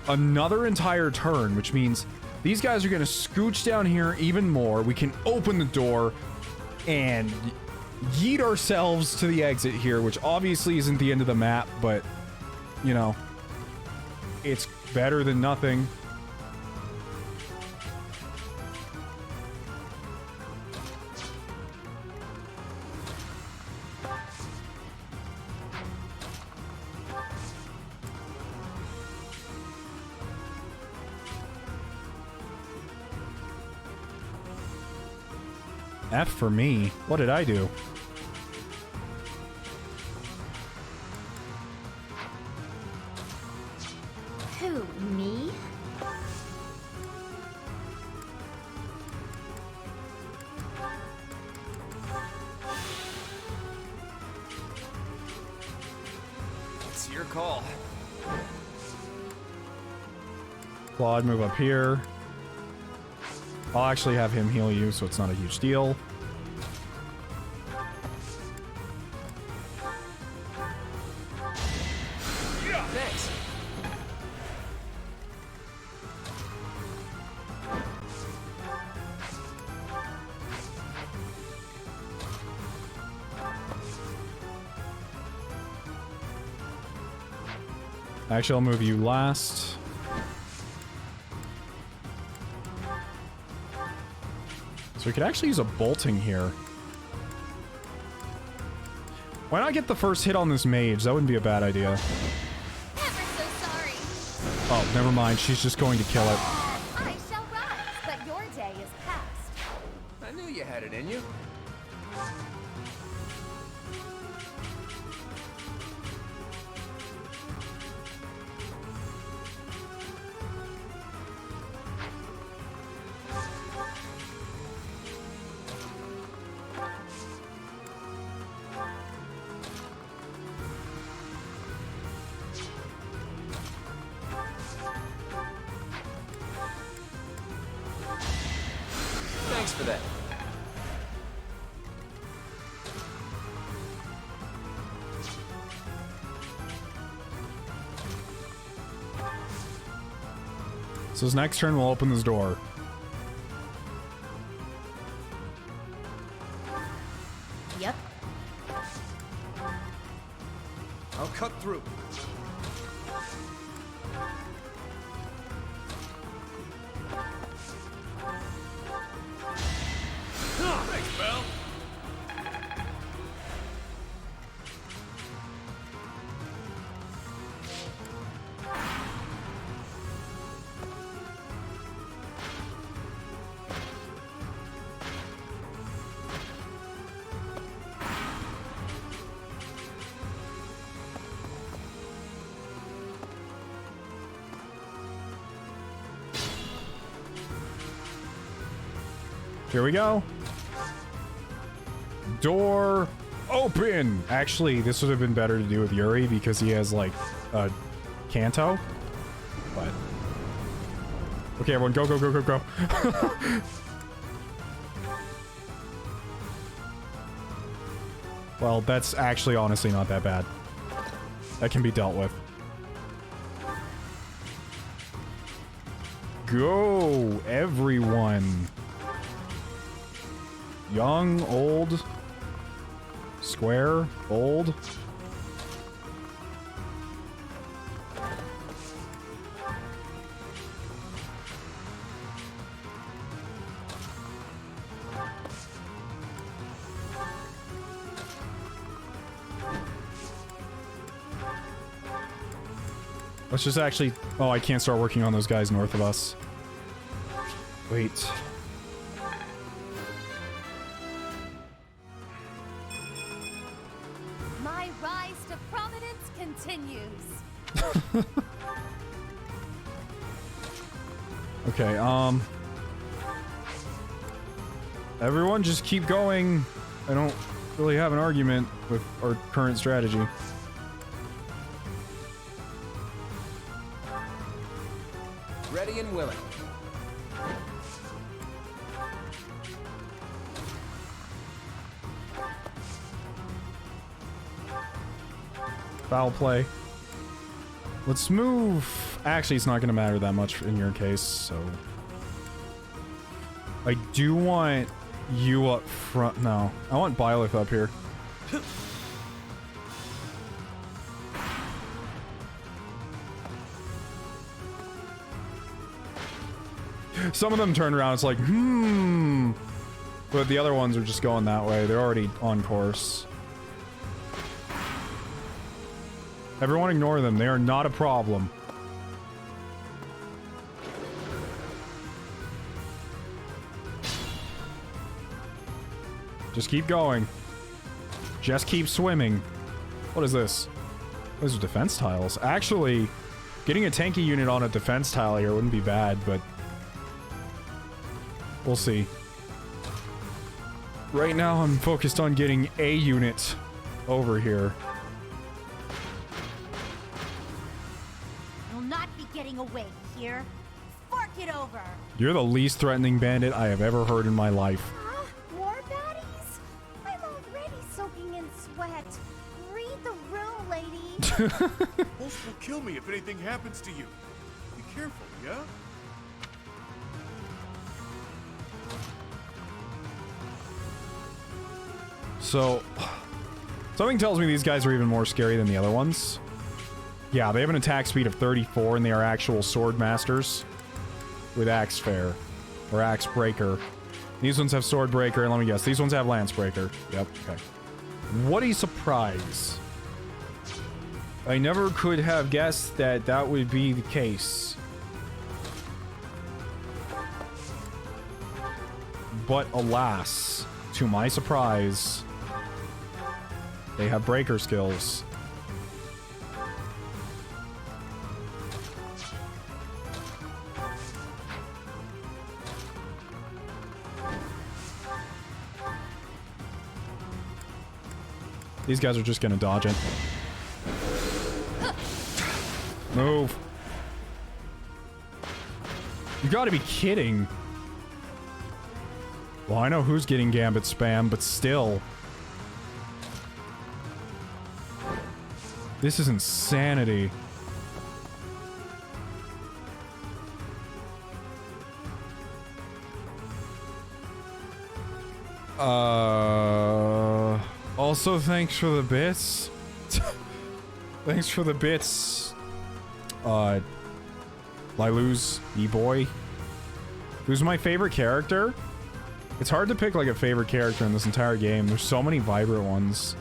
another entire turn, which means these guys are going to scooch down here even more. We can open the door and yeet ourselves to the exit here, which obviously isn't the end of the map, but, you know, it's better than nothing. F for me. What did I do? Who, me? It's your call. Claude, move up here. I'll actually have him heal you, so it's not a huge deal. Thanks. Actually, I'll move you last. So we could actually use a bolting here. Why not get the first hit on this mage? That wouldn't be a bad idea. Ever so sorry. Oh, never mind. She's just going to kill it. I shall rise, but your day is past. I knew you had it in you. Thanks for that. So his next turn, we'll open this door. Yep. I'll cut through. Thanks, Belle. Here we go. Door open! Actually, this would have been better to do with Yuri because he has, like, a Kanto. But... okay, everyone, go, go, go, go, go. Well, that's actually honestly not that bad. That can be dealt with. go, everyone. Young, old, square, old. Let's just actually... Oh, I can't start working on those guys north of us. Wait. My rise to prominence continues. Okay, everyone just keep going. I don't really have an argument with our current strategy. Ready and willing. Foul play. Let's move. Actually, it's not going to matter that much in your case, so... I do want you up front. No, I want Byleth up here. Some of them turned around, it's like, but the other ones are just going that way. They're already on course. Everyone ignore them. They are not a problem. Just keep going. Just keep swimming. What is this? Those are defense tiles. Actually, getting a tanky unit on a defense tile here wouldn't be bad, but... we'll see. Right now, I'm focused on getting a unit over here. You'll not be getting away here. Fork it over. You're the least threatening bandit I have ever heard in my life. War baddies? I'm already soaking in sweat. Read the room, lady. Wolf will kill me if anything happens to you. Be careful, yeah? So, something tells me these guys are even more scary than the other ones. Yeah, they have an attack speed of 34 and they are actual sword masters with axe fair or axe breaker. These ones have sword breaker, and let me guess, these ones have lance breaker. Yep, okay. What a surprise. I never could have guessed that that would be the case. But alas, to my surprise, they have breaker skills. These guys are just gonna dodge it. Move. You gotta be kidding. Well, I know who's getting Gambit spam, but still. This is insanity. Also, thanks for the bits. Thanks for the bits. Liluz, E-boy. Who's my favorite character? It's hard to pick like a favorite character in this entire game. There's so many vibrant ones.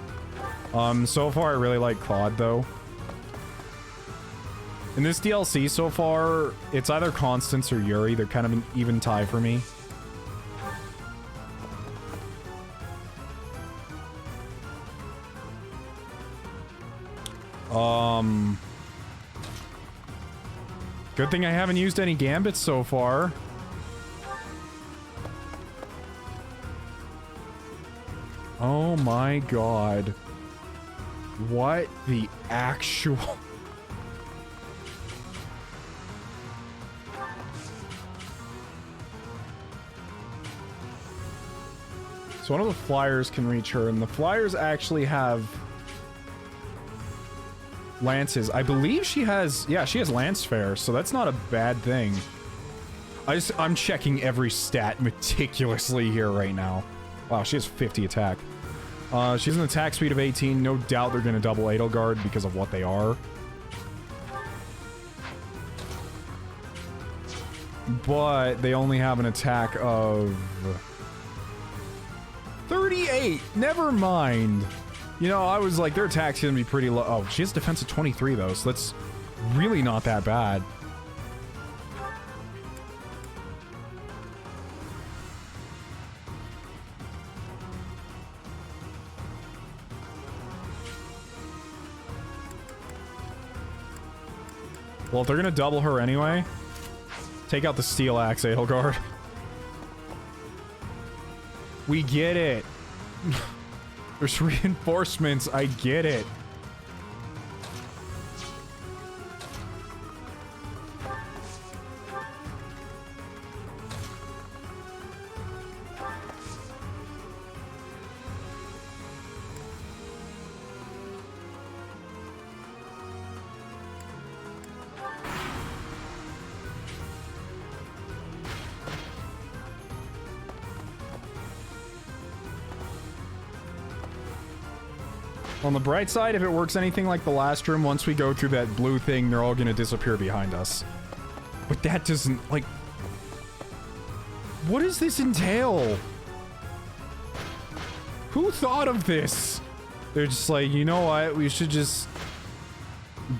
So far I really like Claude though. In this DLC so far, it's either Constance or Yuri. They're kind of an even tie for me. Good thing I haven't used any Gambits so far. Oh my god. What the actual... So one of the flyers can reach her, and the flyers actually have lances. I believe she has... yeah, she has lance fair, so that's not a bad thing. I'm checking every stat meticulously here right now. Wow, she has 50 attack. She's an attack speed of 18. No doubt they're gonna double Edelgard because of what they are. But they only have an attack of 38. Never mind. You know, I was like, their attack's gonna be pretty low. Oh, she has defense of 23 though, so that's really not that bad. Well, if they're gonna double her anyway, take out the steel axe, Edelgard. We get it. There's reinforcements, I get it. On the bright side, if it works anything like the last room, once we go through that blue thing, they're all gonna disappear behind us. But that doesn't, like... What does this entail? Who thought of this? They're just like, you know what, we should just...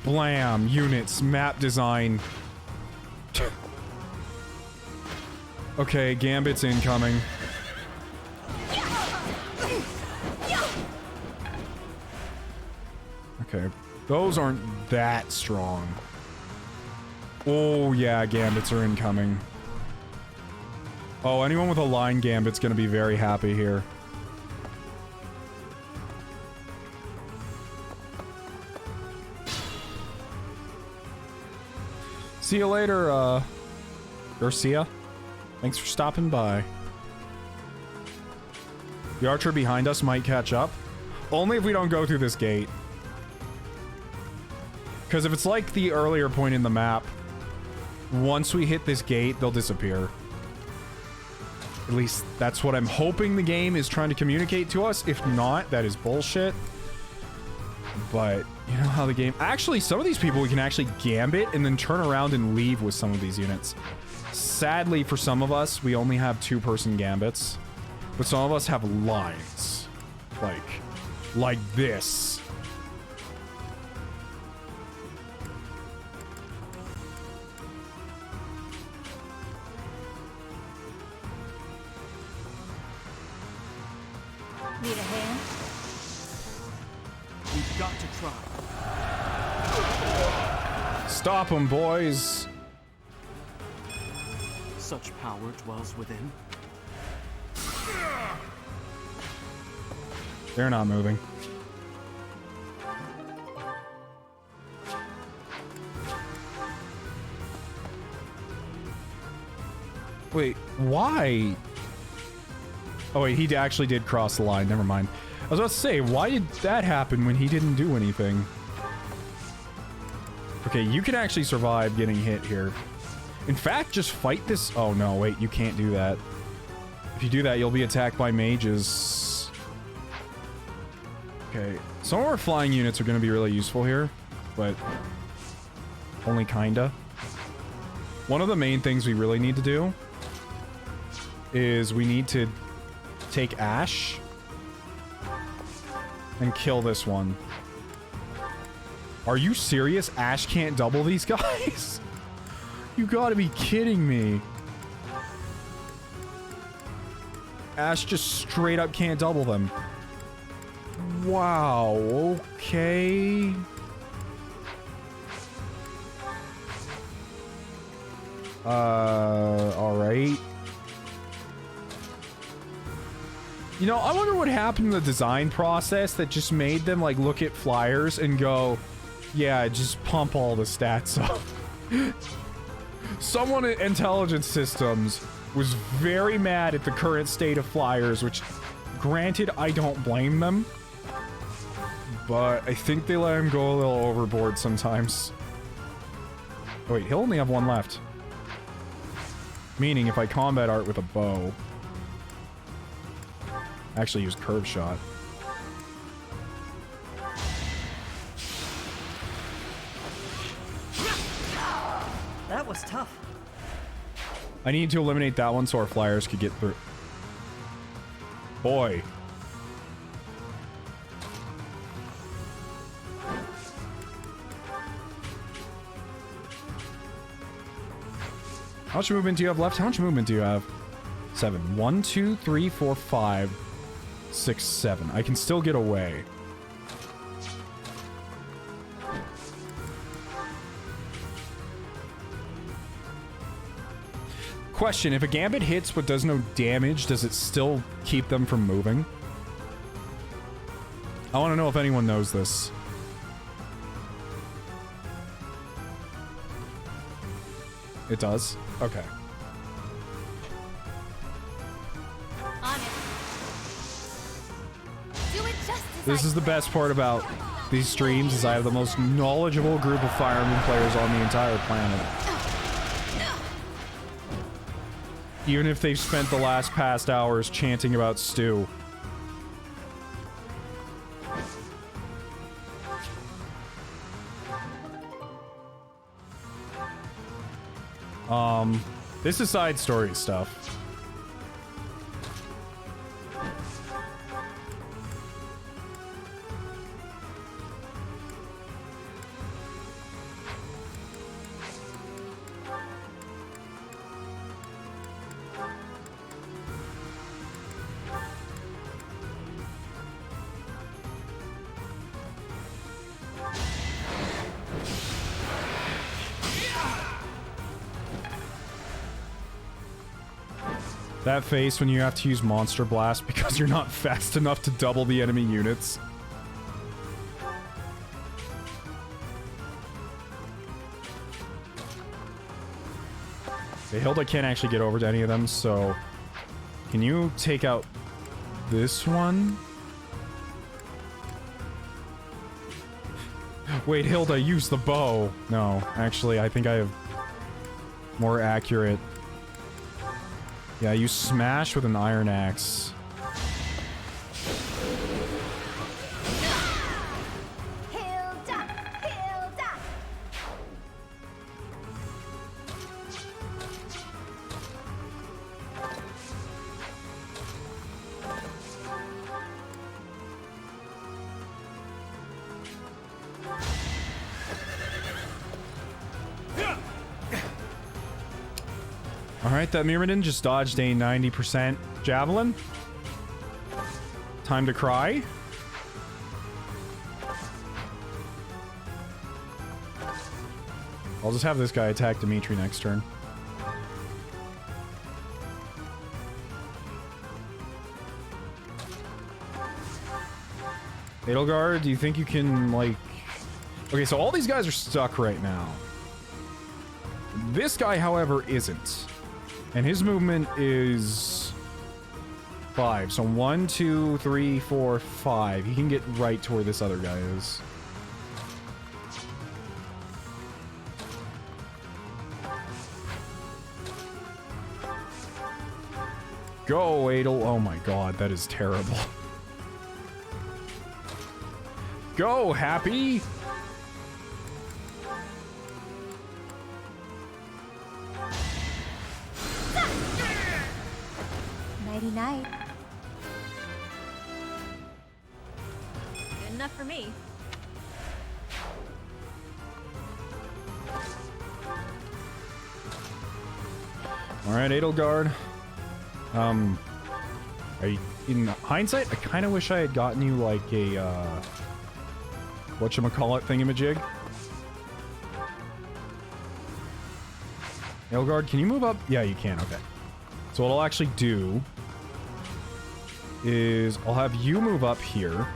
Blam, units, map design. Okay, Gambit's incoming. Okay, those aren't that strong. Oh yeah, Gambits are incoming. Oh, anyone with a line Gambit's gonna be very happy here. See you later, Garcia. Thanks for stopping by. The archer behind us might catch up. Only if we don't go through this gate. Because if it's like the earlier point in the map, once we hit this gate, they'll disappear. At least that's what I'm hoping the game is trying to communicate to us. If not, that is bullshit. But you know how the game... Actually, some of these people we can actually gambit and then turn around and leave with some of these units. Sadly, for some of us, we only have two-person gambits. But some of us have lines. Like this. Need a hand? We've got to try. Stop them, boys. Such power dwells within. They're not moving. Wait, why? Oh wait, he actually did cross the line. Never mind. I was about to say, why did that happen when he didn't do anything? Okay, you can actually survive getting hit here. In fact, just fight this... Oh no, wait, you can't do that. If you do that, you'll be attacked by mages. Okay, some of our flying units are going to be really useful here, but only kinda. One of the main things we really need to do is we need to take Ash and kill this one. Are you serious? Ash can't double these guys? You gotta be kidding me. Ash just straight up can't double them. Wow, okay. Alright. You know, I wonder what happened in the design process that just made them, like, look at flyers and go, yeah, just pump all the stats up. Someone at Intelligence Systems was very mad at the current state of flyers, which, granted, I don't blame them. But I think they let him go a little overboard sometimes. Oh, wait, he'll only have one left. Meaning if I combat art with a bow... Actually use curve shot. That was tough. I need to eliminate that one so our flyers could get through. Boy. How much movement do you have left? How much movement do you have? 7. 1, 2, 3, 4, 5, 6, 7. I can still get away. Question, if a gambit hits but does no damage, does it still keep them from moving? I want to know if anyone knows this. It does? Okay. On it. Do it just as This is the best part about these streams, is I have the most knowledgeable group of Fire Emblem players on the entire planet. Even if they've spent the last past hours chanting about stew. This is side story stuff. That face when you have to use Monster Blast because you're not fast enough to double the enemy units. Okay, Hilda can't actually get over to any of them, so... Can you take out this one? Wait, Hilda, use the bow. No, actually, I think I have more accurate... Yeah, you smash with an iron axe. Hilda! Hilda! Alright, that Myrmidon just dodged a 90% javelin. Time to cry. I'll just have this guy attack Dimitri next turn. Edelgard, do you think you can, like... Okay, so all these guys are stuck right now. This guy, however, isn't. And his movement is 5. So 1, 2, 3, 4, 5. He can get right to where this other guy is. Go, Adel. Oh my god, that is terrible. Go, Happy! Nighty-night. Good enough for me. Alright, Edelgard. In hindsight, I kind of wish I had gotten you, like, a, whatchamacallit thingamajig. Edelgard, can you move up? Yeah, you can, okay. So what I'll actually do is I'll have you move up here.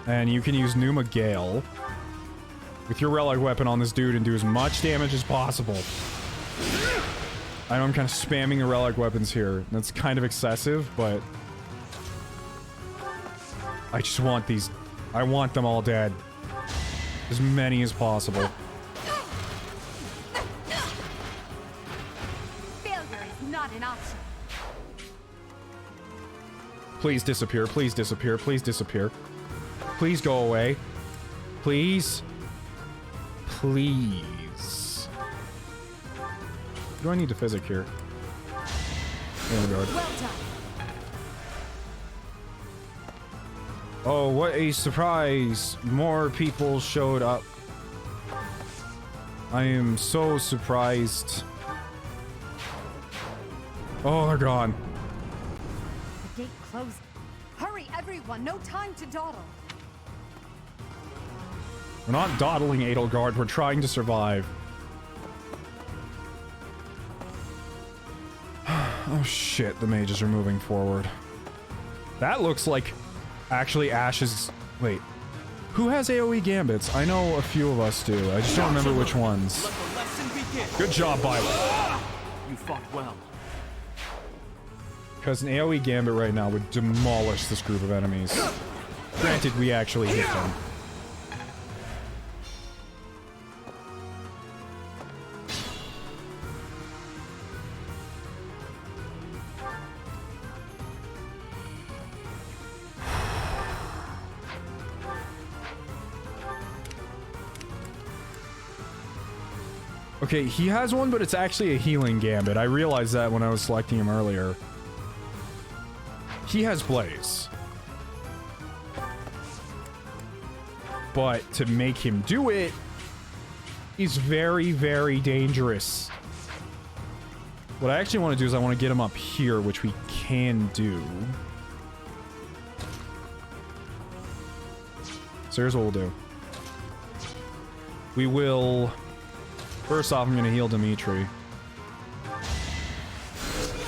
And you can use Numa Gale with your relic weapon on this dude and do as much damage as possible. I know I'm kind of spamming the relic weapons here. That's kind of excessive, but I just want these. I want them all dead. As many as possible. not an option. Please disappear, please disappear, please disappear. Please go away. Please. Please. Do I need to physic here? Oh my god. Well done. Oh, what a surprise! More people showed up. I am so surprised. Oh, they're gone. The gate closed. Hurry, everyone! No time to dawdle. We're not dawdling, Edelgard. We're trying to survive. Oh shit, the mages are moving forward. That looks like actually Ash's... Wait. Who has AoE gambits? I know a few of us do. I just don't remember which ones. Let the lesson begin. Good job, Violet. You fought well. Because an AoE gambit right now would demolish this group of enemies. Granted, we actually hit them. Okay, he has one, but it's actually a healing gambit. I realized that when I was selecting him earlier. He has Blaze. But to make him do it is very, very dangerous. What I actually want to do is I want to get him up here, which we can do. So here's what we'll do. We will... First off, I'm going to heal Dimitri.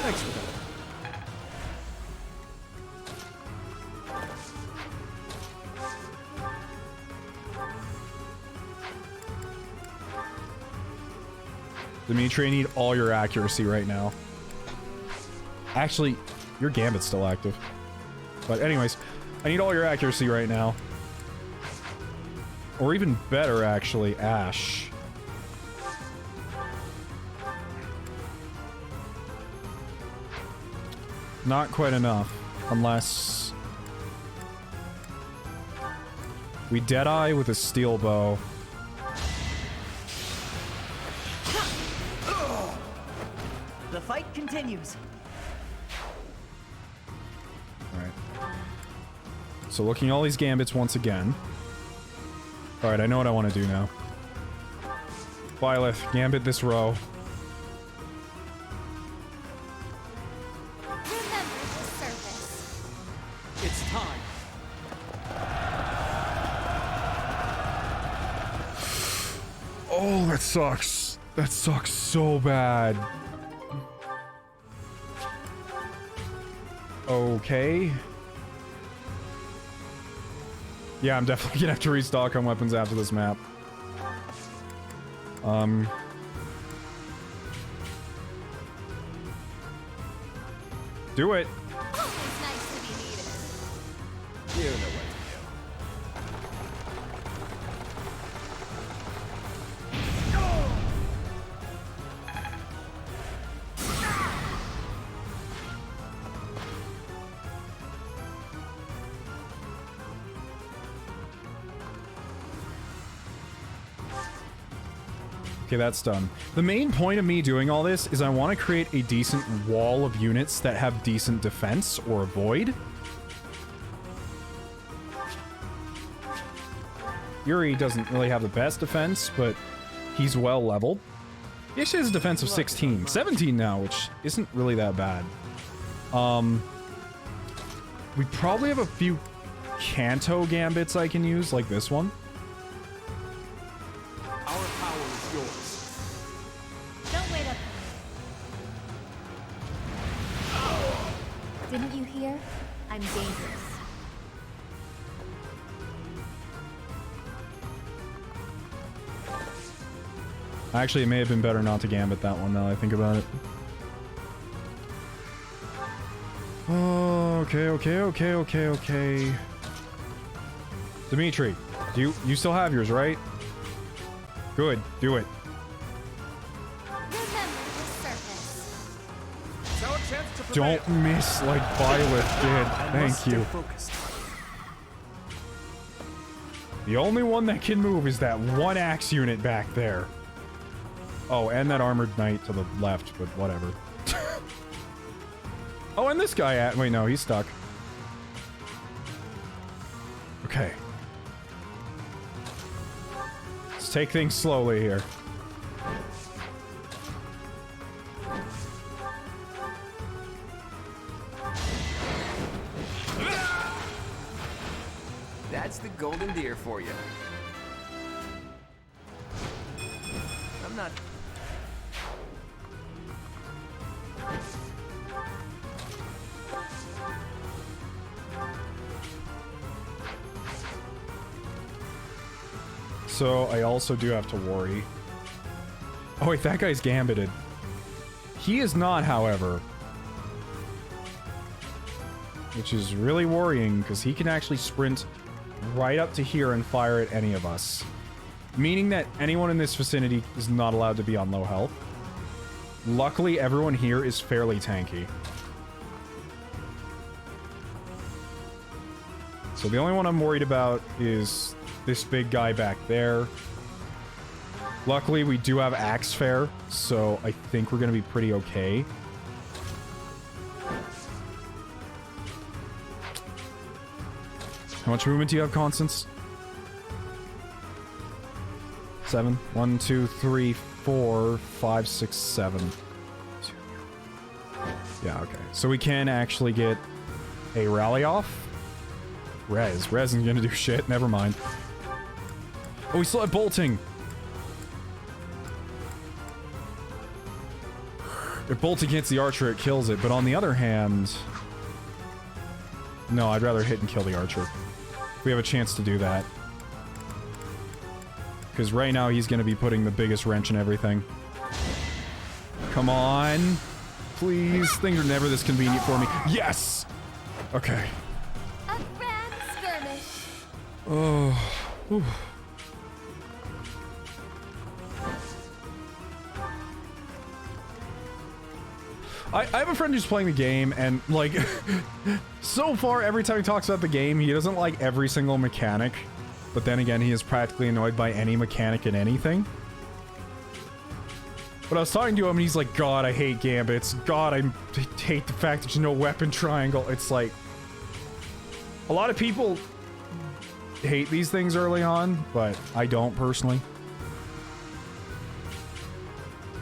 Thanks for that. Dimitri, I need all your accuracy right now. Actually, your gambit's still active. But anyways, I need all your accuracy right now. Or even better, actually, Ash. Not quite enough, unless we Deadeye with a steel bow. The fight continues. Alright. So looking at all these gambits once again. Alright, I know what I want to do now. Violet, gambit this row. It's time. Oh, that sucks. That sucks so bad. Okay. Yeah, I'm definitely gonna have to restock on weapons after this map. Do it. Always nice to be needed. You know what to do. Okay, that's done. The main point of me doing all this is I want to create a decent wall of units that have decent defense or avoid. Yuri doesn't really have the best defense, but he's well leveled. He actually has a defense of 16. 17 now, which isn't really that bad. We probably have a few Kanto gambits I can use, like this one. Our power is yours. Don't wait up. Didn't you hear? I'm dangerous. Actually, it may have been better not to gambit that one now that I think about it. Oh, okay. Dimitri, you still have yours, right? Good, do it. Remember the surface. chance to prevail. Don't miss like Violet did. Thank you. Focused. The only one that can move is that one axe unit back there. Oh, and that armored knight to the left, but whatever. Oh, and this guy at... Wait, no, he's stuck. Okay. Let's take things slowly here. That's the golden deer for you. I'm not... So, I also do have to worry. Oh wait, that guy's gambited. He is not, however. Which is really worrying, because he can actually sprint right up to here and fire at any of us. Meaning that anyone in this vicinity is not allowed to be on low health. Luckily, everyone here is fairly tanky. So the only one I'm worried about is this big guy back there. Luckily, we do have Axe Fair, so I think we're going to be pretty okay. How much movement do you have, Constance? 7. 1, 2, 3, 4, 5, 6, 7. Yeah, okay. So we can actually get a rally off. Rez isn't gonna do shit. Never mind. Oh, we still have bolting. If bolting hits the archer, it kills it. But on the other hand... No, I'd rather hit and kill the archer. We have a chance to do that. Because right now he's going to be putting the biggest wrench in everything. Come on. Please. Things are never this convenient for me. Yes! Okay. A grand skirmish. Oh. Whew. I have a friend who's playing the game, and, like, so far, every time he talks about the game, he doesn't like every single mechanic. But then again, he is practically annoyed by any mechanic in anything. But I was talking to him, and he's like, God, I hate gambits. God, I hate the fact that there's no weapon triangle. It's like... A lot of people hate these things early on, but I don't, personally.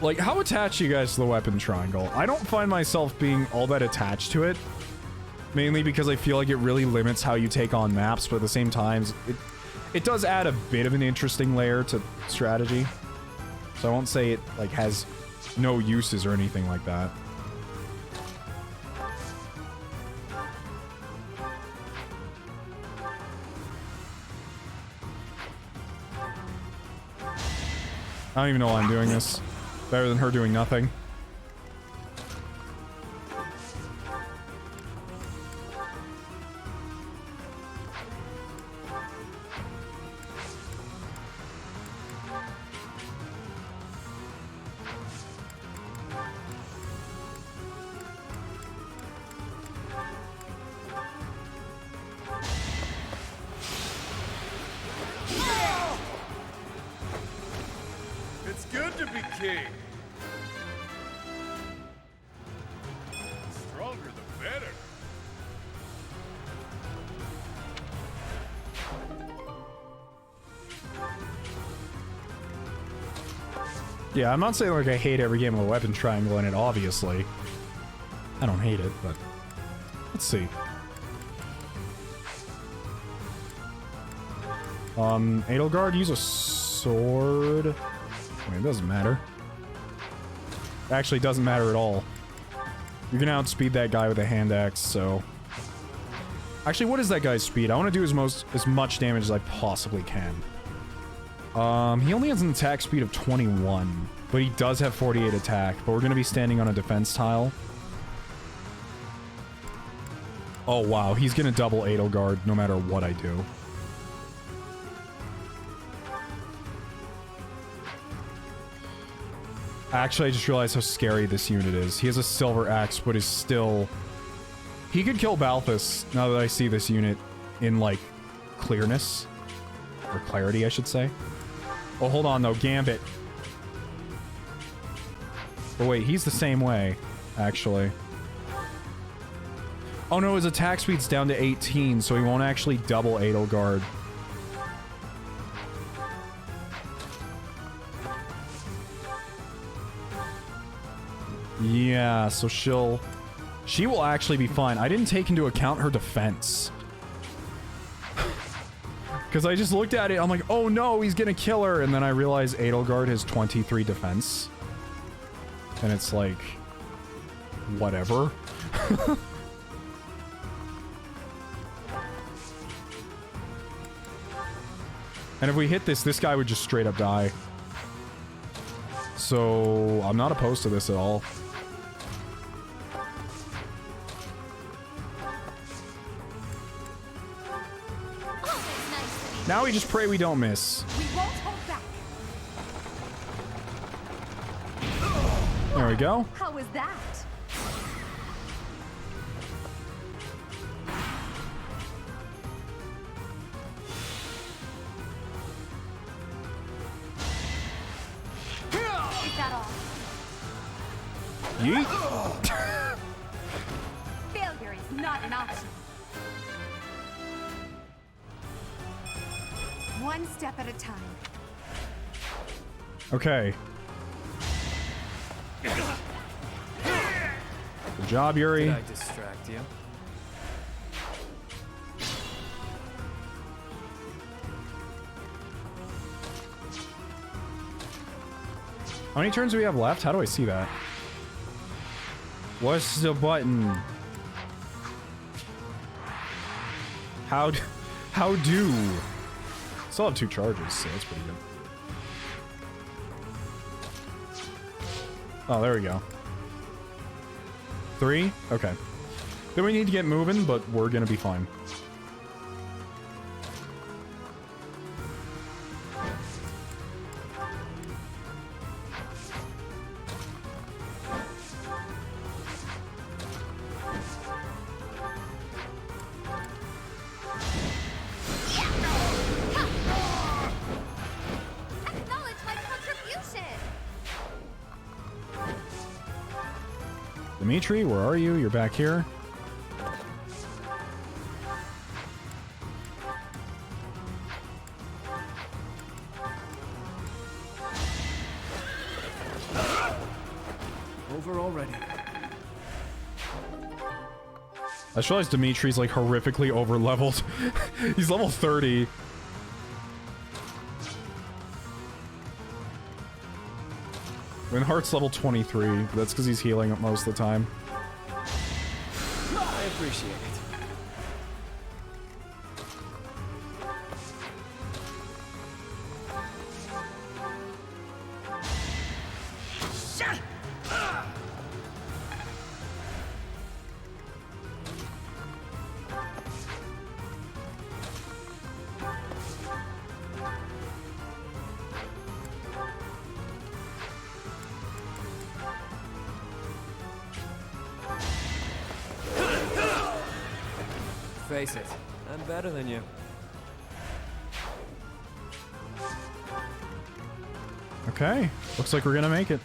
Like, how attached are you guys to the weapon triangle? I don't find myself being all that attached to it. Mainly because I feel like it really limits how you take on maps, but at the same time, it does add a bit of an interesting layer to strategy. So I won't say it, like, has no uses or anything like that. I don't even know why I'm doing this. Better than her doing nothing. It's good to be king. Stronger the better. Yeah, I'm not saying like I hate every game with a weapon triangle in it, obviously. I don't hate it, but... Let's see. Edelgard, use a sword. I mean, it doesn't matter. Actually, it doesn't matter at all. You're gonna outspeed that guy with a hand axe, so... Actually, what is that guy's speed? I want to do as much damage as I possibly can. He only has an attack speed of 21, but he does have 48 attack, but we're gonna be standing on a defense tile. Oh wow, he's gonna double Edelgard no matter what I do. Actually, I just realized how scary this unit is. He has a silver axe, but is still... He could kill Balthus, now that I see this unit in, like, clearness. Or clarity, I should say. Oh, hold on, though. Gambit. Oh, wait, he's the same way, actually. Oh, no, his attack speed's down to 18, so he won't actually double Edelgard. Yeah, so she will actually be fine. I didn't take into account her defense. Because I just looked at it, I'm like, oh no, he's gonna kill her. And then I realized Edelgard has 23 defense. And it's like, whatever. And if we hit this, this guy would just straight up die. So I'm not opposed to this at all. Now we just pray we don't miss. We won't hold back. There we go. How was that? Is that all? Yeet. Failure is not an option. One step at a time. Okay. Good job, Yuri. Did I distract you? How many turns do we have left? How do I see that? What's the button? How do? Still have 2 charges, so that's pretty good. Oh, there we go. 3? Okay. Then we need to get moving, but we're gonna be fine. Acknowledge my contribution! Dimitri, where are you? You're back here. Over already. I just realized Dimitri's like horrifically over leveled. He's level 30. Winhart's level 23, but that's because he's healing up most of the time. I appreciate it. Face it, I'm better than you. Okay, looks like we're gonna make it.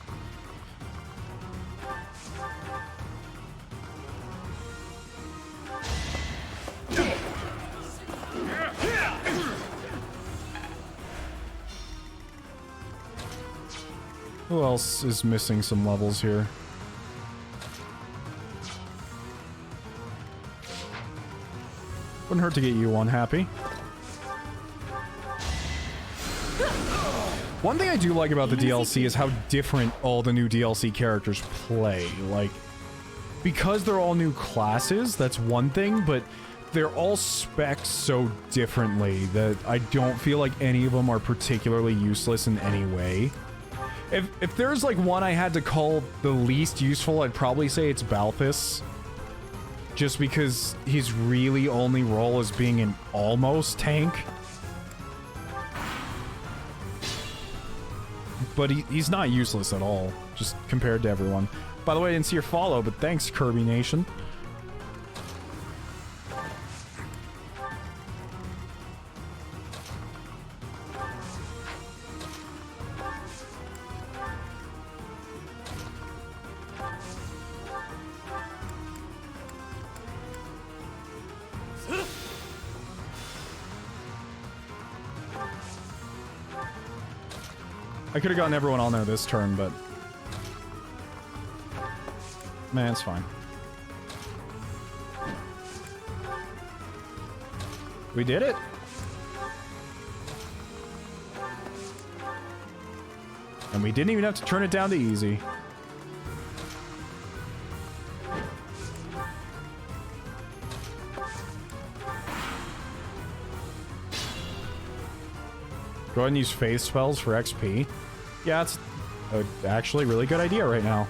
Who else is missing some levels here? Wouldn't hurt to get you one happy. One thing I do like about the DLC is how different all the new DLC characters play. Like, because they're all new classes, that's one thing, but they're all spec'd so differently that I don't feel like any of them are particularly useless in any way. If there's like one I had to call the least useful, I'd probably say it's Balthus. Just because his really only role is being an almost tank. but he's not useless at all, just compared to everyone. By the way, I didn't see your follow, but thanks, Kirby Nation. I could have gotten everyone on there this turn, but... man, it's fine. We did it! And we didn't even have to turn it down to easy. Go ahead and use faith spells for XP. Yeah, it's actually a really good idea right now.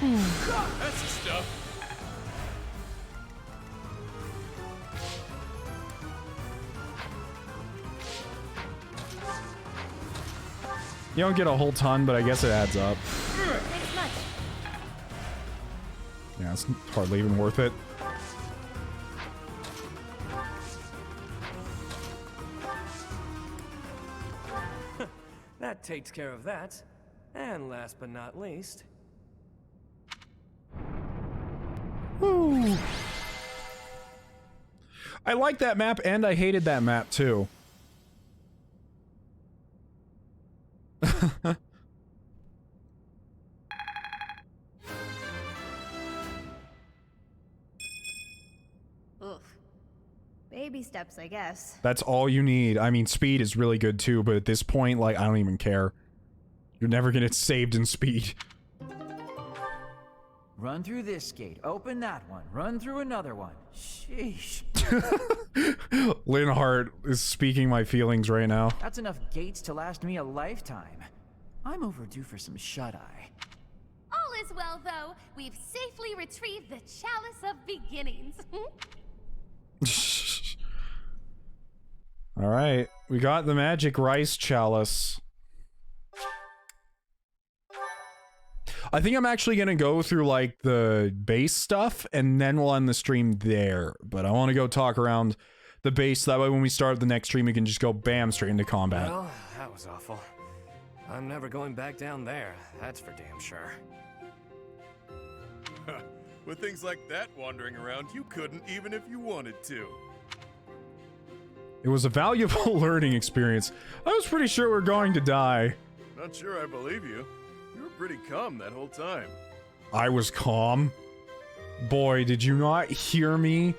That's the stuff. You don't get a whole ton, but I guess it adds up. Thanks much. Yeah, it's hardly even worth it. That takes care of that. And last but not least... Woo. I like that map, and I hated that map, too. Oof. Baby steps, I guess. That's all you need. I mean, speed is really good, too, but at this point, like, I don't even care. You're never gonna get saved in speed. Run through this gate, open that one, run through another one. Sheesh. Linhart is speaking my feelings right now. That's enough gates to last me a lifetime. I'm overdue for some shut-eye. All is well, though. We've safely retrieved the Chalice of Beginnings. Alright, we got the magic rice chalice. I think I'm actually gonna go through, like, the base stuff, and then we'll end the stream there. But I want to go talk around the base, that way when we start the next stream, we can just go bam, straight into combat. Well, that was awful. I'm never going back down there, that's for damn sure. With things like that wandering around, you couldn't even if you wanted to. It was a valuable learning experience. I was pretty sure we were going to die. Not sure I believe you. You were pretty calm that whole time. I was calm. Boy, did you not hear me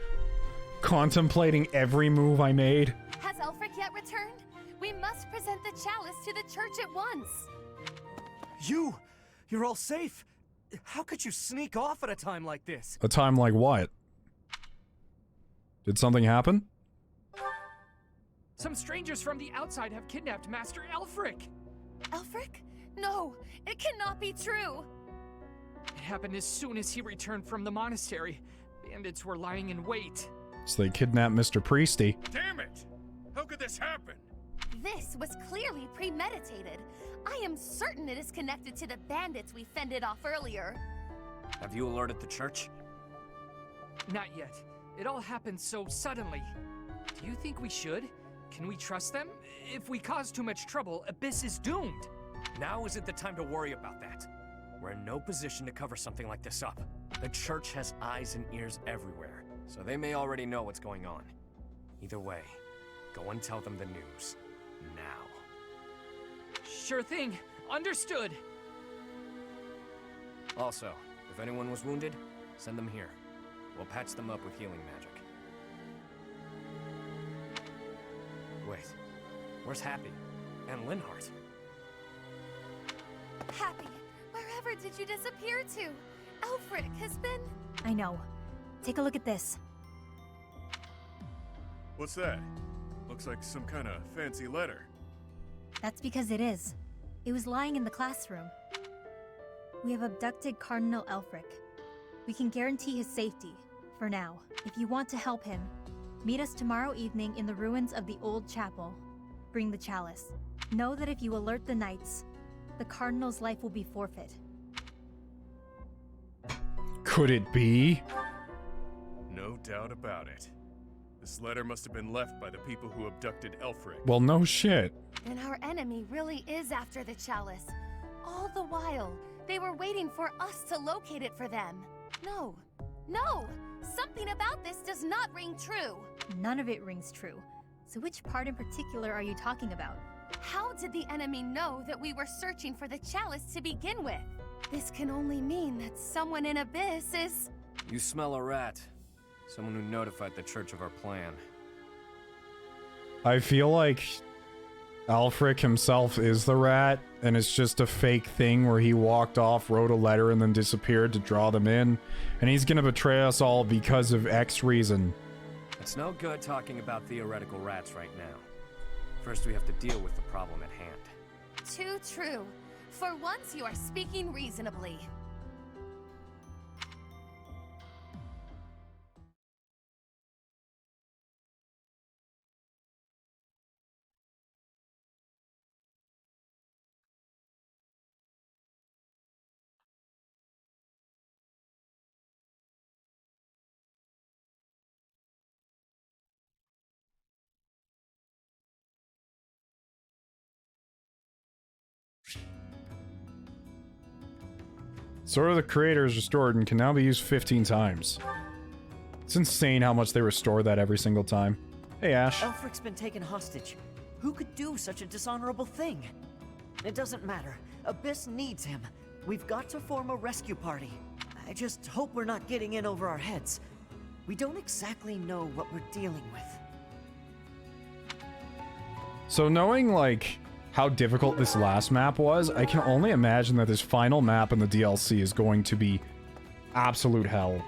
contemplating every move I made? Has Elfric yet returned? We must present the chalice to the church at once. You're all safe. How could you sneak off at a time like this? A time like what? Did something happen? Some strangers from the outside have kidnapped Master Elfric. Elfric? No, it cannot be true. It happened as soon as he returned from the monastery. Bandits were lying in wait. So they kidnapped Mr. Priesty. Damn it! How could this happen? This was clearly premeditated. I am certain it is connected to the bandits we fended off earlier. Have you alerted the church? Not yet. It all happened so suddenly. Do you think we should? Can we trust them? If we cause too much trouble, Abyss is doomed. Now isn't the time to worry about that. We're in no position to cover something like this up. The church has eyes and ears everywhere, so they may already know what's going on. Either way, go and tell them the news. Now. Sure thing. Understood. Also, if anyone was wounded, send them here. We'll patch them up with healing magic. Wait, where's Happy? And Linhart? Happy, wherever did you disappear to? Elfric has been... I know. Take a look at this. What's that? Looks like some kind of fancy letter. That's because it is. It was lying in the classroom. We have abducted Cardinal Elfric. We can guarantee his safety, for now. If you want to help him, meet us tomorrow evening in the ruins of the old chapel. Bring the chalice. Know that if you alert the knights, the Cardinal's life will be forfeit. Could it be? No doubt about it. This letter must have been left by the people who abducted Elfric. Well, no shit. Then our enemy really is after the chalice. All the while, they were waiting for us to locate it for them. No. No! Something about this does not ring true. None of it rings true. So which part in particular are you talking about? How did the enemy know that we were searching for the chalice to begin with? This can only mean that someone in Abyss is... You smell a rat. Someone who notified the church of our plan. I feel like Alfric himself is the rat, and it's just a fake thing where he walked off, wrote a letter, and then disappeared to draw them in. And he's gonna betray us all because of X reason. It's no good talking about theoretical rats right now. First, we have to deal with the problem at hand. Too true. For once, you are speaking reasonably. Sword of the Creator is restored and can now be used 15 times. It's insane how much they restore that every single time. Hey, Ash. Elfric's been taken hostage. Who could do such a dishonorable thing? It doesn't matter. Abyss needs him. We've got to form a rescue party. I just hope we're not getting in over our heads. We don't exactly know what we're dealing with. So knowing, like, how difficult this last map was, I can only imagine that this final map in the DLC is going to be absolute hell.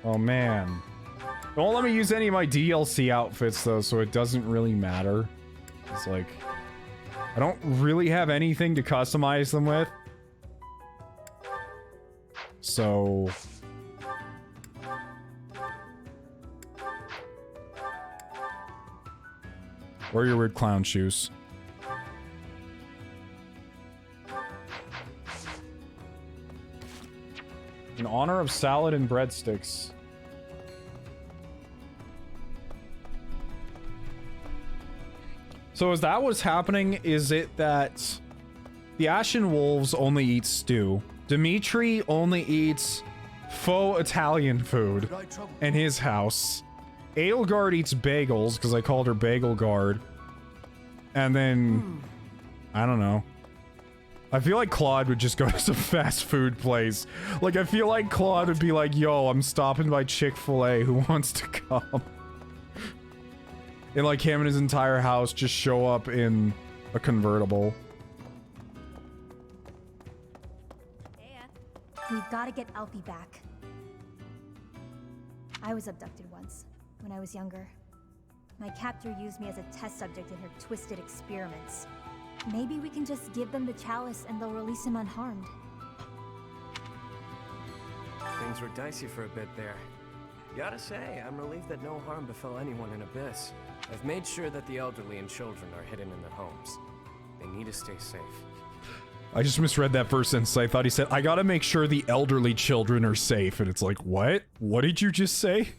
Oh man. Don't let me use any of my DLC outfits though, so it doesn't really matter. It's like, I don't really have anything to customize them with. So... Wear your weird clown shoes. In honor of salad and breadsticks. So is that what's happening? Is it that the Ashen Wolves only eat stew? Dimitri only eats faux Italian food in his house. Aelgard eats bagels, because I called her Bagel Guard. And then... I don't know. I feel like Claude would just go to some fast food place. Like, I feel like Claude would be like, yo, I'm stopping by Chick-fil-A, who wants to come? And like him and his entire house just show up in a convertible. We've got to get Alfie back. I was abducted once, when I was younger. My captor used me as a test subject in her twisted experiments. Maybe we can just give them the chalice and they'll release him unharmed. Things were dicey for a bit there. Gotta say, I'm relieved that no harm befell anyone in Abyss. I've made sure that the elderly and children are hidden in their homes. They need to stay safe. I just misread that first sentence. I thought he said, I gotta make sure the elderly children are safe. And it's like, what? What did you just say?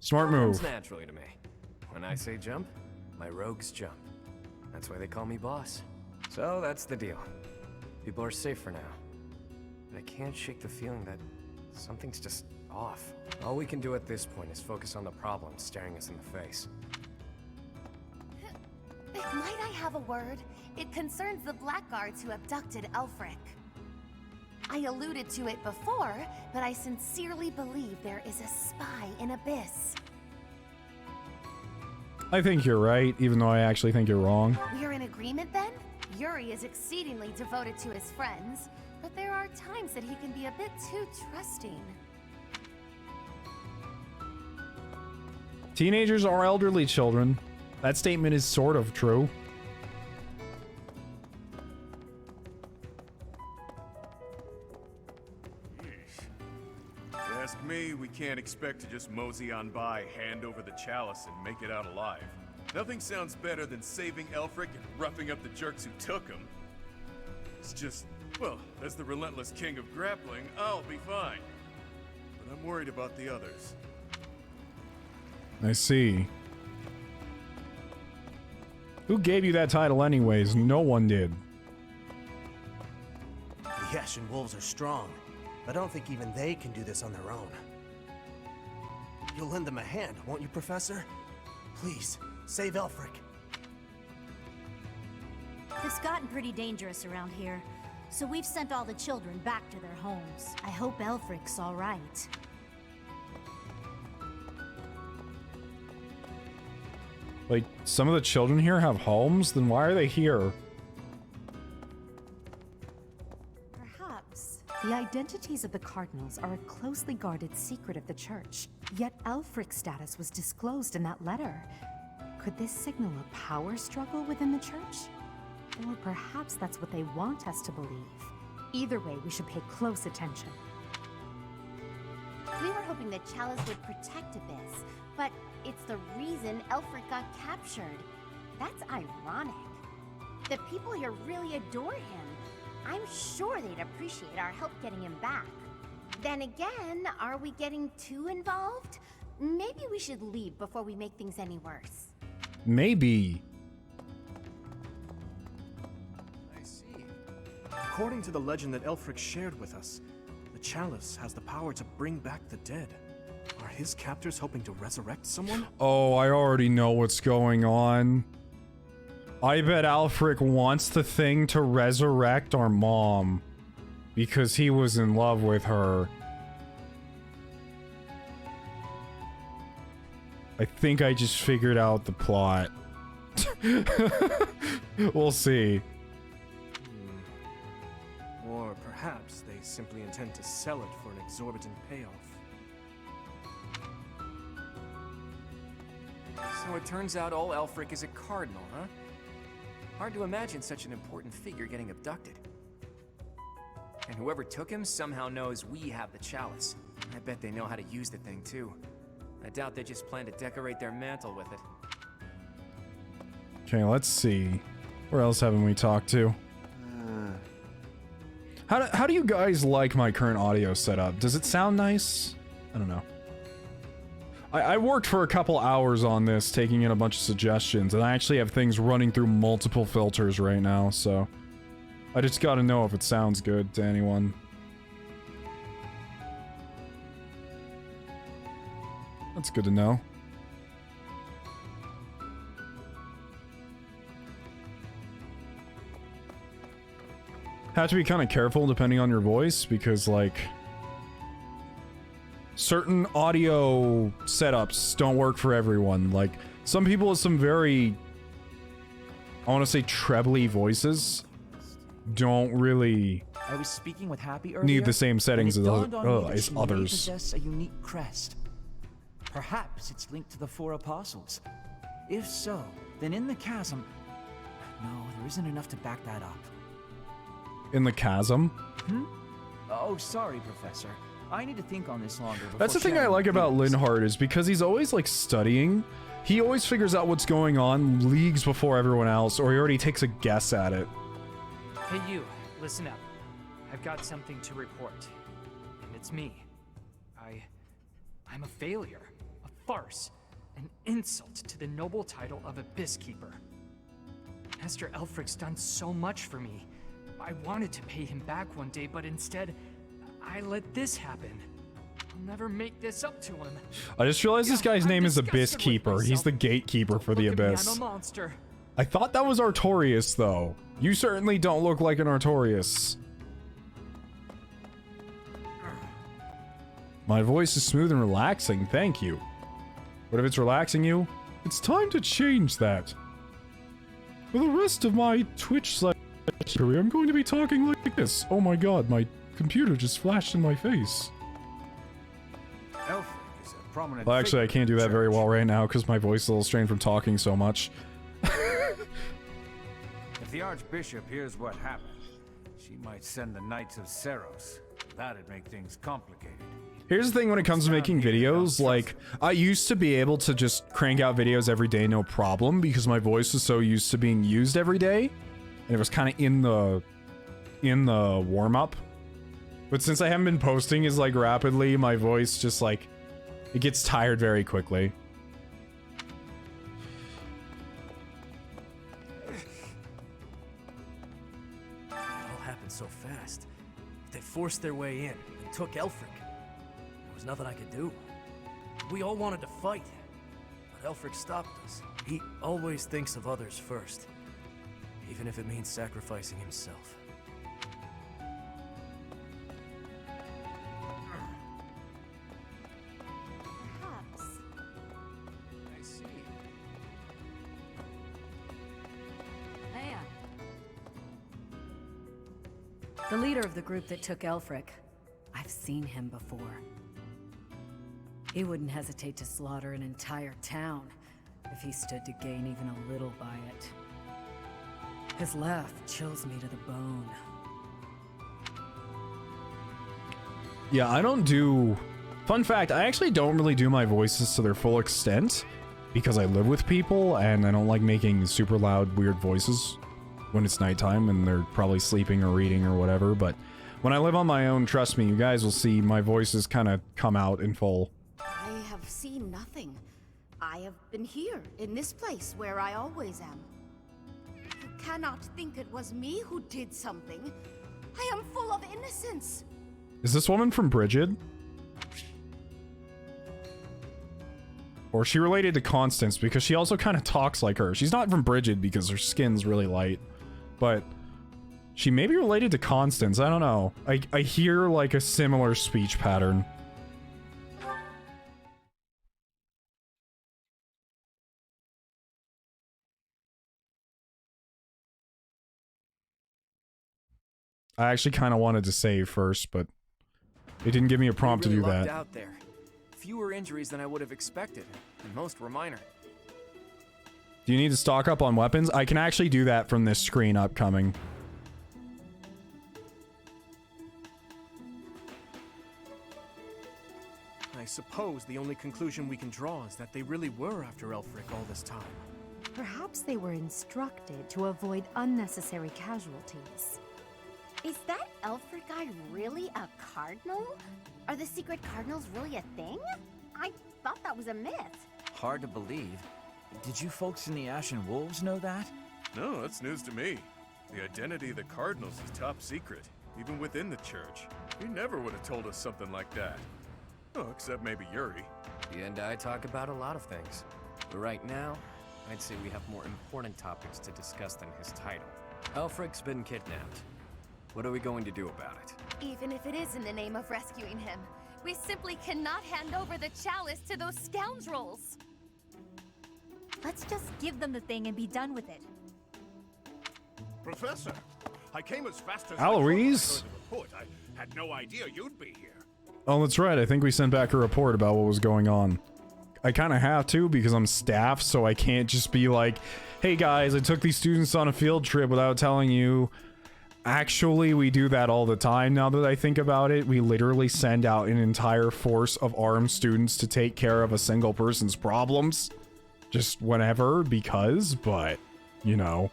Smart move. Comes naturally to me. When I say jump, my rogues jump. That's why they call me boss. So that's the deal. People are safe for now. But I can't shake the feeling that something's just off. All we can do at this point is focus on the problem staring us in the face. Might I have a word? It concerns the blackguards who abducted Elfric. I alluded to it before, but I sincerely believe there is a spy in Abyss. I think you're right, even though I actually think you're wrong. We're in agreement then? Yuri is exceedingly devoted to his friends, but there are times that he can be a bit too trusting. Teenagers are elderly children. That statement is sort of true. If you ask me, we can't expect to just mosey on by, hand over the chalice, and make it out alive. Nothing sounds better than saving Elfric and roughing up the jerks who took him. It's just, well, as the relentless king of grappling, I'll be fine. But I'm worried about the others. I see. Who gave you that title anyways? No one did. The Ashen Wolves are strong, but I don't think even they can do this on their own. You'll lend them a hand, won't you, Professor? Please, save Elfric. It's gotten pretty dangerous around here, so we've sent all the children back to their homes. I hope Elfric's all right. Like, some of the children here have homes? Then why are they here? Perhaps. The identities of the Cardinals are a closely guarded secret of the Church. Yet Elfric's status was disclosed in that letter. Could this signal a power struggle within the Church? Or perhaps that's what they want us to believe. Either way, we should pay close attention. We were hoping the chalice would protect Abyss, but it's the reason Elfric got captured. That's ironic. The people here really adore him. I'm sure they'd appreciate our help getting him back. Then again, are we getting too involved? Maybe we should leave before we make things any worse. Maybe. I see. According to the legend that Elfric shared with us, the chalice has the power to bring back the dead. Are his captors hoping to resurrect someone? Oh, I already know what's going on. I bet Alfric wants the thing to resurrect our mom. Because he was in love with her. I think I just figured out the plot. We'll see. Or perhaps they simply intend to sell it for an exorbitant payoff. So it turns out old Elfric is a cardinal, huh? Hard to imagine such an important figure getting abducted. And whoever took him somehow knows we have the chalice. I bet they know how to use the thing, too. I doubt they just plan to decorate their mantle with it. Okay, let's see. Where else haven't we talked to? How do you guys like my current audio setup? Does it sound nice? I don't know. I worked for a couple hours on this, taking in a bunch of suggestions, and I actually have things running through multiple filters right now, so... I just gotta know if it sounds good to anyone. That's good to know. Have to be kind of careful depending on your voice, because, like... certain audio setups don't work for everyone. Like, some people with some very... I want to say trebly voices... don't really I was speaking with Happy earlier, need the same settings as as others. Possess a unique crest. Perhaps it's linked to the four apostles. If so, then in the chasm... No, there isn't enough to back that up. In the chasm? Hmm? Oh, sorry, Professor. I need to think on this longer. That's the thing I like about Linhardt, is because he's always, like, studying. He always figures out what's going on leagues before everyone else, or he already takes a guess at it. Hey you, listen up. I've got something to report. And it's me. I'm a failure. A farce. An insult to the noble title of Abyss Keeper. Master Elfric's done so much for me. I wanted to pay him back one day, but instead, I let this happen. I'll never make this up to him. I just realized this guy's name is Abyss Keeper. He's the gatekeeper for the Abyss. I'm a monster. I thought that was Artorias, though. You certainly don't look like an Artorias. My voice is smooth and relaxing, thank you. But if it's relaxing you, it's time to change that. For the rest of my Twitch career, I'm going to be talking like this. Oh my god, my computer just flashed in my face. Elfric is a prominent Well, actually, I can't do that very well right now because my voice is a little strained from talking so much. If the Archbishop hears what happened, she might send the Knights of Seiros. That'd make things complicated. Here's the thing when it comes to making videos, like, I used to be able to just crank out videos every day, no problem, because my voice was so used to being used every day, and it was kind of in the warm-up. But since I haven't been posting as, like, rapidly, my voice just, like, it gets tired very quickly. It all happened so fast. They forced their way in and took Elfric. There was nothing I could do. We all wanted to fight, but Elfric stopped us. He always thinks of others first, even if it means sacrificing himself. Perhaps. I see. Man. The leader of the group that took Elfric. I've seen him before. He wouldn't hesitate to slaughter an entire town if he stood to gain even a little by it. His laugh chills me to the bone. Yeah, I don't do... Fun fact, I actually don't really do my voices to their full extent because I live with people and I don't like making super loud, weird voices when it's nighttime and they're probably sleeping or reading or whatever, but when I live on my own, trust me, you guys will see my voices kind of come out in full. I have seen nothing. I have been here, in this place, where I always am. You cannot think it was me who did something. I am full of innocence. Is this woman from Brigid? Or is she related to Constance? Because she also kind of talks like her. She's not from Brigid because her skin's really light. But she may be related to Constance. I don't know. I hear like a similar speech pattern. I actually kind of wanted to save first, but it didn't give me a prompt to do that. Out there. Fewer injuries than I would have expected, and most were minor. Do you need to stock up on weapons? I can actually do that from this screen upcoming. I suppose the only conclusion we can draw is that they really were after Elfric all this time. Perhaps they were instructed to avoid unnecessary casualties. Is that Elfric guy really a cardinal? Are the secret cardinals really a thing? I thought that was a myth. Hard to believe. Did you folks in the Ashen Wolves know that? No, that's news to me. The identity of the Cardinals is top secret, even within the church. You never would have told us something like that. Oh, except maybe Yuri. He and I talk about a lot of things. But right now, I'd say we have more important topics to discuss than his title. Elfric's been kidnapped. What are we going to do about it? Even if it is in the name of rescuing him, we simply cannot hand over the chalice to those scoundrels. Let's just give them the thing and be done with it. Professor, I came as fast as Aloise? I had no idea you'd be here. Oh, that's right. I think we sent back a report about what was going on. I kind of have to because I'm staff, so I can't just be like, hey guys, I took these students on a field trip without telling you. Actually, we do that all the time now that I think about it. We literally send out an entire force of armed students to take care of a single person's problems. Just whenever, because, but, you know.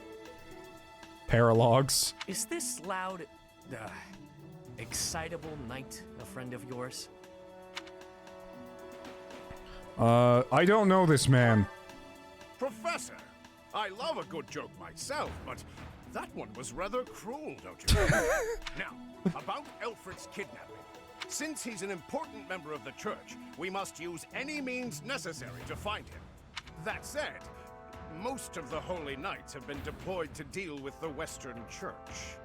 Paralogs. Is this loud, excitable knight a friend of yours? I don't know this man. Professor, I love a good joke myself, but that one was rather cruel, don't you think? Now, about Elfric's kidnapping. Since he's an important member of the church, we must use any means necessary to find him. That said, most of the Holy Knights have been deployed to deal with the Western Church.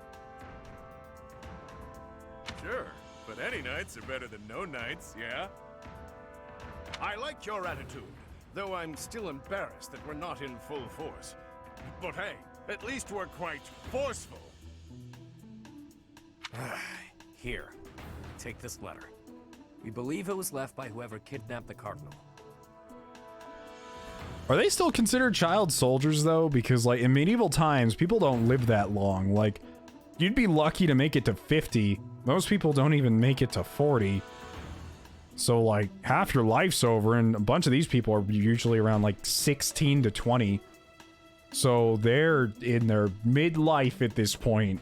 Sure, but any knights are better than no knights, yeah? I like your attitude, though I'm still embarrassed that we're not in full force. But hey, at least we're quite forceful. Here, take this letter. We believe it was left by whoever kidnapped the Cardinal. Are they still considered child soldiers, though? Because, like, in medieval times, people don't live that long. Like, you'd be lucky to make it to 50. Most people don't even make it to 40. So like half your life's over, and a bunch of these people are usually around like 16 to 20. So they're in their midlife at this point.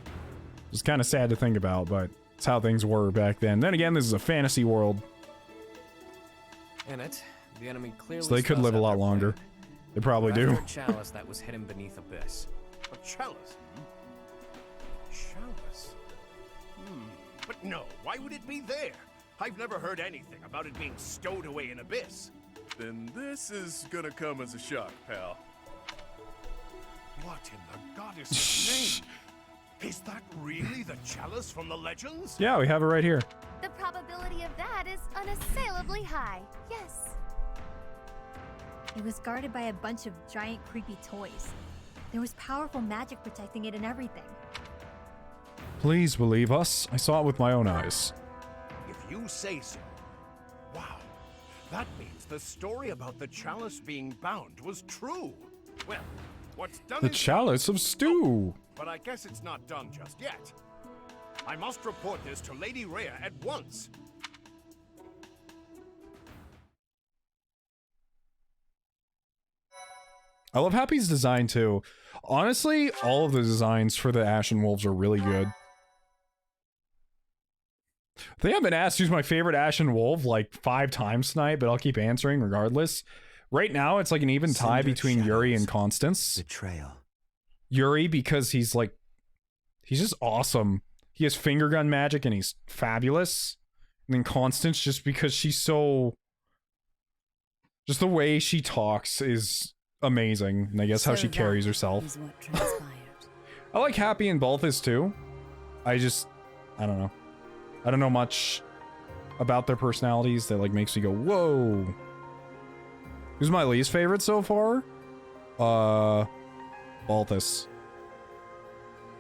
It's kind of sad to think about, but it's how things were back then. Then again, this is a fantasy world. In it, the enemy clearly So they could live a lot longer. They probably do. A chalice that was hidden beneath Abyss. A chalice? Chalice? But no, why would it be there? I've never heard anything about it being stowed away in Abyss. Then this is gonna come as a shock, pal. What in the goddess's name? Is that really the chalice from the legends? Yeah, we have it right here. The probability of that is unassailably high. Yes. It was guarded by a bunch of giant creepy toys. There was powerful magic protecting it and everything. Please believe us. I saw it with my own eyes. If you say so. Wow. That means the story about the chalice being bound was true. Well, what's done The is chalice of stew. but I guess it's not done just yet. I must report this to Lady Rhea at once. I love Happy's design too. Honestly, all of the designs for the Ashen Wolves are really good. I think I've been asked who's my favorite Ashen Wolf like 5 times tonight, but I'll keep answering regardless. Right now, it's like an even tie between Yuri and Constance. Betrayal. Yuri, because he's like... he's just awesome. He has finger gun magic and he's fabulous. And then Constance, just because she's so... just the way she talks is amazing. And I guess how she carries herself. I like Happy and Balthus too. I don't know. I don't know much about their personalities that like makes me go, whoa. Who's my least favorite so far? Balthus.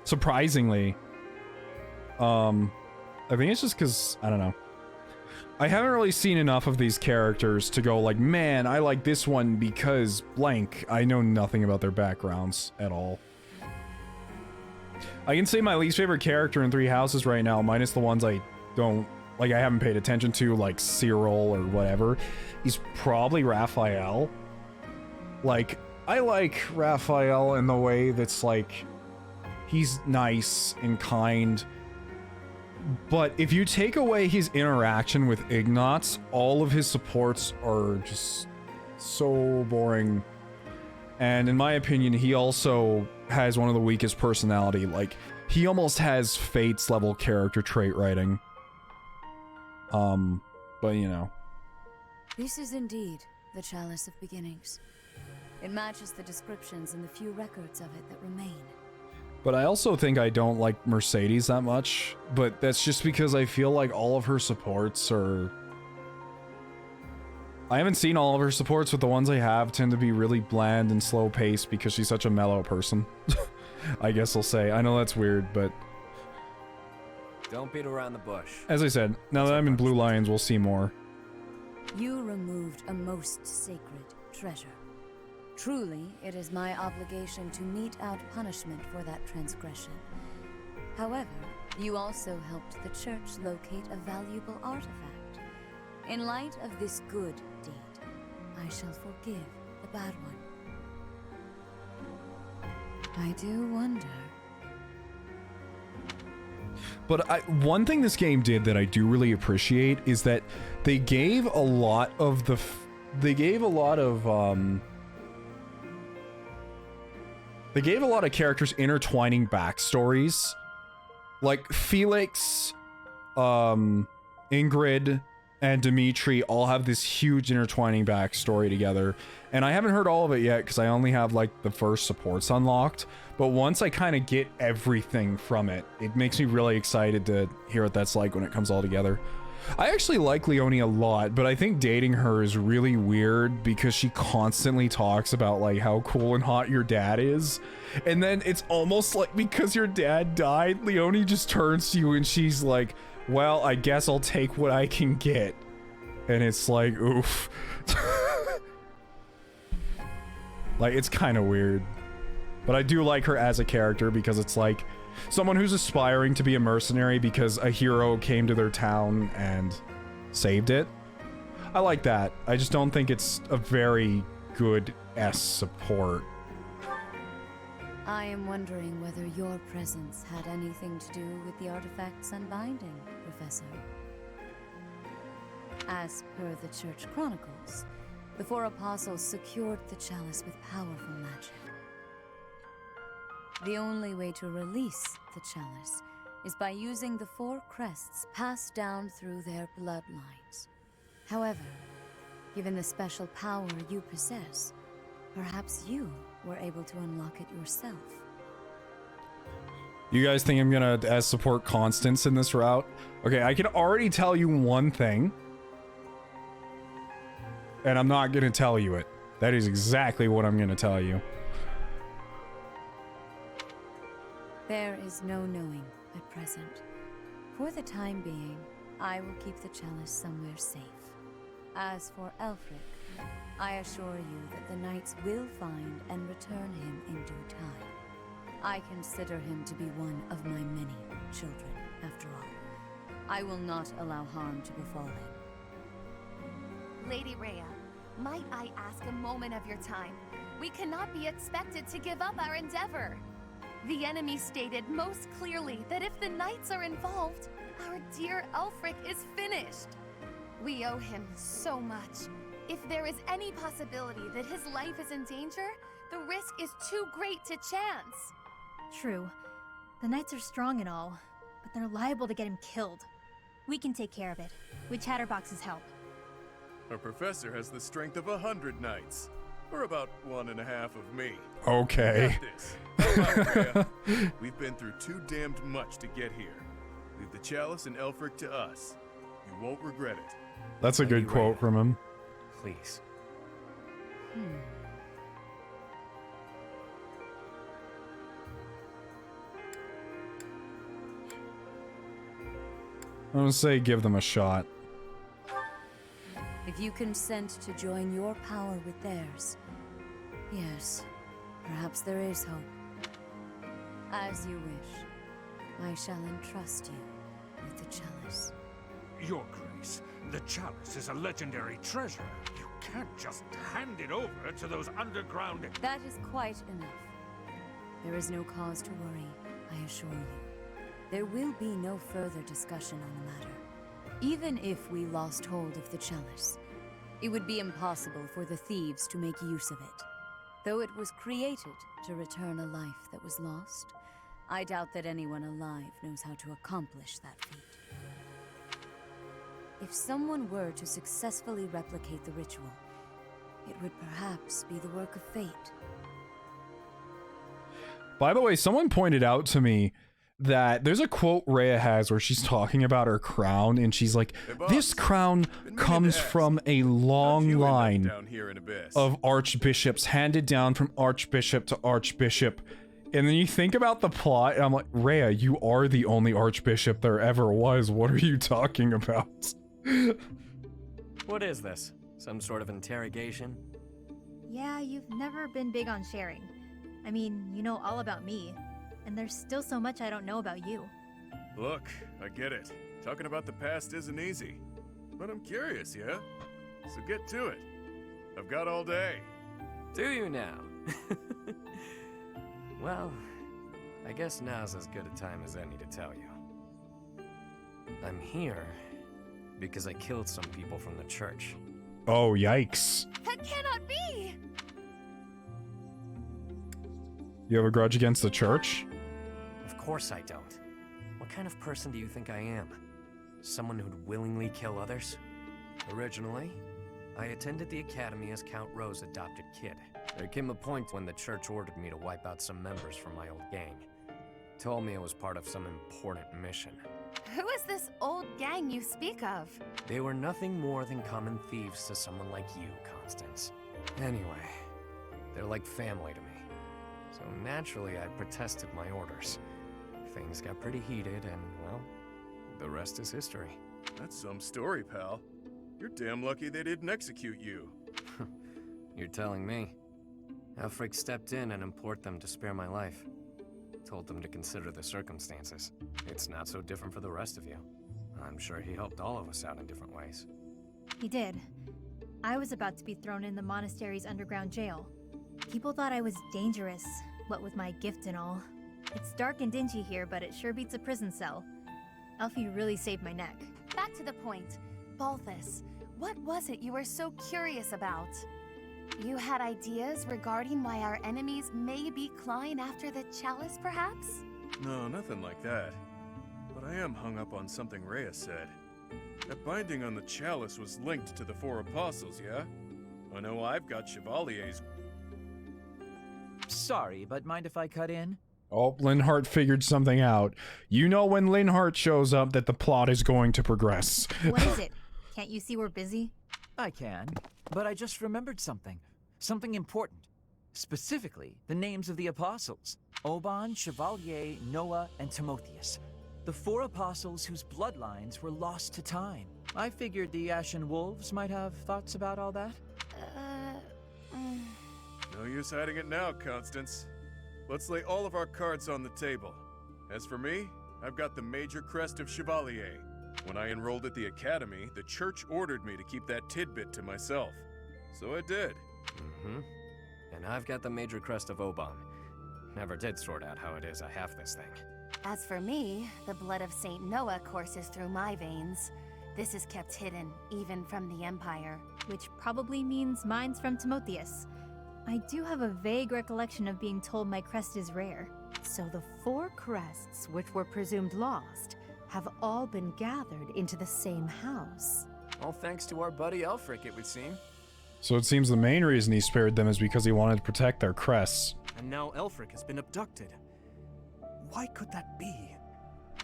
Surprisingly. I think it's just because, I don't know. I haven't really seen enough of these characters to go like, man, I like this one because blank. I know nothing about their backgrounds at all. I can say my least favorite character in Three Houses right now, minus the ones I don't, like I haven't paid attention to, like Cyril or whatever. He's probably Raphael. Like, I like Raphael in the way that's like, he's nice and kind. But if you take away his interaction with Ignatz, all of his supports are just so boring. And in my opinion, he also has one of the weakest personality. Like, he almost has Fate's level character trait writing. But you know. This is indeed the Chalice of Beginnings. It matches the descriptions in the few records of it that remain. But I also think I don't like Mercedes that much, but that's just because I feel like all of her supports are... I haven't seen all of her supports, but the ones I have tend to be really bland and slow-paced because she's such a mellow person. I guess I'll say. I know that's weird, but... Don't beat around the bush. As I said, now that I'm in Blue Lions, we'll see more. You removed a most sacred treasure. Truly, it is my obligation to mete out punishment for that transgression. However, you also helped the church locate a valuable artifact. In light of this good deed, I shall forgive the bad one. I do wonder. But one thing this game did that I do really appreciate is that they gave a lot of the... They gave a lot of characters intertwining backstories. Like Felix, Ingrid, and Dimitri all have this huge intertwining backstory together. And I haven't heard all of it yet because I only have like the first supports unlocked. But once I kind of get everything from it, it makes me really excited to hear what that's like when it comes all together. I actually like Leonie a lot, but I think dating her is really weird because she constantly talks about like how cool and hot your dad is. And then it's almost like because your dad died, Leonie just turns to you and she's like, well, I guess I'll take what I can get. And it's like, oof. Like, it's kind of weird. But I do like her as a character because it's like someone who's aspiring to be a mercenary because a hero came to their town and saved it. I like that. I just don't think it's a very good S support. I am wondering whether your presence had anything to do with the artifact's unbinding, Professor. As per the Church Chronicles, the four apostles secured the chalice with powerful magic. The only way to release the chalice is by using the four crests passed down through their bloodlines. However, given the special power you possess, perhaps you were able to unlock it yourself. You guys think I'm gonna S support Constance in this route? Okay, I can already tell you one thing. And I'm not gonna tell you it. That is exactly what I'm gonna tell you. There is no knowing at present. For the time being, I will keep the chalice somewhere safe. As for Aelfric, I assure you that the knights will find and return him in due time. I consider him to be one of my many children, after all. I will not allow harm to befall him. Lady Rhea, might I ask a moment of your time? We cannot be expected to give up our endeavor. The enemy stated most clearly that if the knights are involved, our dear Aelfric is finished. We owe him so much. If there is any possibility that his life is in danger, the risk is too great to chance. True. The knights are strong and all, but they're liable to get him killed. We can take care of it, with Chatterbox's help. Our professor has the strength of 100 knights. Or about 1.5 of me. Okay. We got this. Come on, Rhea. We've been through too damned much to get here. Leave the chalice and Aelfric to us. You won't regret it. That's a good quote from him. Please. I'm gonna say give them a shot. If you consent to join your power with theirs, yes, perhaps there is hope. As you wish, I shall entrust you with the chalice. Your Grace, the chalice is a legendary treasure. You can't just hand it over to those underground... That is quite enough. There is no cause to worry, I assure you. There will be no further discussion on the matter. Even if we lost hold of the chalice, it would be impossible for the thieves to make use of it. Though it was created to return a life that was lost, I doubt that anyone alive knows how to accomplish that feat. If someone were to successfully replicate the ritual, it would perhaps be the work of fate. By the way, someone pointed out to me that there's a quote Rhea has where she's talking about her crown, and she's like, this crown comes from a long line of archbishops, handed down from archbishop to archbishop. And then you think about the plot, and I'm like, Rhea, you are the only archbishop there ever was. What are you talking about? What is this? Some sort of interrogation? Yeah, you've never been big on sharing. I mean, you know all about me. And there's still so much I don't know about you. Look, I get it. Talking about the past isn't easy. But I'm curious, yeah? So get to it. I've got all day. Do you now? Well, I guess now's as good a time as any to tell you. I'm here because I killed some people from the church. Oh, yikes. That cannot be! You have a grudge against the church? Of course I don't. What kind of person do you think I am? Someone who'd willingly kill others? Originally, I attended the academy as Count Ro's adopted kid. There came a point when the church ordered me to wipe out some members from my old gang. Told me it was part of some important mission. Who is this old gang you speak of? They were nothing more than common thieves to someone like you, Constance. Anyway, they're like family to me. So naturally, I protested my orders. Things got pretty heated, and, well, the rest is history. That's some story, pal. You're damn lucky they didn't execute you. You're telling me. Aelfric stepped in and implored them to spare my life. Told them to consider the circumstances. It's not so different for the rest of you. I'm sure he helped all of us out in different ways. He did. I was about to be thrown in the monastery's underground jail. People thought I was dangerous, what with my gift and all. It's dark and dingy here, but it sure beats a prison cell. Elfie really saved my neck. Back to the point. Balthus, what was it you were so curious about? You had ideas regarding why our enemies may be clawing after the chalice, perhaps? No, nothing like that. But I am hung up on something Rhea said. That binding on the chalice was linked to the four apostles, yeah? I know I've got Chevalier's. Sorry, but mind if I cut in? Oh, Linhardt figured something out. You know when Linhardt shows up that the plot is going to progress. What is it? Can't you see we're busy? I can, but I just remembered something. Something important. Specifically, the names of the apostles. Oban, Chevalier, Noah, and Timotheus. The four apostles whose bloodlines were lost to time. I figured the Ashen Wolves might have thoughts about all that. No use hiding it now, Constance. Let's lay all of our cards on the table. As for me, I've got the major crest of Chevalier. When I enrolled at the academy, the church ordered me to keep that tidbit to myself. So I did. And I've got the major crest of Oban. Never did sort out how it is I have this thing. As for me, the blood of Saint Noah courses through my veins. This is kept hidden, even from the Empire. Which probably means mine's from Timotheus. I do have a vague recollection of being told my crest is rare. So the four crests, which were presumed lost, have all been gathered into the same house. All thanks to our buddy Elfric, it would seem. So it seems the main reason he spared them is because he wanted to protect their crests. And now Elfric has been abducted. Why could that be?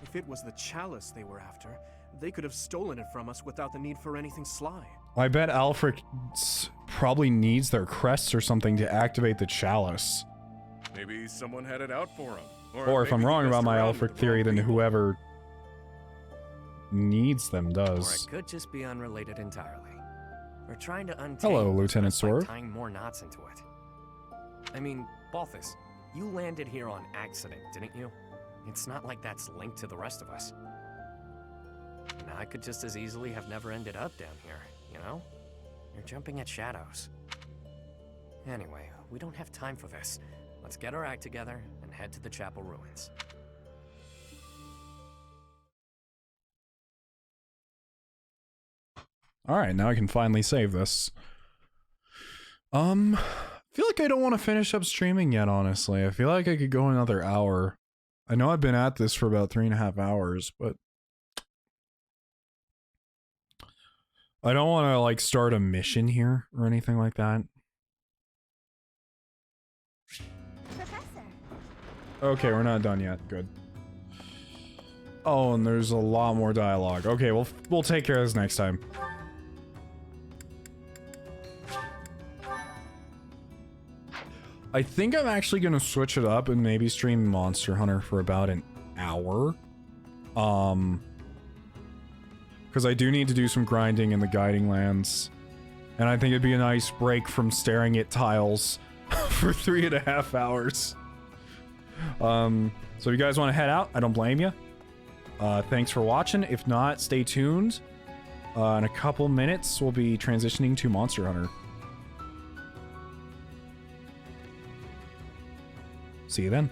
If it was the chalice they were after, they could have stolen it from us without the need for anything sly. I bet Alfric probably needs their crests or something to activate the chalice. Maybe someone had it out for him. Or if I'm wrong about my Alfric Alfric theory, then whoever needs them Or does. it could just be unrelated entirely. We're trying to untangle Hello, this Lieutenant mess by Sorv. tying more knots into it. I mean, Balthus, you landed here on accident, didn't you? It's not like that's linked to the rest of us. And I could just as easily have never ended up down here, you know? You're jumping at shadows. Anyway, we don't have time for this. Let's get our act together and head to the chapel ruins. Alright, now I can finally save this. I feel like I don't want to finish up streaming yet, honestly. I feel like I could go another hour. I know I've been at this for about 3.5 hours, but I don't want to, like, start a mission here or anything like that. Professor. Okay, we're not done yet. Good. Oh, and there's a lot more dialogue. Okay, we'll take care of this next time. I think I'm actually gonna switch it up and maybe stream Monster Hunter for about an hour. Because I do need to do some grinding in the Guiding Lands. And I think it'd be a nice break from staring at tiles for 3.5 hours. So if you guys want to head out, I don't blame you. Thanks for watching. If not, stay tuned. In a couple minutes, we'll be transitioning to Monster Hunter. See you then.